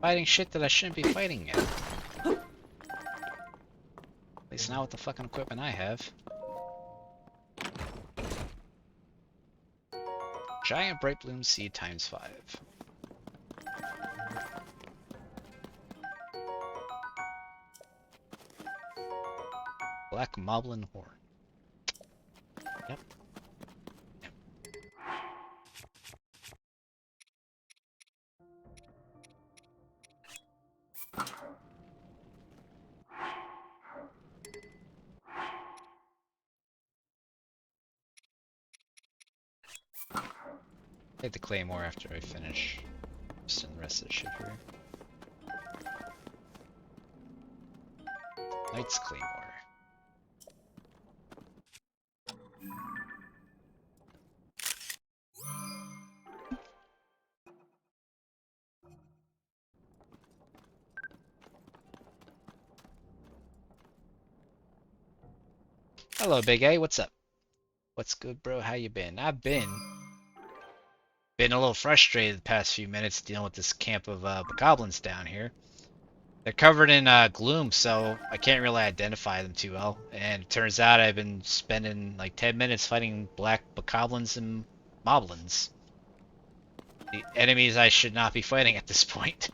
Fighting shit that I shouldn't be fighting yet. At least not with the fucking equipment I have. Giant Bright Bloom Seed times 5. Black Moblin Horn. Yep. Hit the claymore after I finish just in the rest of the shit here. Knight's Claymore. Hello, Big A. What's up? What's good, bro? How you been? I've been a little frustrated the past few minutes dealing with this camp of goblins down here. They're covered in gloom, so I can't really identify them too well. And it turns out I've been spending like 10 minutes fighting black bokoblins and moblins. The enemies I should not be fighting at this point.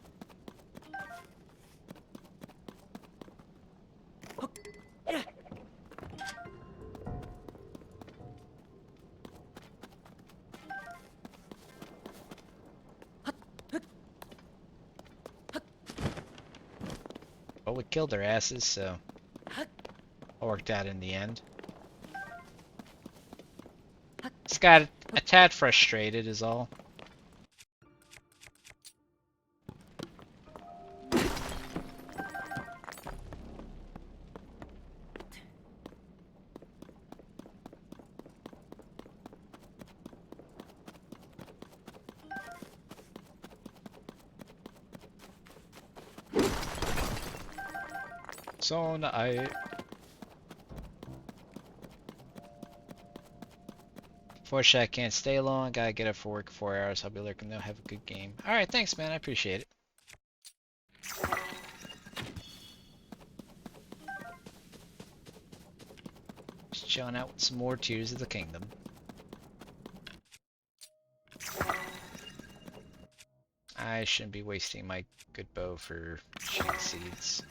But we killed their asses, so it worked out in the end. Just got a tad frustrated is all. Zone Unfortunately, I can't stay long. Gotta get up for work in 4 hours. I'll be lurking though. Have a good game. Alright, thanks, man. I appreciate it. Just chilling out with some more Tears of the Kingdom. I shouldn't be wasting my good bow for shade seeds.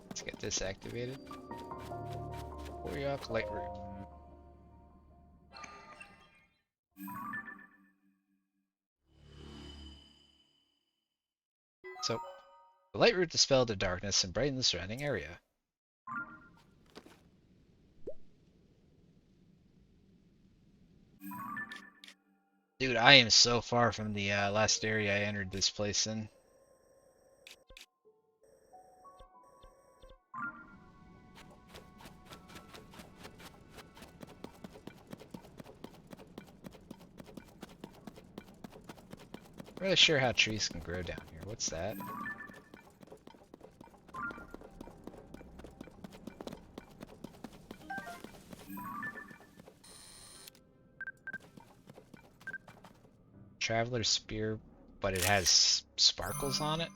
Let's get this activated. Orioc Lightroot. So, the Lightroot dispelled the darkness and brightened the surrounding area. Dude, I am so far from the last area I entered this place in. Not really sure how trees can grow down here. What's that? Traveler's Spear, but it has sparkles on it?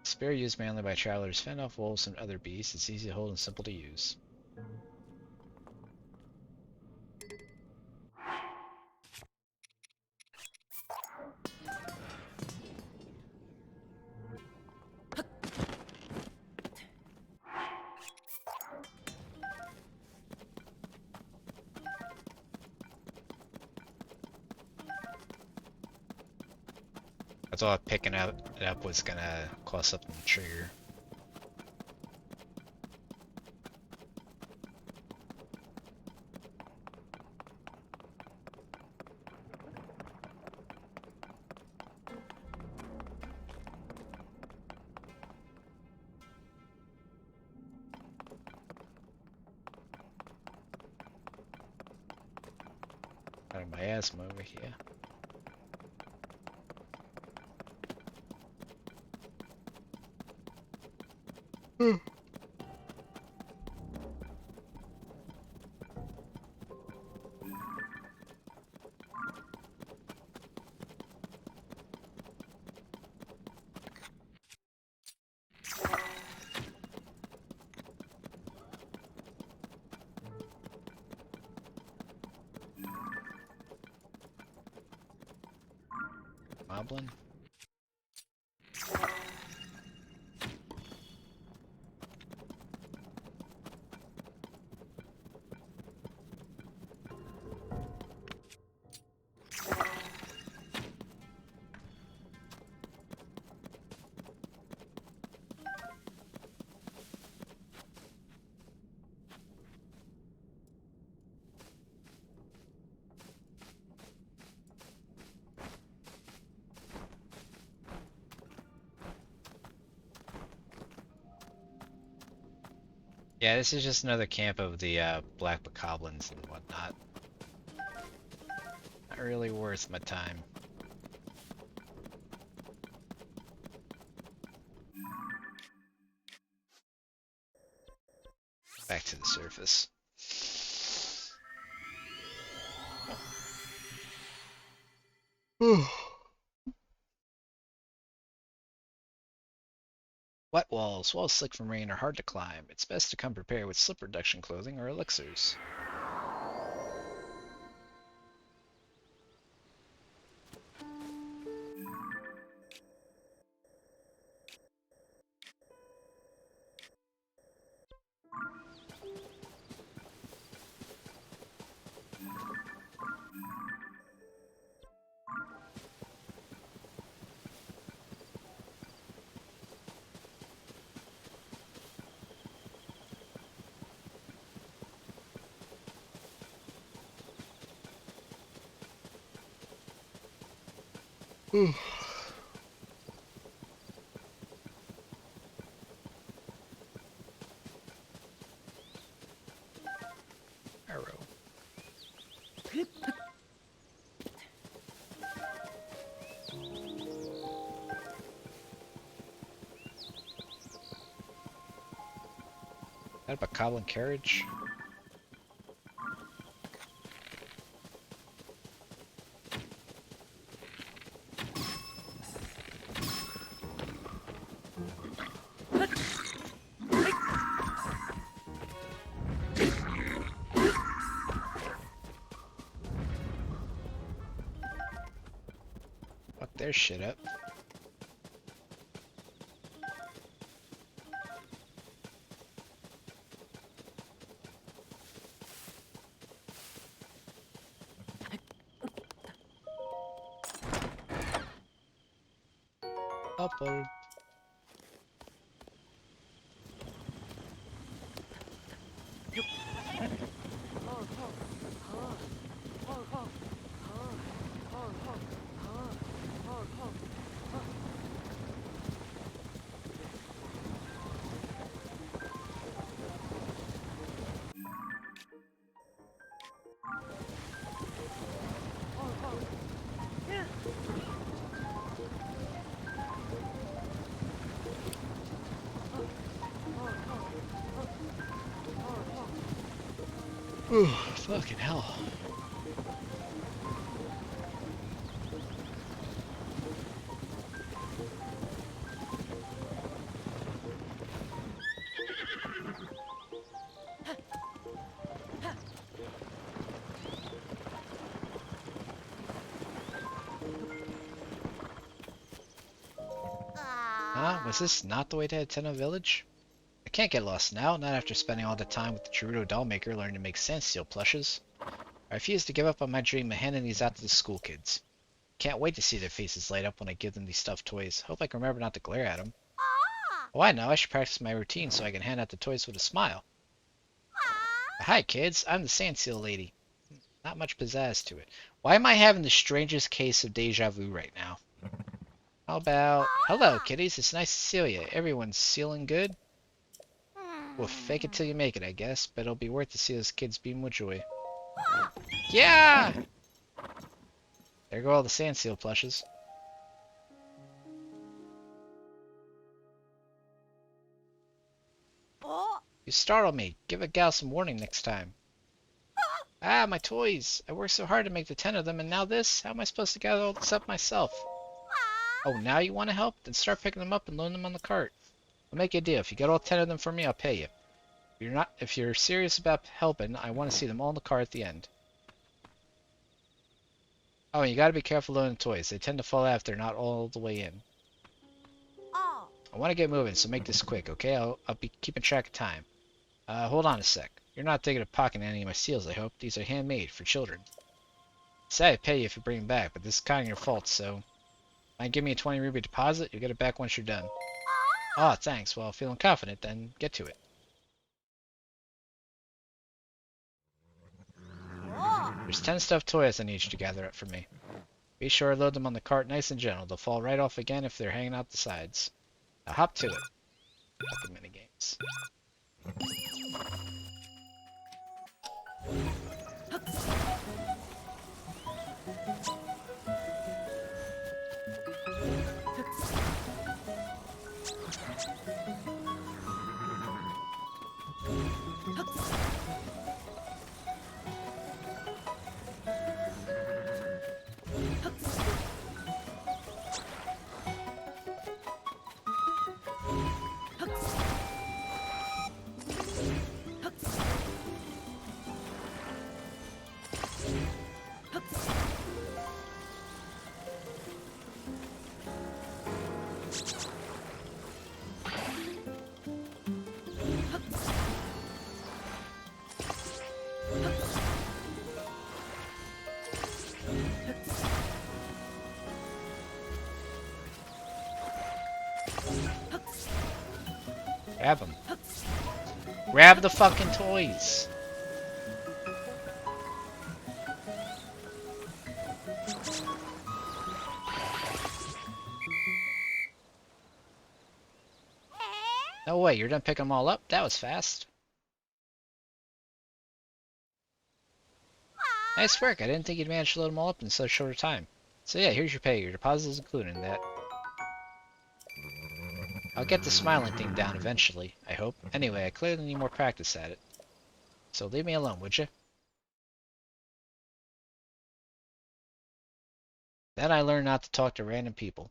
Spear used mainly by travelers fend off wolves and other beasts. It's easy to hold and simple to use. I thought picking it up was gonna cost something to trigger. Out of my asthma over here. Moblin? Yeah, this is just another camp of the black bokoblins and whatnot. Not really worth my time. Back to the surface. Wet walls. Walls slick from rain are hard to climb. It's best to come prepared with slip reduction clothing or elixirs. Arrow. That a Bokoblin carriage? Fuck their shit up. Apple. Ooh, fucking hell. Huh? Was this not the way to Tenno Village? I can't get lost now, not after spending all the time with the Gerudo Dollmaker learning to make Sandsteel plushes. I refuse to give up on my dream of handing these out to the school kids. Can't wait to see their faces light up when I give them these stuffed toys. Hope I can remember not to glare at them. Oh, I know, I should practice my routine so I can hand out the toys with a smile. Hi kids, I'm the Sandsteel lady. Not much pizzazz to it. Why am I having the strangest case of deja vu right now? How about... Hello kiddies, it's nice to see you. Everyone's sealing good? Well, fake it till you make it, I guess, but it'll be worth to see those kids beam with joy. Yeah! There go all the Sandsteel plushes. You startle me. Give a gal some warning next time. Ah, my toys! I worked so hard to make the 10 of them, and now this? How am I supposed to gather all this up myself? Oh, now you want to help? Then start picking them up and load them on the cart. I'll make you a deal. If you get all 10 of them for me, I'll pay you. If you're serious about helping, I want to see them all in the car at the end. Oh, and you gotta be careful loading toys. They tend to fall out if they're not all the way in. I want to get moving, so make this quick, okay? I'll be keeping track of time. Hold on a sec. You're not thinking of pocketing any of my seals, I hope. These are handmade for children. Say I'd pay you if you bring them back, but this is kind of your fault, so... Mind give me a 20 ruby deposit? You'll get it back once you're done. Oh, thanks. Well, feeling confident, then get to it. There's 10 stuffed toys I need you to gather up for me. Be sure to load them on the cart nice and gentle. They'll fall right off again if they're hanging out the sides. Now hop to it. Fucking minigames. Grab them. Grab the fucking toys. No way, you're done picking them all up? That was fast. Nice work. I didn't think you'd manage to load them all up in such a short time. So yeah, here's your pay. Your deposit is included in that. I'll get the smiling thing down eventually, I hope. Anyway, I clearly need more practice at it. So leave me alone, would you? Then I learned not to talk to random people.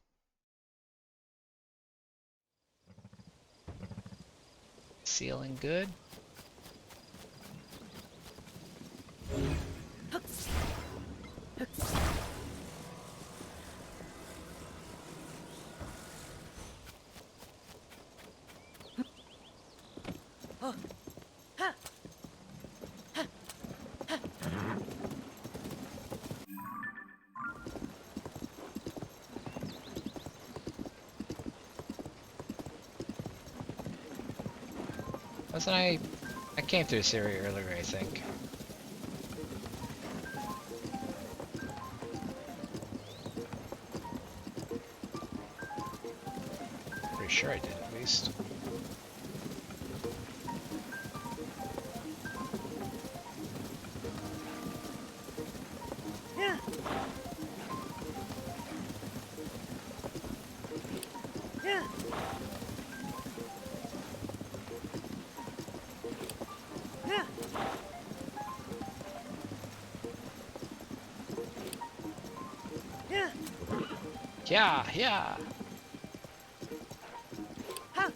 Ceiling good? Wasn't I came through this area earlier, I think. Pretty sure I did, at least. Yeah, yeah. Ho,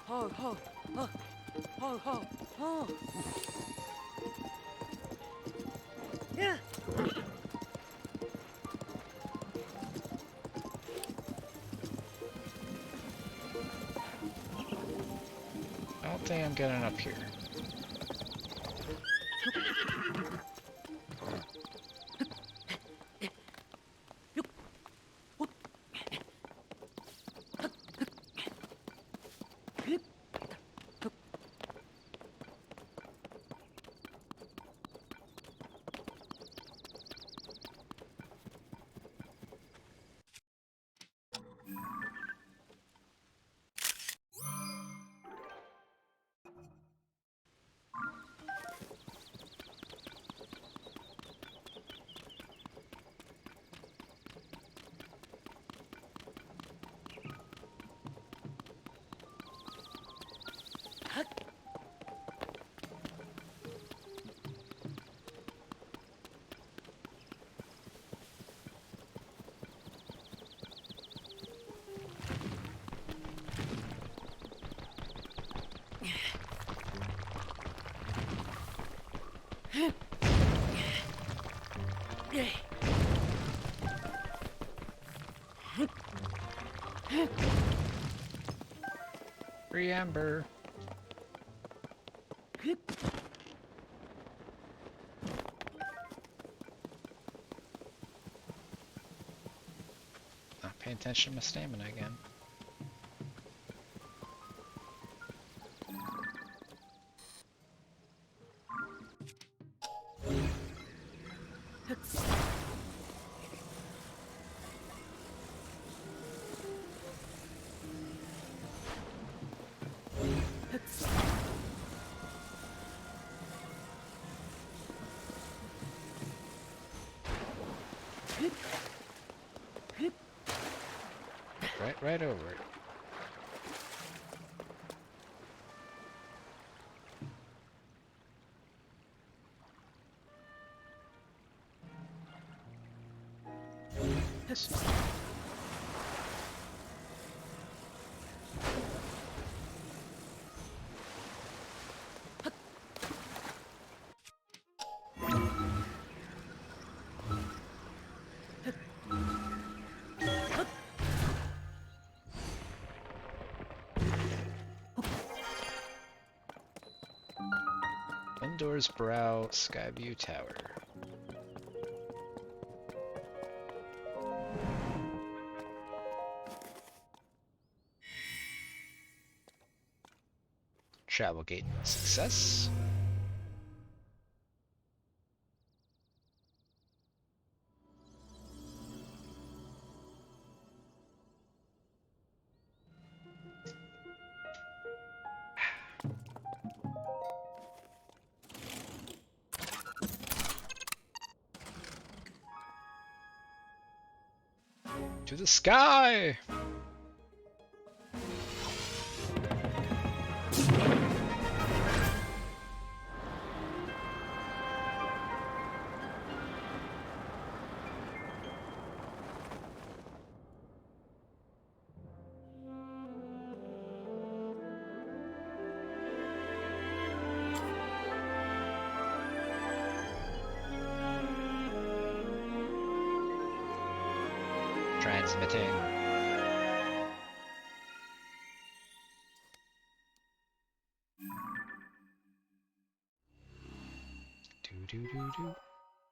ho, ho, ho, ho, ho. Yeah. I don't think I'm getting up here. Free amber. Not paying attention to my stamina again. Right over it. Windor's Brow Skyview Tower. Travel gate success. To the sky! Transmitting. Do.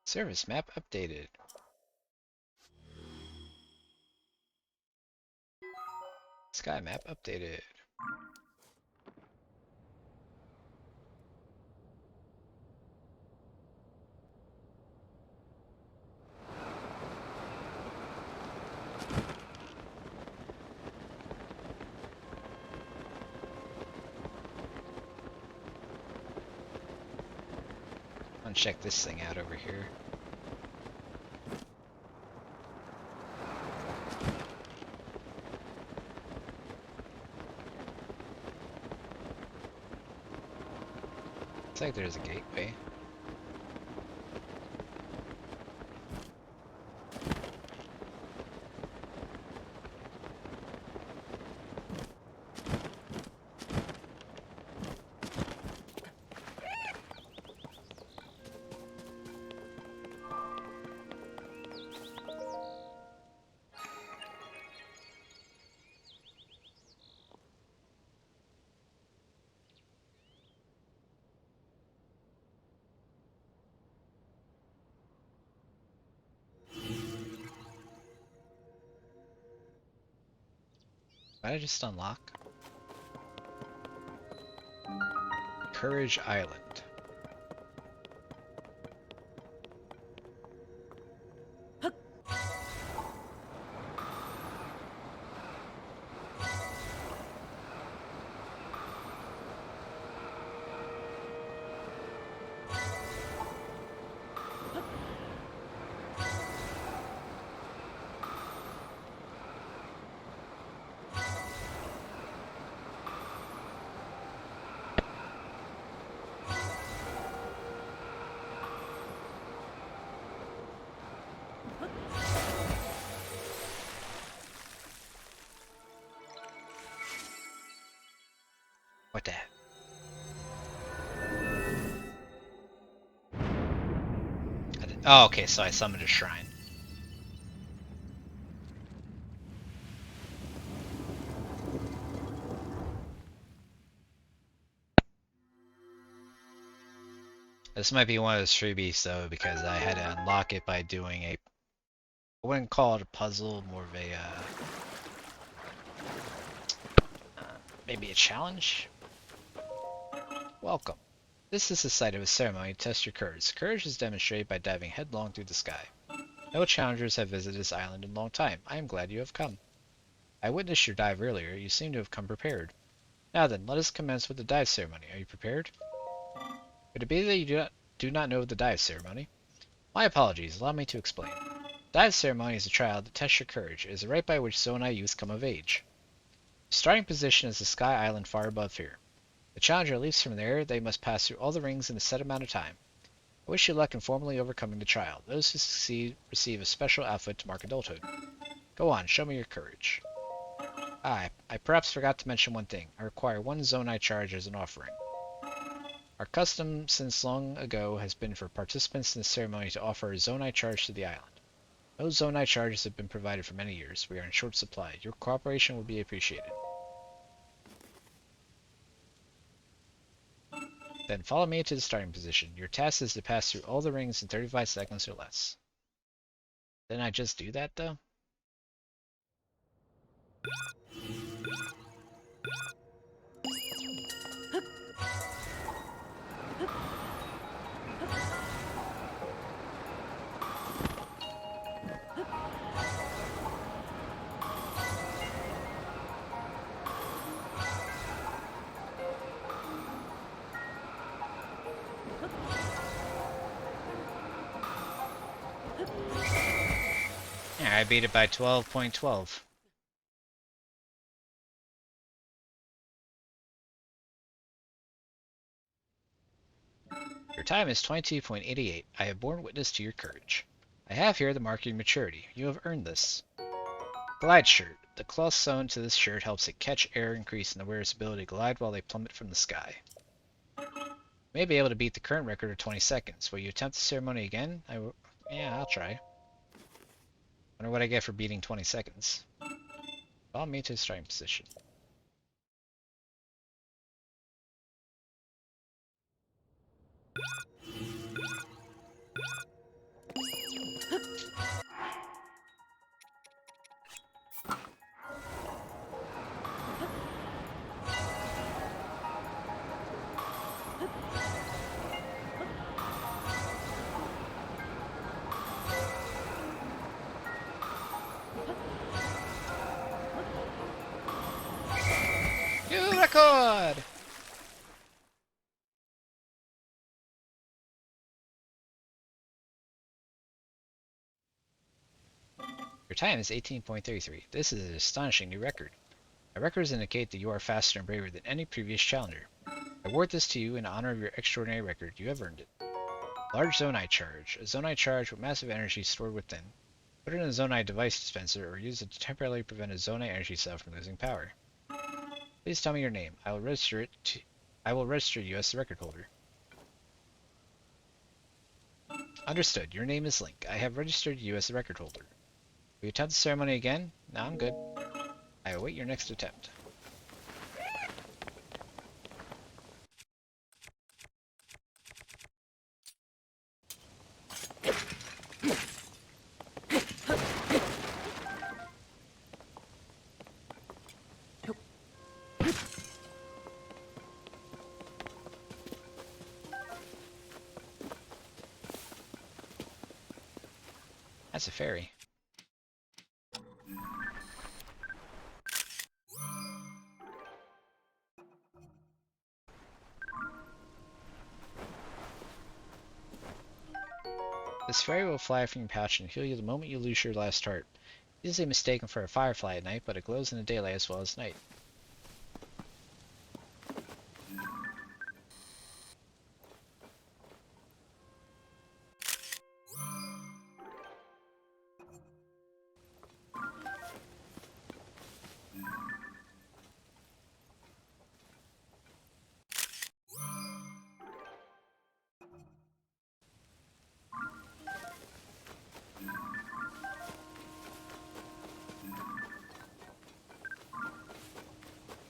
Service map updated. Sky map updated. Check this thing out over here. Looks like there's a gateway. Did I just unlock? Courage Island. What the? Oh, okay, so I summoned a shrine. This might be one of those freebies though, because I had to unlock it by doing a, I wouldn't call it a puzzle, more of a, maybe a challenge? Welcome. This is the site of a ceremony to test your courage. Courage is demonstrated by diving headlong through the sky. No challengers have visited this island in a long time. I am glad you have come. I witnessed your dive earlier. You seem to have come prepared. Now then, let us commence with the dive ceremony. Are you prepared? Could it be that you do not know the dive ceremony? My apologies. Allow me to explain. The dive ceremony is a trial to test your courage. It is a rite by which Zonai youths come of age. The starting position is the sky island far above here. The challenger leaps from there. They must pass through all the rings in a set amount of time. I wish you luck in formally overcoming the trial. Those who succeed receive a special outfit to mark adulthood. Go on, show me your courage. I perhaps forgot to mention one thing. I require 1 Zonai charge as an offering. Our custom since long ago has been for participants in the ceremony to offer a Zonai charge to the island. No Zonai charges have been provided for many years. We are in short supply. Your cooperation will be appreciated. Then follow me to the starting position. Your task is to pass through all the rings in 35 seconds or less. Didn't I just do that, though? Yeah, I beat it by 12.12. Your time is 22.88. I have borne witness to your courage. I have here the mark of your maturity. You have earned this. Glide shirt. The cloth sewn to this shirt helps it catch air, increasing the wearer's ability to glide while they plummet from the sky. You may be able to beat the current record of 20 seconds. Will you attempt the ceremony again? Yeah, I'll try. Wonder what I get for beating 20 seconds. Follow me to the starting position. New record! Your time is 18.33. This is an astonishing new record. My records indicate that you are faster and braver than any previous challenger. I award this to you in honor of your extraordinary record. You have earned it. Large Zonai Charge. A Zonai charge with massive energy stored within. Put it in a Zonai device dispenser or use it to temporarily prevent a Zonai energy cell from losing power. Please tell me your name. I will register you as the record holder. Understood. Your name is Link. I have registered you as the record holder. Will you attempt the ceremony again? No, I'm good. I await your next attempt. That's a fairy. This fairy will fly from your pouch and heal you the moment you lose your last heart. Easily mistaken for a firefly at night, but it glows in the daylight as well as night.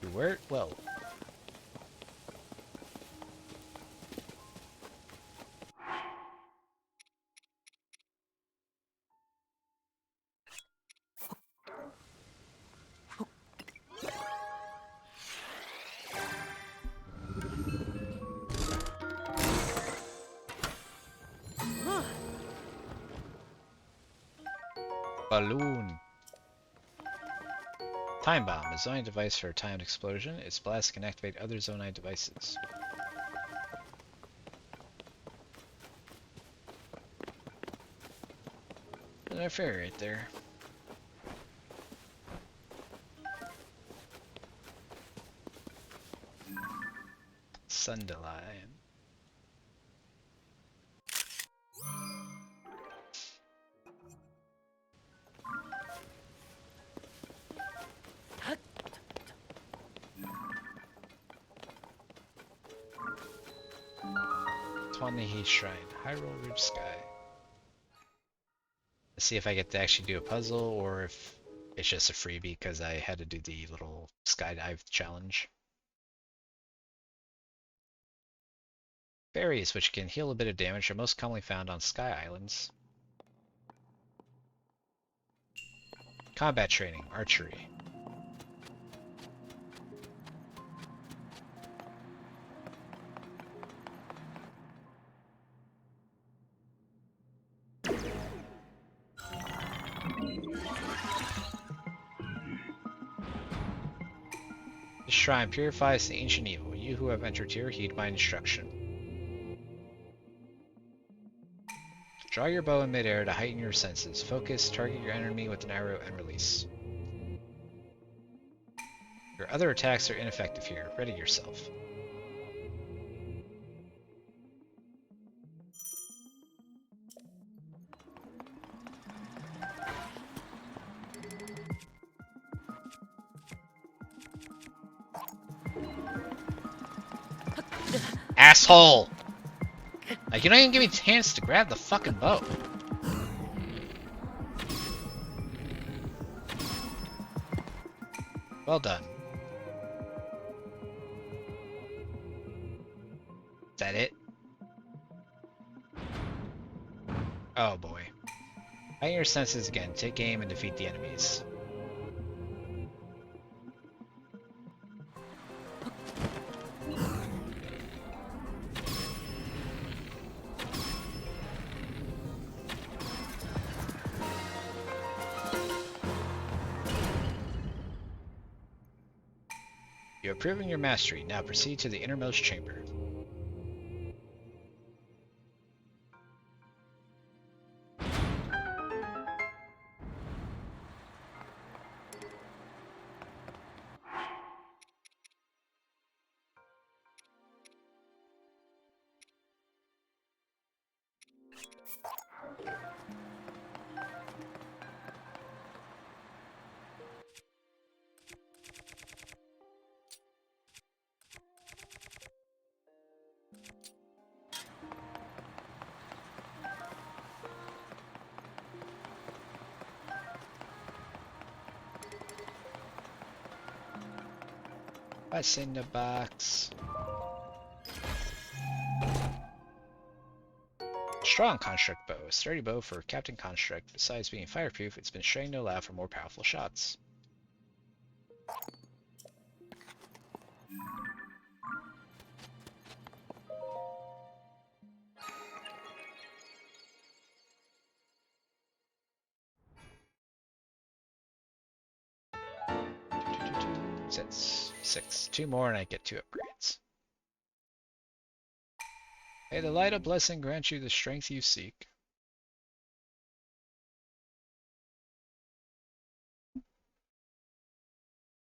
You wear it well. Balloon. Time Bomb, a Zonai device for a timed explosion. Its blast can activate other Zonai devices. There's a fairy right there. Sundaline. Tawnihi Shrine, Hyrule Ridge Sky. Let's see if I get to actually do a puzzle or if it's just a freebie because I had to do the little skydive challenge. Fairies, which can heal a bit of damage, are most commonly found on Sky Islands. Combat training, archery. This shrine purifies the ancient evil. You who have entered here, heed my instruction. Draw your bow in midair to heighten your senses. Focus, target your enemy with an arrow, and release. Your other attacks are ineffective here. Ready yourself. Asshole! Like, you don't even give me a chance to grab the fucking bow. Well done. Is that it? Oh boy. Heighten your senses again. Take aim and defeat the enemies. You have proven your mastery. Now proceed to the innermost chamber. What's in the box? Strong Construct Bow. A sturdy bow for Captain Construct. Besides being fireproof, it's been trained to allow for more powerful shots. That's 6. 2 more and I get 2 upgrades. May the light of blessing grant you the strength you seek.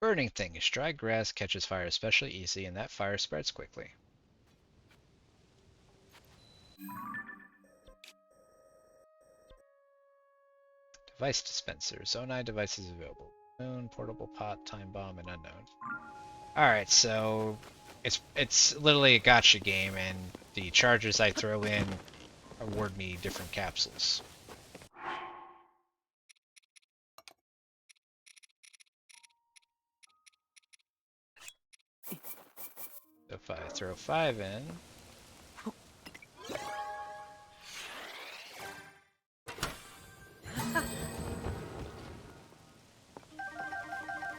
Burning thing. Dry grass catches fire especially easy, and that fire spreads quickly. Device dispenser. Zonai devices available. Moon, portable pot, time bomb, and unknown. Alright, so it's literally a gacha game, and the charges I throw in award me different capsules. So if I throw 5 in,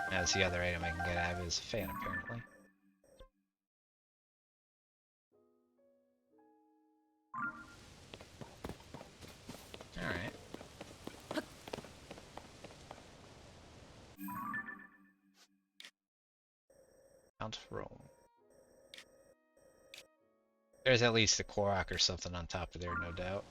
that's the other item I can get out of is a fan, apparently. Alright. Mount Rome. There's at least a Korok or something on top of there, no doubt.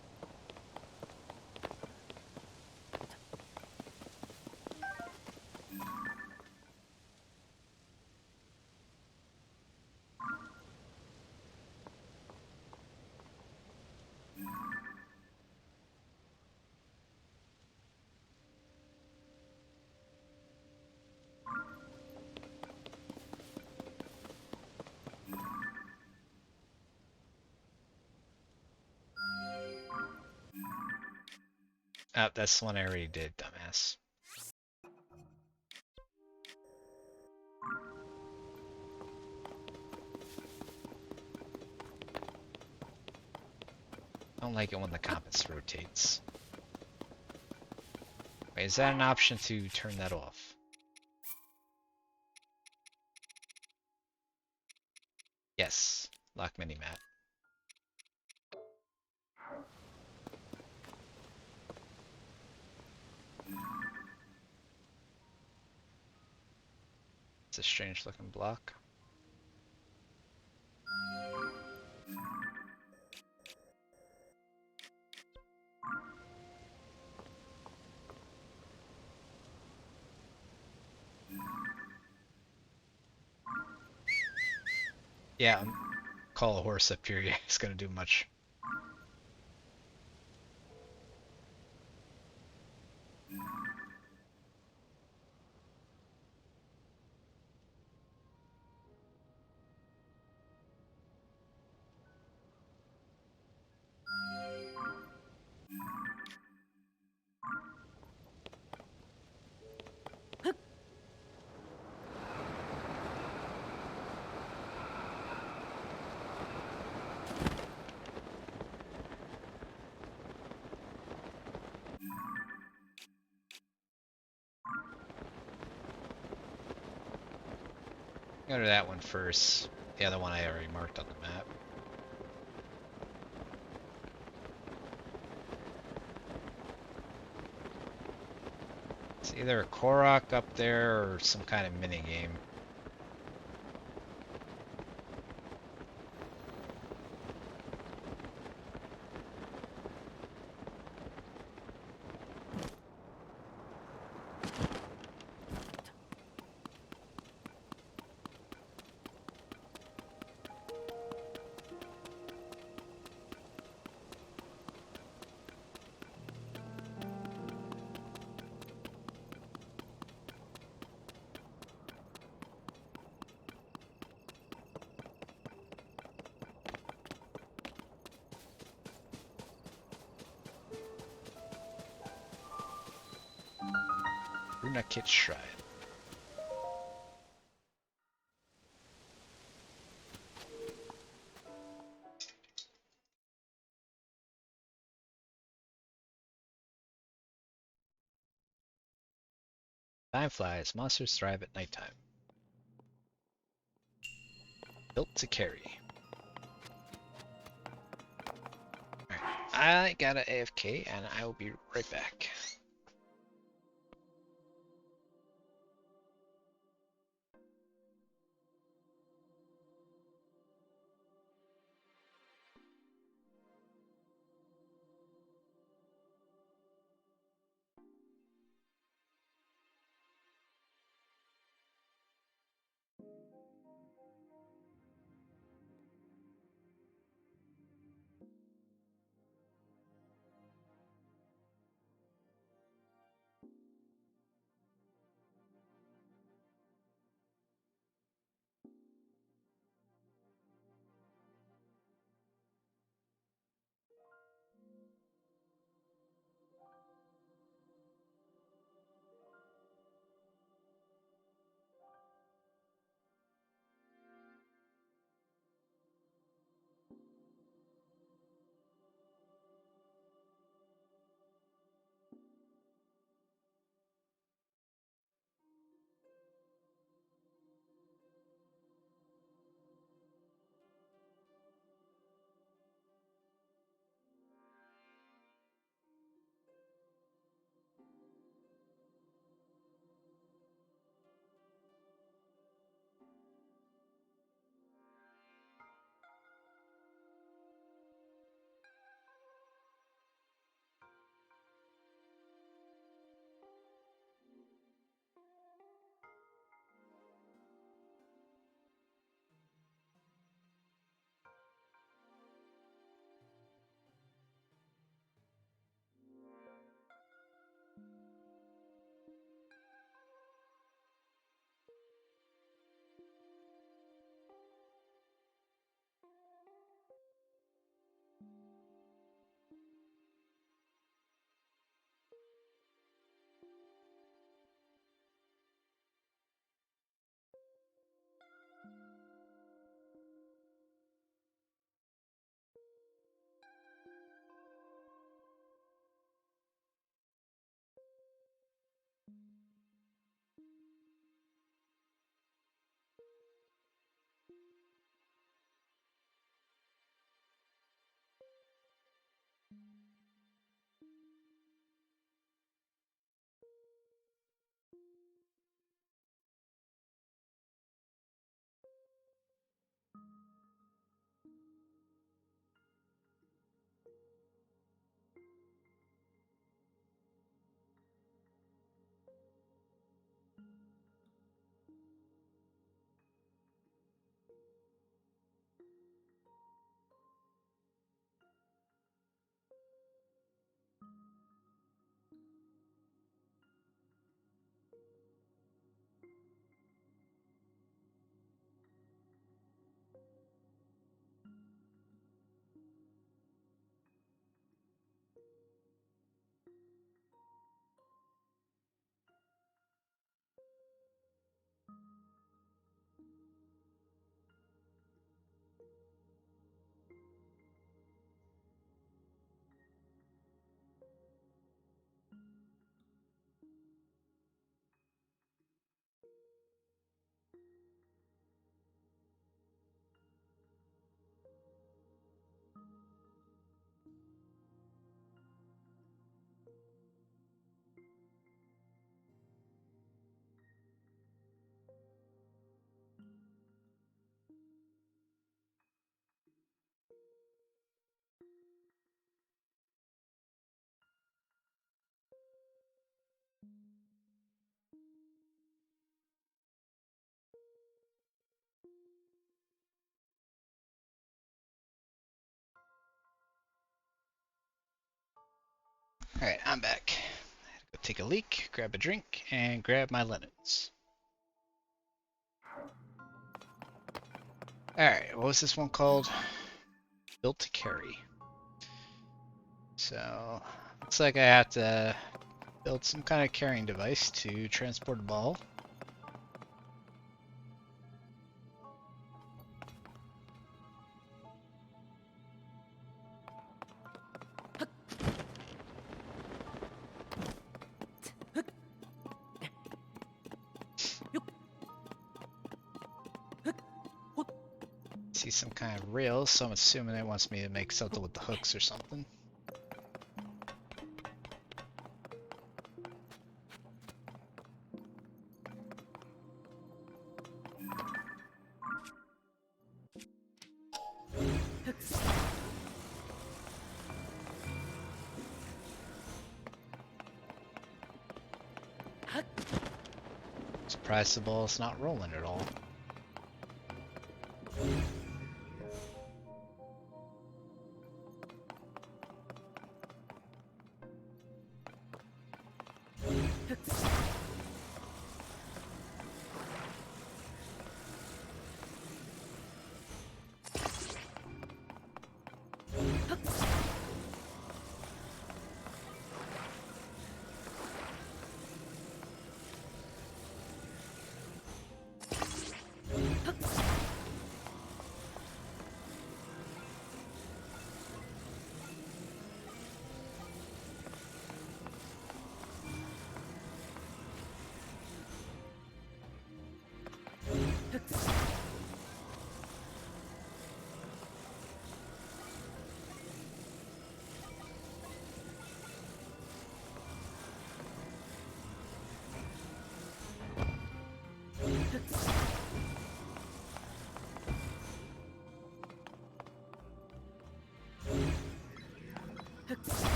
Oh, that's the one I already did, dumbass. I don't like it when the compass rotates. Wait, is that an option to turn that off? Yes. Lock mini-map. It's a strange looking block. Yeah, call a horse up here. Yeah, it's gonna do much. Go to that one first. The other one I already marked on the map. It's either a Korok up there or some kind of mini game. Runakit Shrine. Time flies. Monsters thrive at nighttime. Built to carry. Alright, I gotta AFK and I will be right back. Alright, I'm back. I had to go take a leak, grab a drink, and grab my linens. Alright, what was this one called? Built to carry. So, looks like I have to build some kind of carrying device to transport a ball. See some kind of rail, so I'm assuming it wants me to make something with the hooks or something. Surprised the ball's not rolling at all.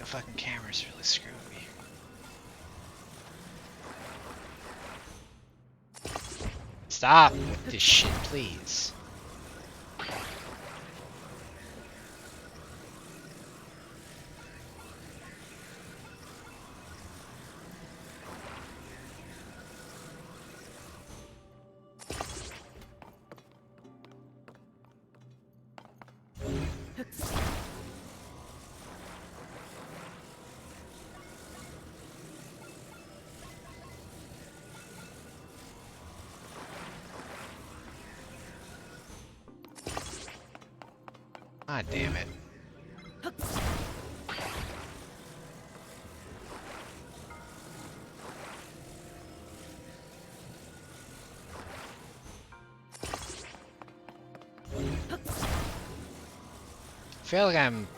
The fucking camera's really screwing me. Stop with this shit, please. Ah, damn it. I feel like I'm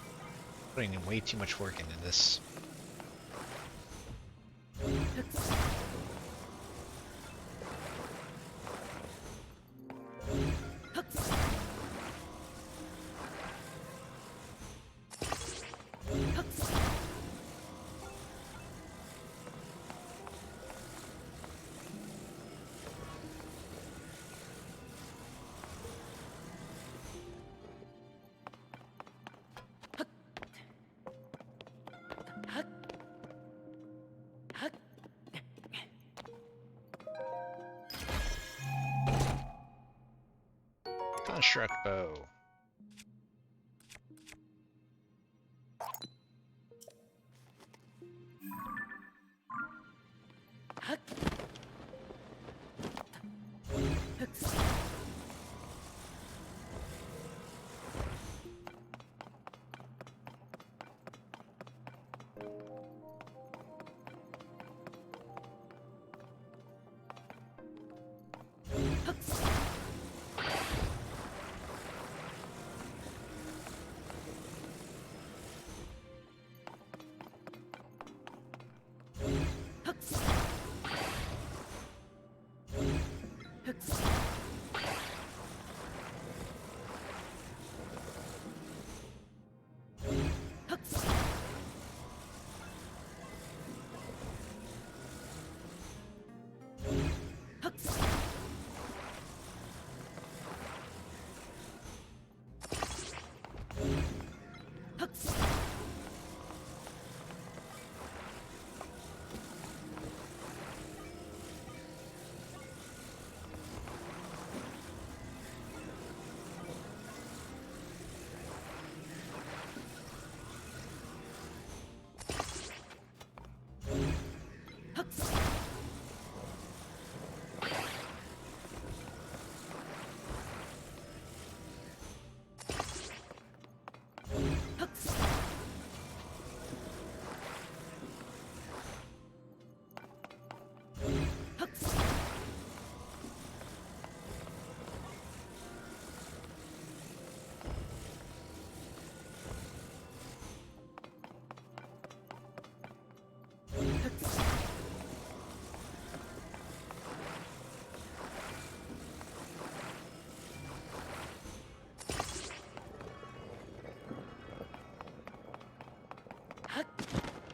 putting in way too much work into this. Construct bow.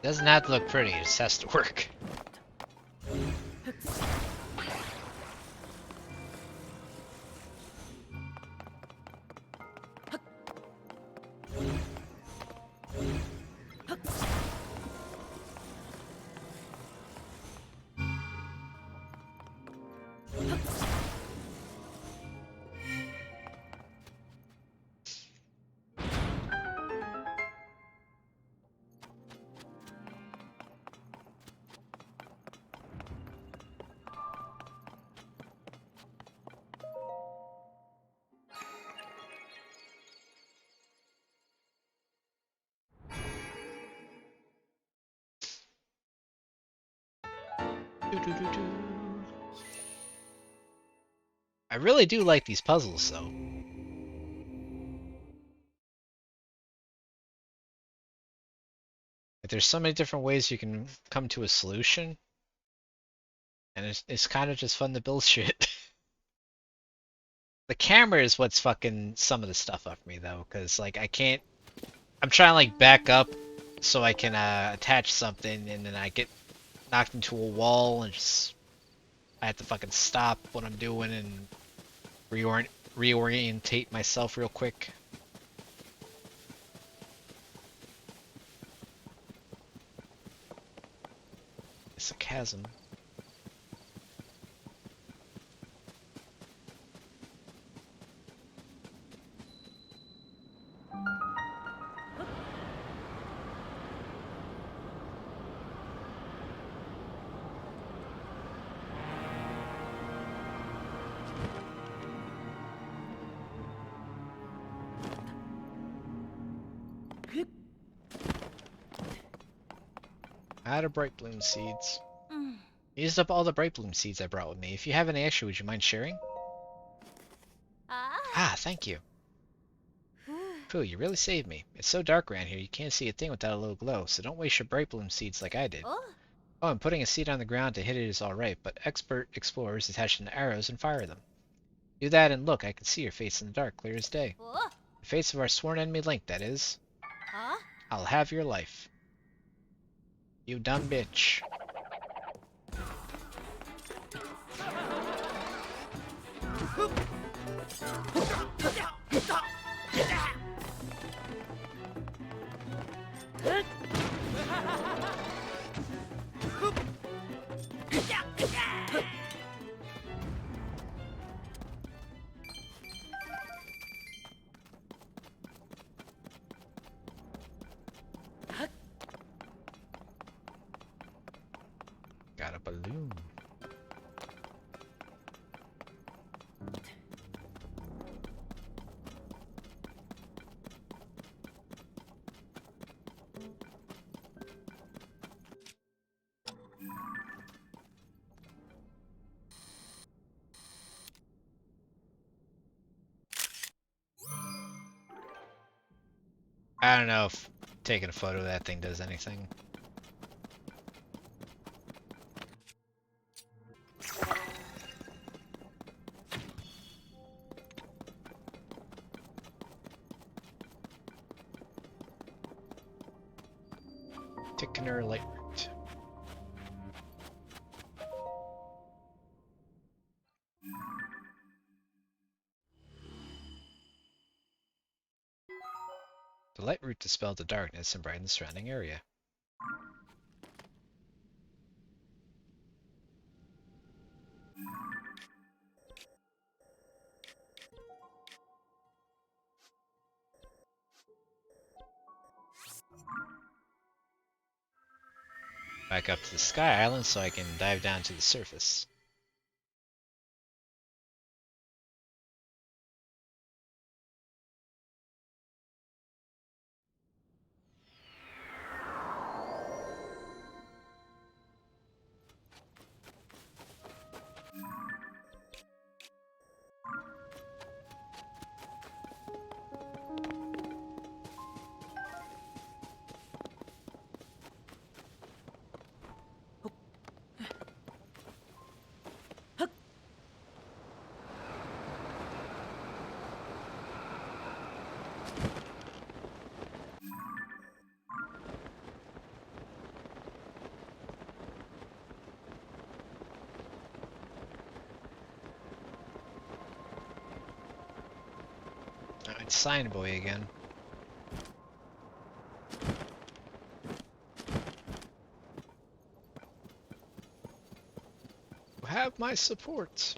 Doesn't have to look pretty, it just has to work. I really do like these puzzles, though. Like, there's so many different ways you can come to a solution, and it's kind of just fun to build shit. The camera is what's fucking some of the stuff up for me, though, because like I can't. I'm trying to like back up so I can attach something, and then I get knocked into a wall and just I have to fucking stop what I'm doing and reorientate myself real quick. It's a chasm. Out of bright bloom seeds. Mm. Used up all the bright bloom seeds I brought with me. If you have any extra, would you mind sharing? Ah. Ah, thank you. Pooh, you really saved me. It's so dark around here, you can't see a thing without a little glow, so don't waste your bright bloom seeds like I did. Oh. Oh, and putting a seed on the ground to hit it is alright, but expert explorers attach them to arrows and fire them. Do that and look, I can see your face in the dark, clear as day. Oh. The face of our sworn enemy Link, that is. Huh? I'll have your life. You dumb bitch. Got a balloon. I don't know if taking a photo of that thing does anything. Tickener light route. The light route dispelled the darkness and brightened the surrounding area. Back up to the Sky Island so I can dive down to the surface. Oh, it's Sign Boy again. You have my support.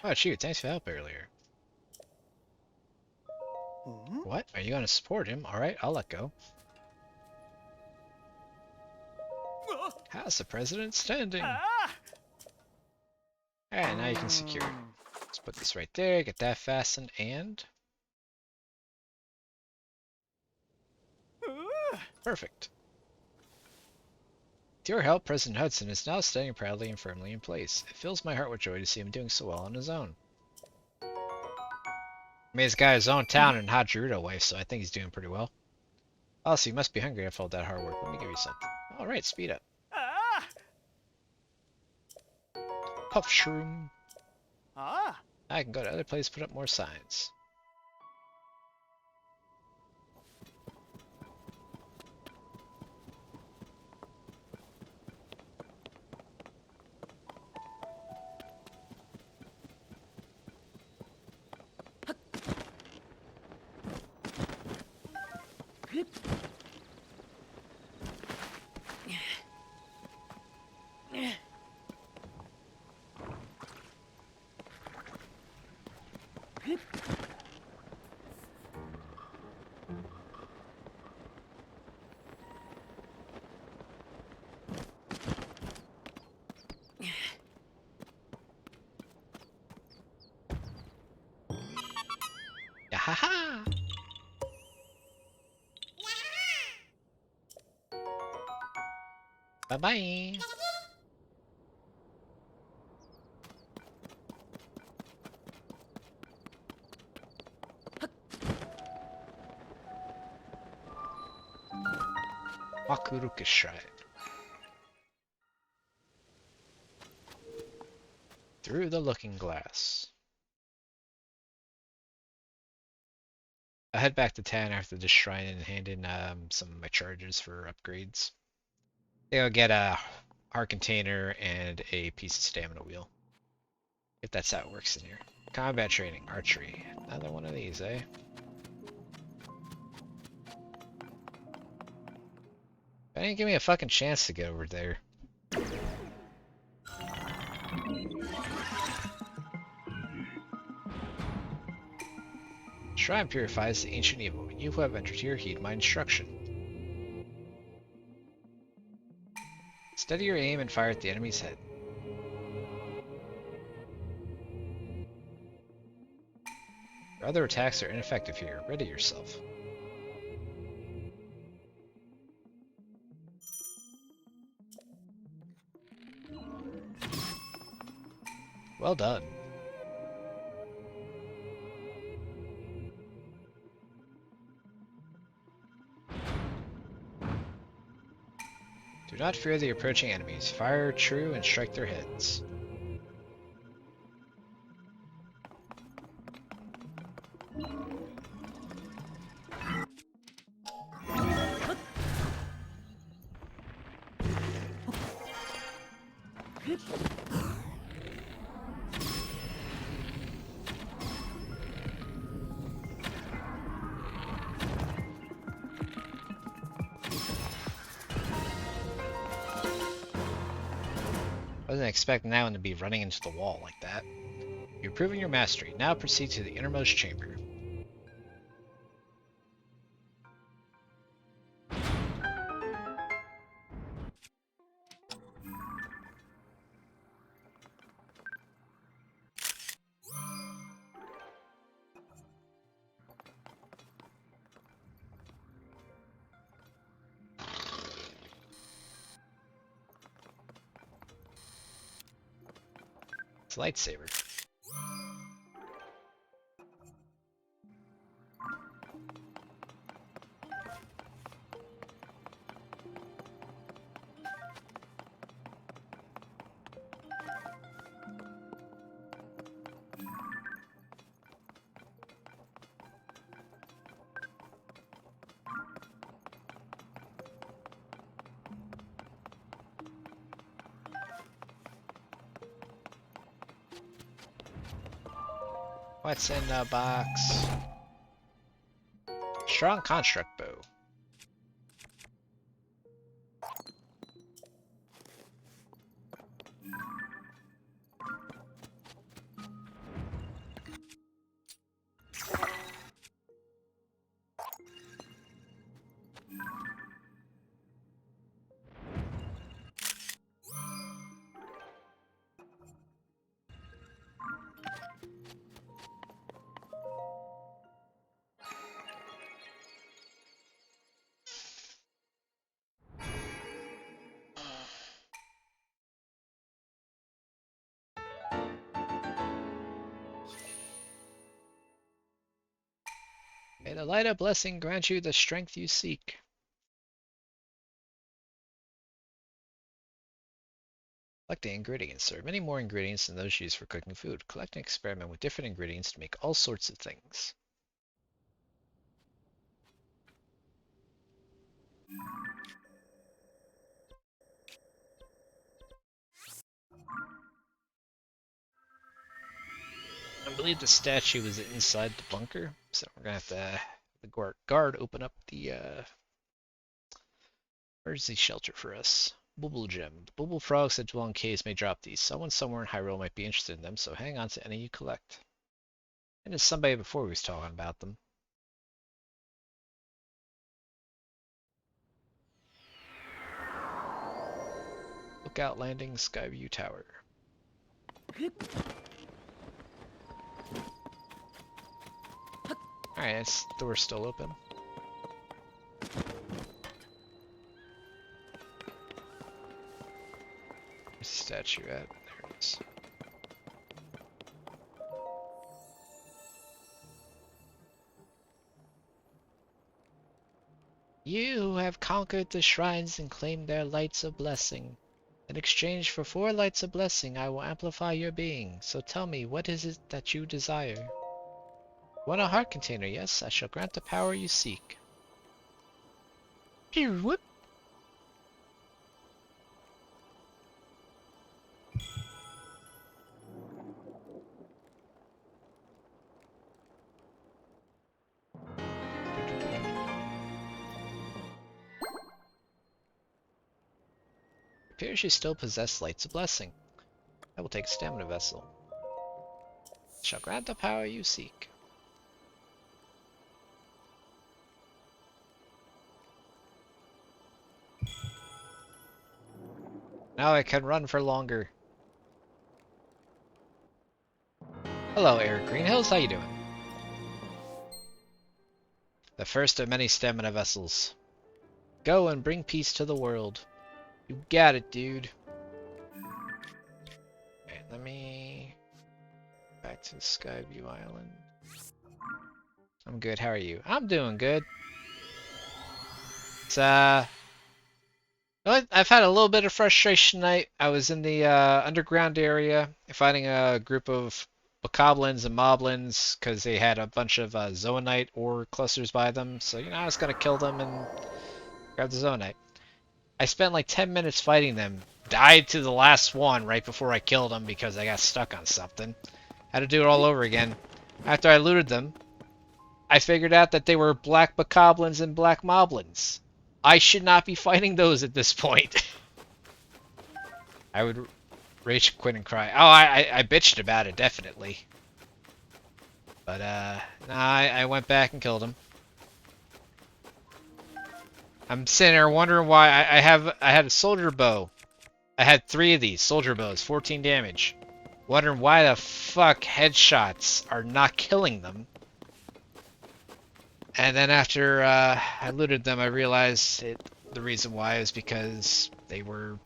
Oh, shoot, thanks for help earlier. What? Are you gonna support him? Alright, I'll let go. How's the president standing? Alright, now you can secure it. Let's put this right there, get that fastened, and... Perfect. With your help, President Hudson is now standing proudly and firmly in place. It fills my heart with joy to see him doing so well on his own. I mean, he's got his own town and hot Gerudo wife, so I think he's doing pretty well. Also, you must be hungry after all that hard work. Let me give you something. Alright, speed up. Puff shroom. I can go to other places, put up more signs. Yahaha! Bye-bye! Wakuruka Shrine. Through the Looking Glass. I'll head back to town after this shrine and hand in some of my charges for upgrades. I'll get a heart container and a piece of stamina wheel. If that's how it works in here. Combat training, archery. Another one of these, eh? They didn't give me a fucking chance to get over there. Shrine purifies the ancient evil. You who have entered here, heed my instruction. Steady your aim and fire at the enemy's head. Your other attacks are ineffective here. Ready yourself. Well done. Do not fear the approaching enemies. Fire true and strike their heads. Wasn't expecting that one to be running into the wall like that. You're proving your mastery. Now proceed to the innermost chamber. It's a lightsaber. What's in the box? Strong construct bow. May the light of blessing grant you the strength you seek. Collect the ingredients. There are many more ingredients than those used for cooking food. Collect and experiment with different ingredients to make all sorts of things. I believe the statue was inside the bunker, so we're gonna have to have the guard open up the emergency shelter for us. Bubble gem. The bubble frogs that dwell in caves may drop these. Someone somewhere in Hyrule might be interested in them, so hang on to any you collect. And there's somebody before who was talking about them. Lookout Landing, Skyview Tower. Alright, this door's still open. Where's the statue at? There it is. You have conquered the shrines and claimed their lights of blessing. In exchange for 4 lights of blessing, I will amplify your being. So tell me, what is it that you desire? You want a heart container? Yes, I shall grant the power you seek. Pew, whoop. Appears you still possess lights of blessing. I will take a stamina vessel. Shall grant the power you seek. Now I can run for longer. Hello, Eric Greenhills. How you doing? The first of many stamina vessels. Go and bring peace to the world. You got it, dude. Okay, let me back to Skyview Island. I'm good. How are you? I'm doing good. It's I've had a little bit of frustration tonight. I was in the underground area fighting a group of bokoblins and moblins because they had a bunch of zoanite ore clusters by them. So, you know, I was gonna kill them and grab the zoanite. I spent like 10 minutes fighting them. Died to the last one right before I killed them because I got stuck on something. Had to do it all over again. After I looted them, I figured out that they were black bokoblins and black moblins. I should not be fighting those at this point. I would rage quit and cry. Oh, I bitched about it, definitely. But, nah, I went back and killed him. I'm sitting there wondering why I had a soldier bow. I had 3 of these soldier bows, 14 damage. Wondering why the fuck headshots are not killing them. And then after I looted them, I realized the reason why is because they were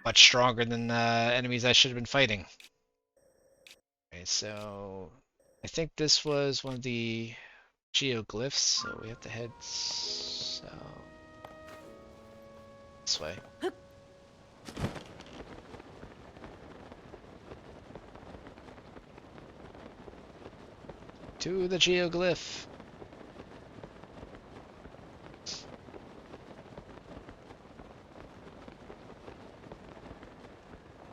much stronger than the enemies I should have been fighting. Okay, so I think this was one of the geoglyphs, so we have to head this way. To the geoglyph.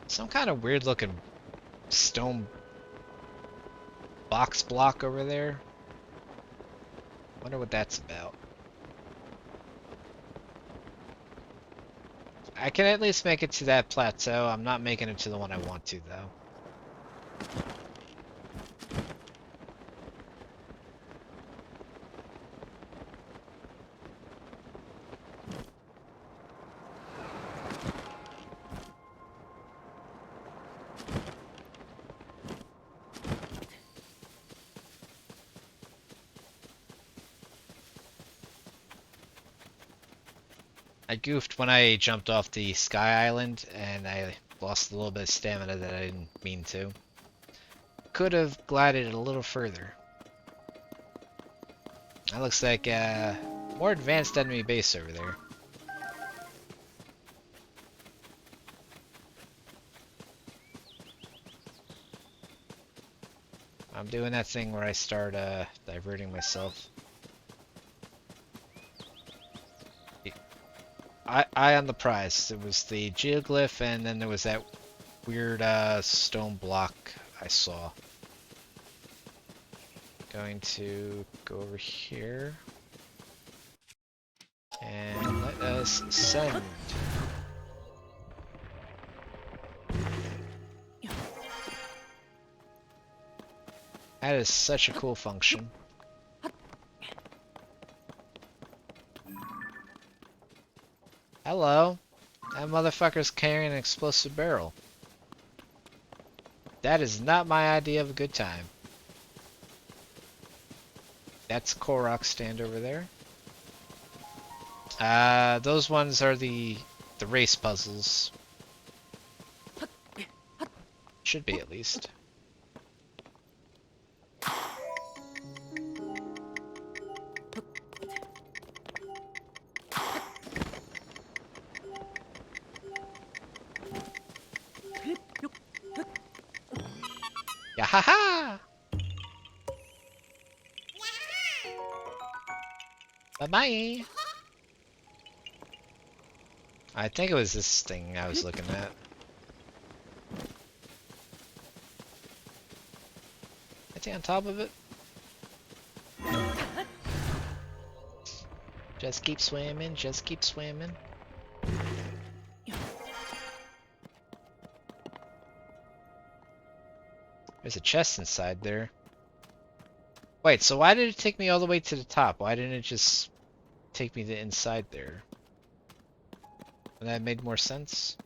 Some kind of weird looking stone box block over there. Wonder what that's about. I can at least make it to that plateau. I'm not making it to the one I want to, though. I goofed when I jumped off the Sky Island, and I lost a little bit of stamina that I didn't mean to. Could have glided a little further. That looks like more advanced enemy base over there. I'm doing that thing where I start diverting myself. Eye on the prize. There was the geoglyph, and then there was that weird stone block I saw. Going to go over here and let us send. That is such a cool function. Hello. That motherfucker's carrying an explosive barrel. That is not my idea of a good time. That's Korok's stand over there. Those ones are the race puzzles. Should be, at least. Yahaha! Bye-bye! I think it was this thing I was looking at. I think on top of it. Just keep swimming, just keep swimming. There's a chest inside there. Wait, so why did it take me all the way to the top? Why didn't it just take me to inside there? Would that made more sense?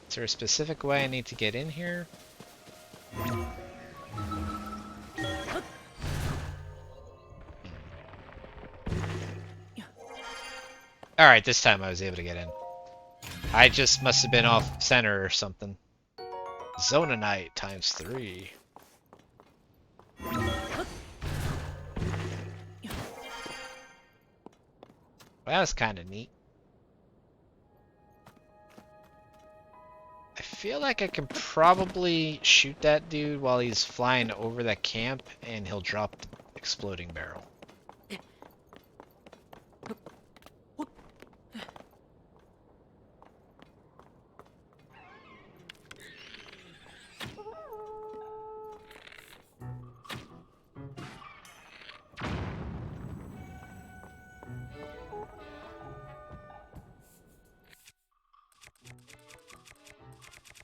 Is there a specific way I need to get in here? Alright, this time I was able to get in. I just must have been off center or something. Zononite times 3. Well, that was kind of neat. I feel like I can probably shoot that dude while he's flying over that camp, and he'll drop the exploding barrel.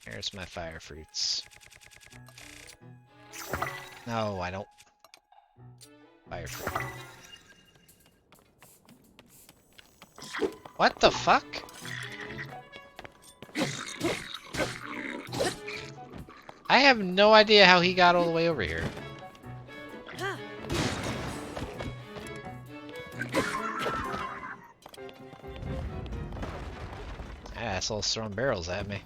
Here's my fire fruits. No, I don't. Fire fruit. What the fuck? I have no idea how he got all the way over here. That asshole's throwing barrels at me.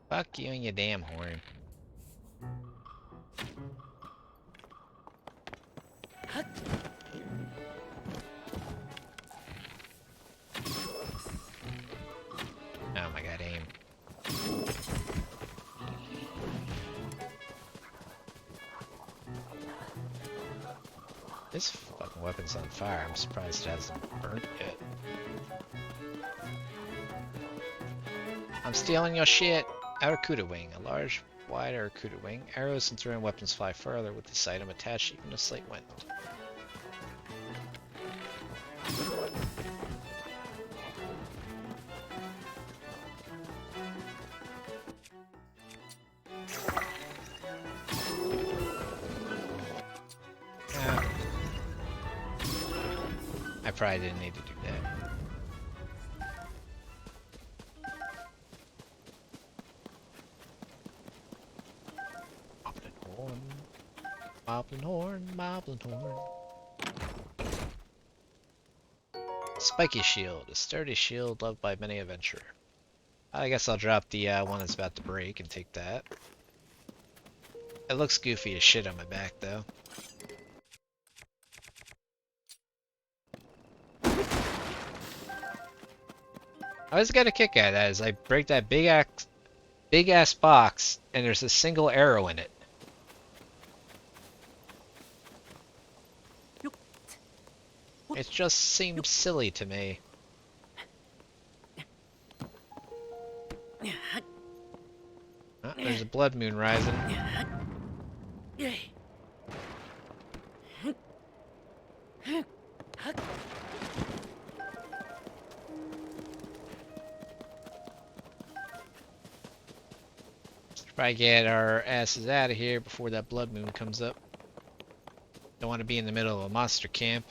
Fuck you and your damn horn. Oh my god, aim. This fucking weapon's on fire. I'm surprised it hasn't burnt yet. I'm stealing your shit! Arakuda wing. A large, wide Arakuda wing. Arrows and throwing weapons fly further with this item attached even a slight wind. I probably didn't need to do that. Moblin horn, moblin horn, moblin horn. Spiky shield, a sturdy shield loved by many adventurer. I guess I'll drop the one that's about to break and take that. It looks goofy as shit on my back though. I always get a kick out of that, is I break that big ass box and there's a single arrow in it. It just seems silly to me. Oh, there's a blood moon rising. Probably get our asses out of here before that blood moon comes up. Don't want to be in the middle of a monster camp.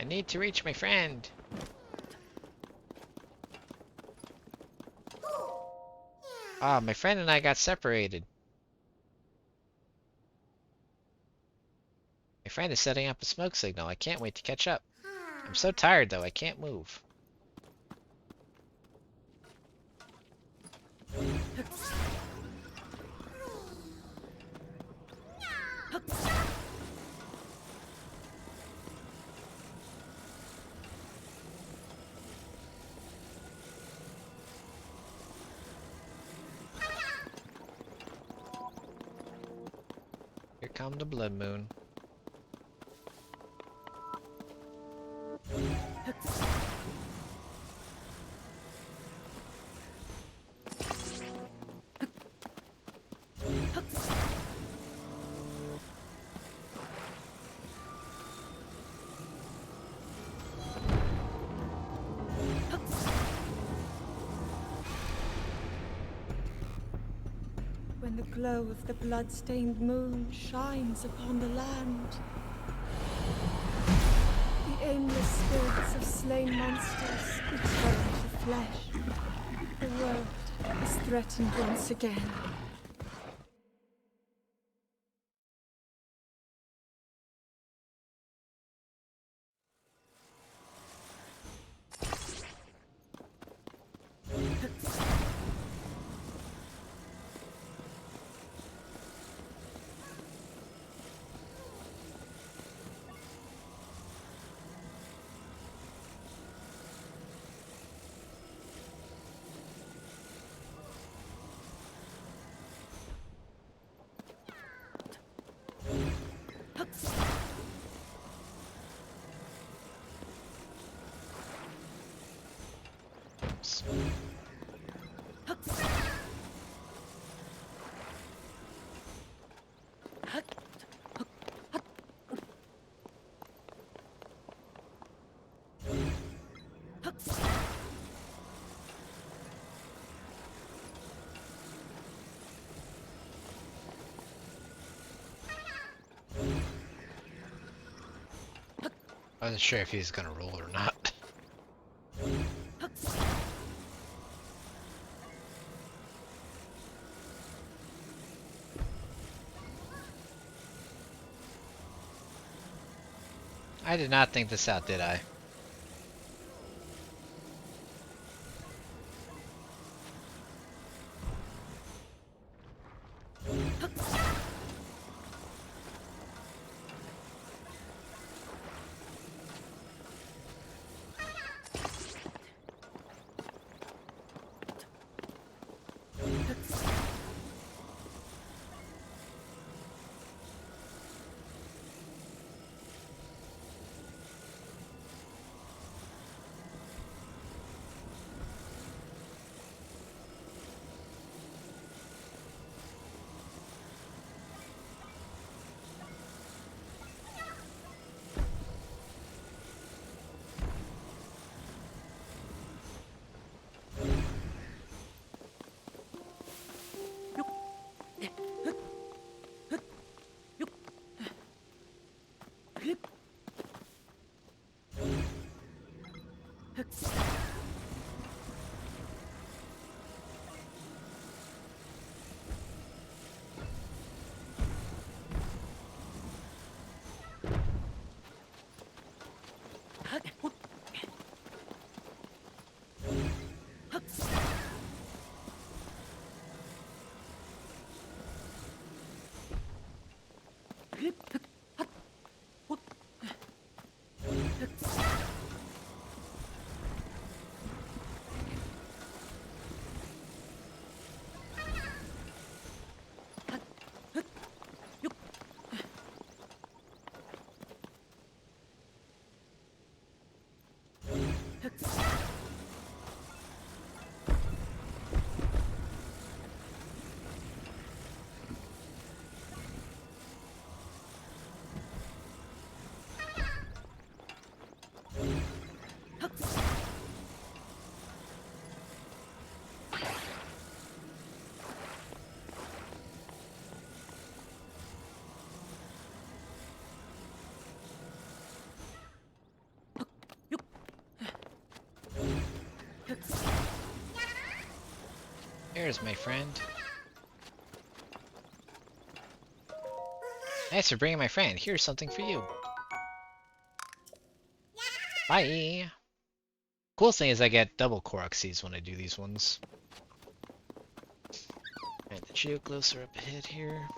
I need to reach my friend. Ah, my friend and I got separated. My friend is setting up a smoke signal. I can't wait to catch up. I'm so tired though, I can't move. Here come the blood moon. When the glow of the blood-stained moon shines upon the land, the aimless spirits of slain monsters return to flesh. The world is threatened once again. I wasn't sure if he's gonna roll or not. I did not think this out, did I? Here's my friend. Thanks for bringing my friend. Here's something for you. Bye. Cool thing is I get double Korok seeds when I do these ones. Alright, the geoglyphs are up ahead here.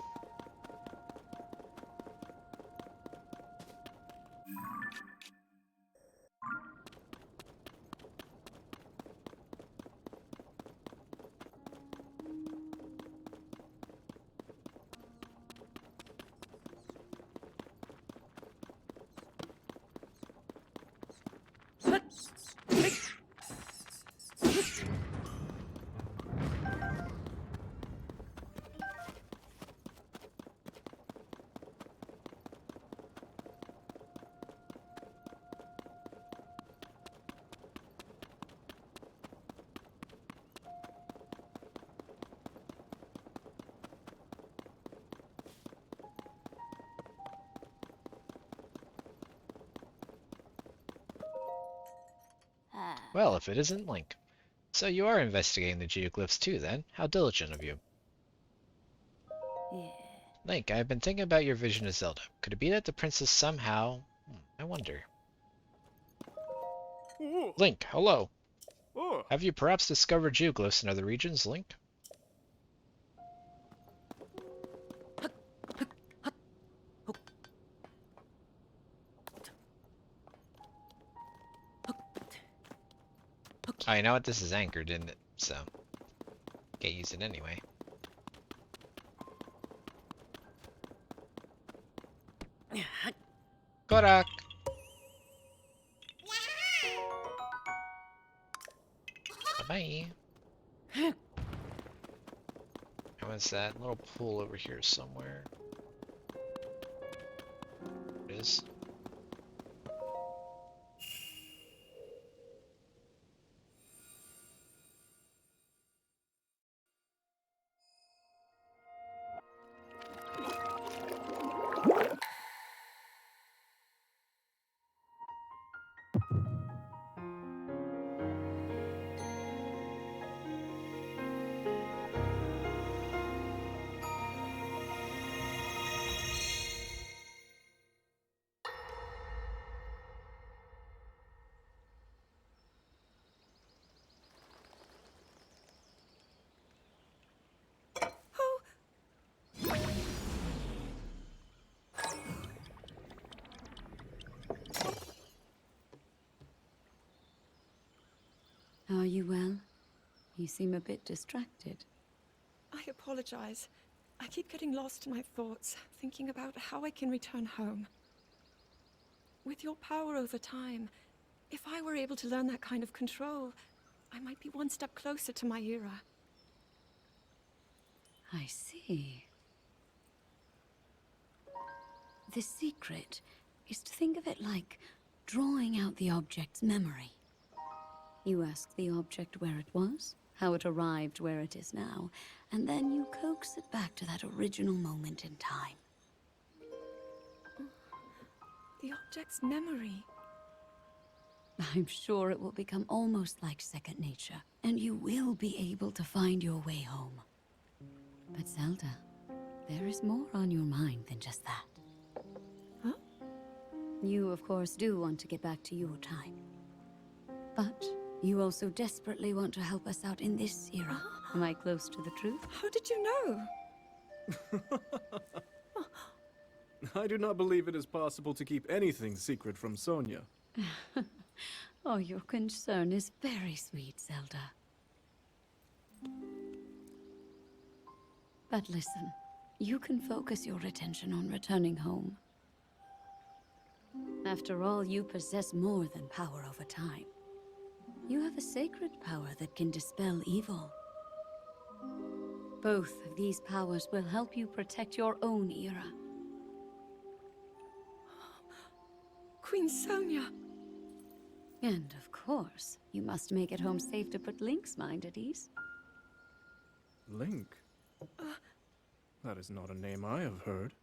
Well, if it isn't Link. So you are investigating the geoglyphs too, then? How diligent of you. Yeah. Link, I've been thinking about your vision of Zelda. Could it be that the princess somehow... I wonder. Link, hello. Have you perhaps discovered geoglyphs in other regions, Link? Oh, you know what? This is anchored in it, so can't use it anyway. Korok! Bye-bye. What's that? Little pool over here somewhere. It is. Are you well? You seem a bit distracted. I apologize. I keep getting lost in my thoughts, thinking about how I can return home. With your power over time, if I were able to learn that kind of control, I might be one step closer to my era. I see. The secret is to think of it like drawing out the object's memory. You ask the object where it was, how it arrived where it is now, and then you coax it back to that original moment in time. The object's memory. I'm sure it will become almost like second nature, and you will be able to find your way home. But Zelda, there is more on your mind than just that. Huh? You, of course, do want to get back to your time. But you also desperately want to help us out in this era. Am I close to the truth? How did you know? I do not believe it is possible to keep anything secret from Sonia. Oh, your concern is very sweet, Zelda. But listen, you can focus your attention on returning home. After all, you possess more than power over time. You have a sacred power that can dispel evil. Both of these powers will help you protect your own era. Queen Sonia. And of course, you must make it home safe to put Link's mind at ease. Link? That is not a name I have heard.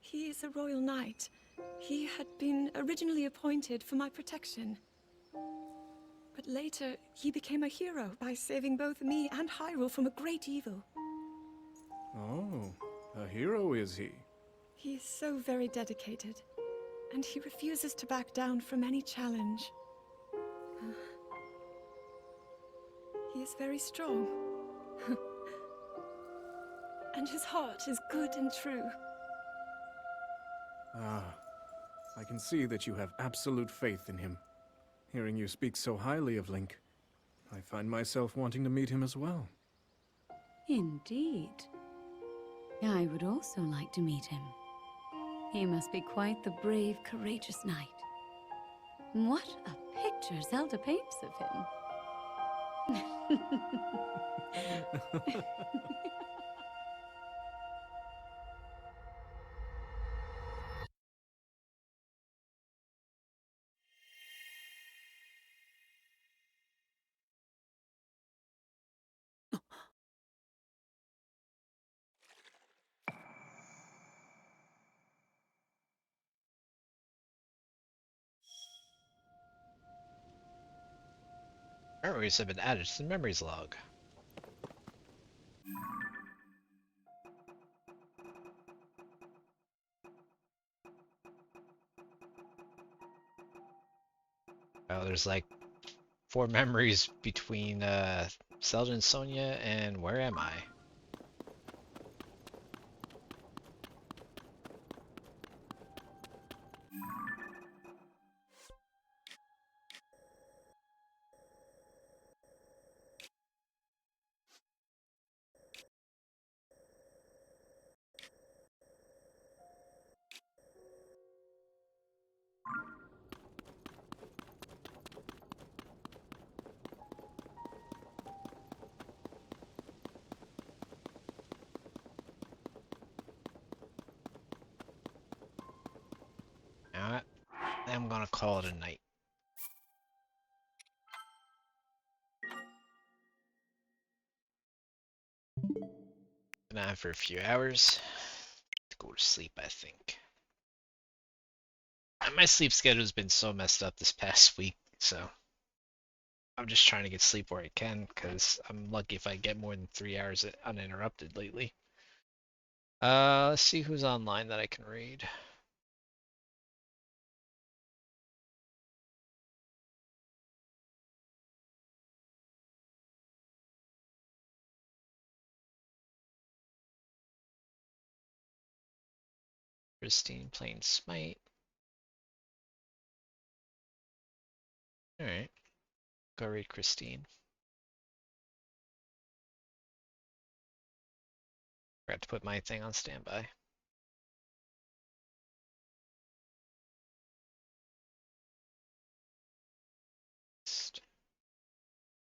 He is a royal knight. He had been originally appointed for my protection. But later, he became a hero by saving both me and Hyrule from a great evil. Oh, a hero is he? He is so very dedicated, and he refuses to back down from any challenge. He is very strong. And his heart is good and true. Ah, I can see that you have absolute faith in him. Hearing you speak so highly of Link, I find myself wanting to meet him as well. Indeed. I would also like to meet him. He must be quite the brave, courageous knight. What a picture Zelda paints of him. Memories have been added to the memories log. Oh, there's like 4 memories between Zelda and Sonia, and where am I? Alright, I'm gonna call it a night. Been on for a few hours. To go to sleep, I think. My sleep schedule's been so messed up this past week, so I'm just trying to get sleep where I can, because I'm lucky if I get more than 3 hours uninterrupted lately. Let's see who's online that I can read. Christine playing Smite. Alright. Go read Christine. Forgot to put my thing on standby.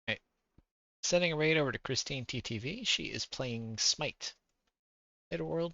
Alright. Sending a raid over to Christine TTV. She is playing Smite. Hey, world.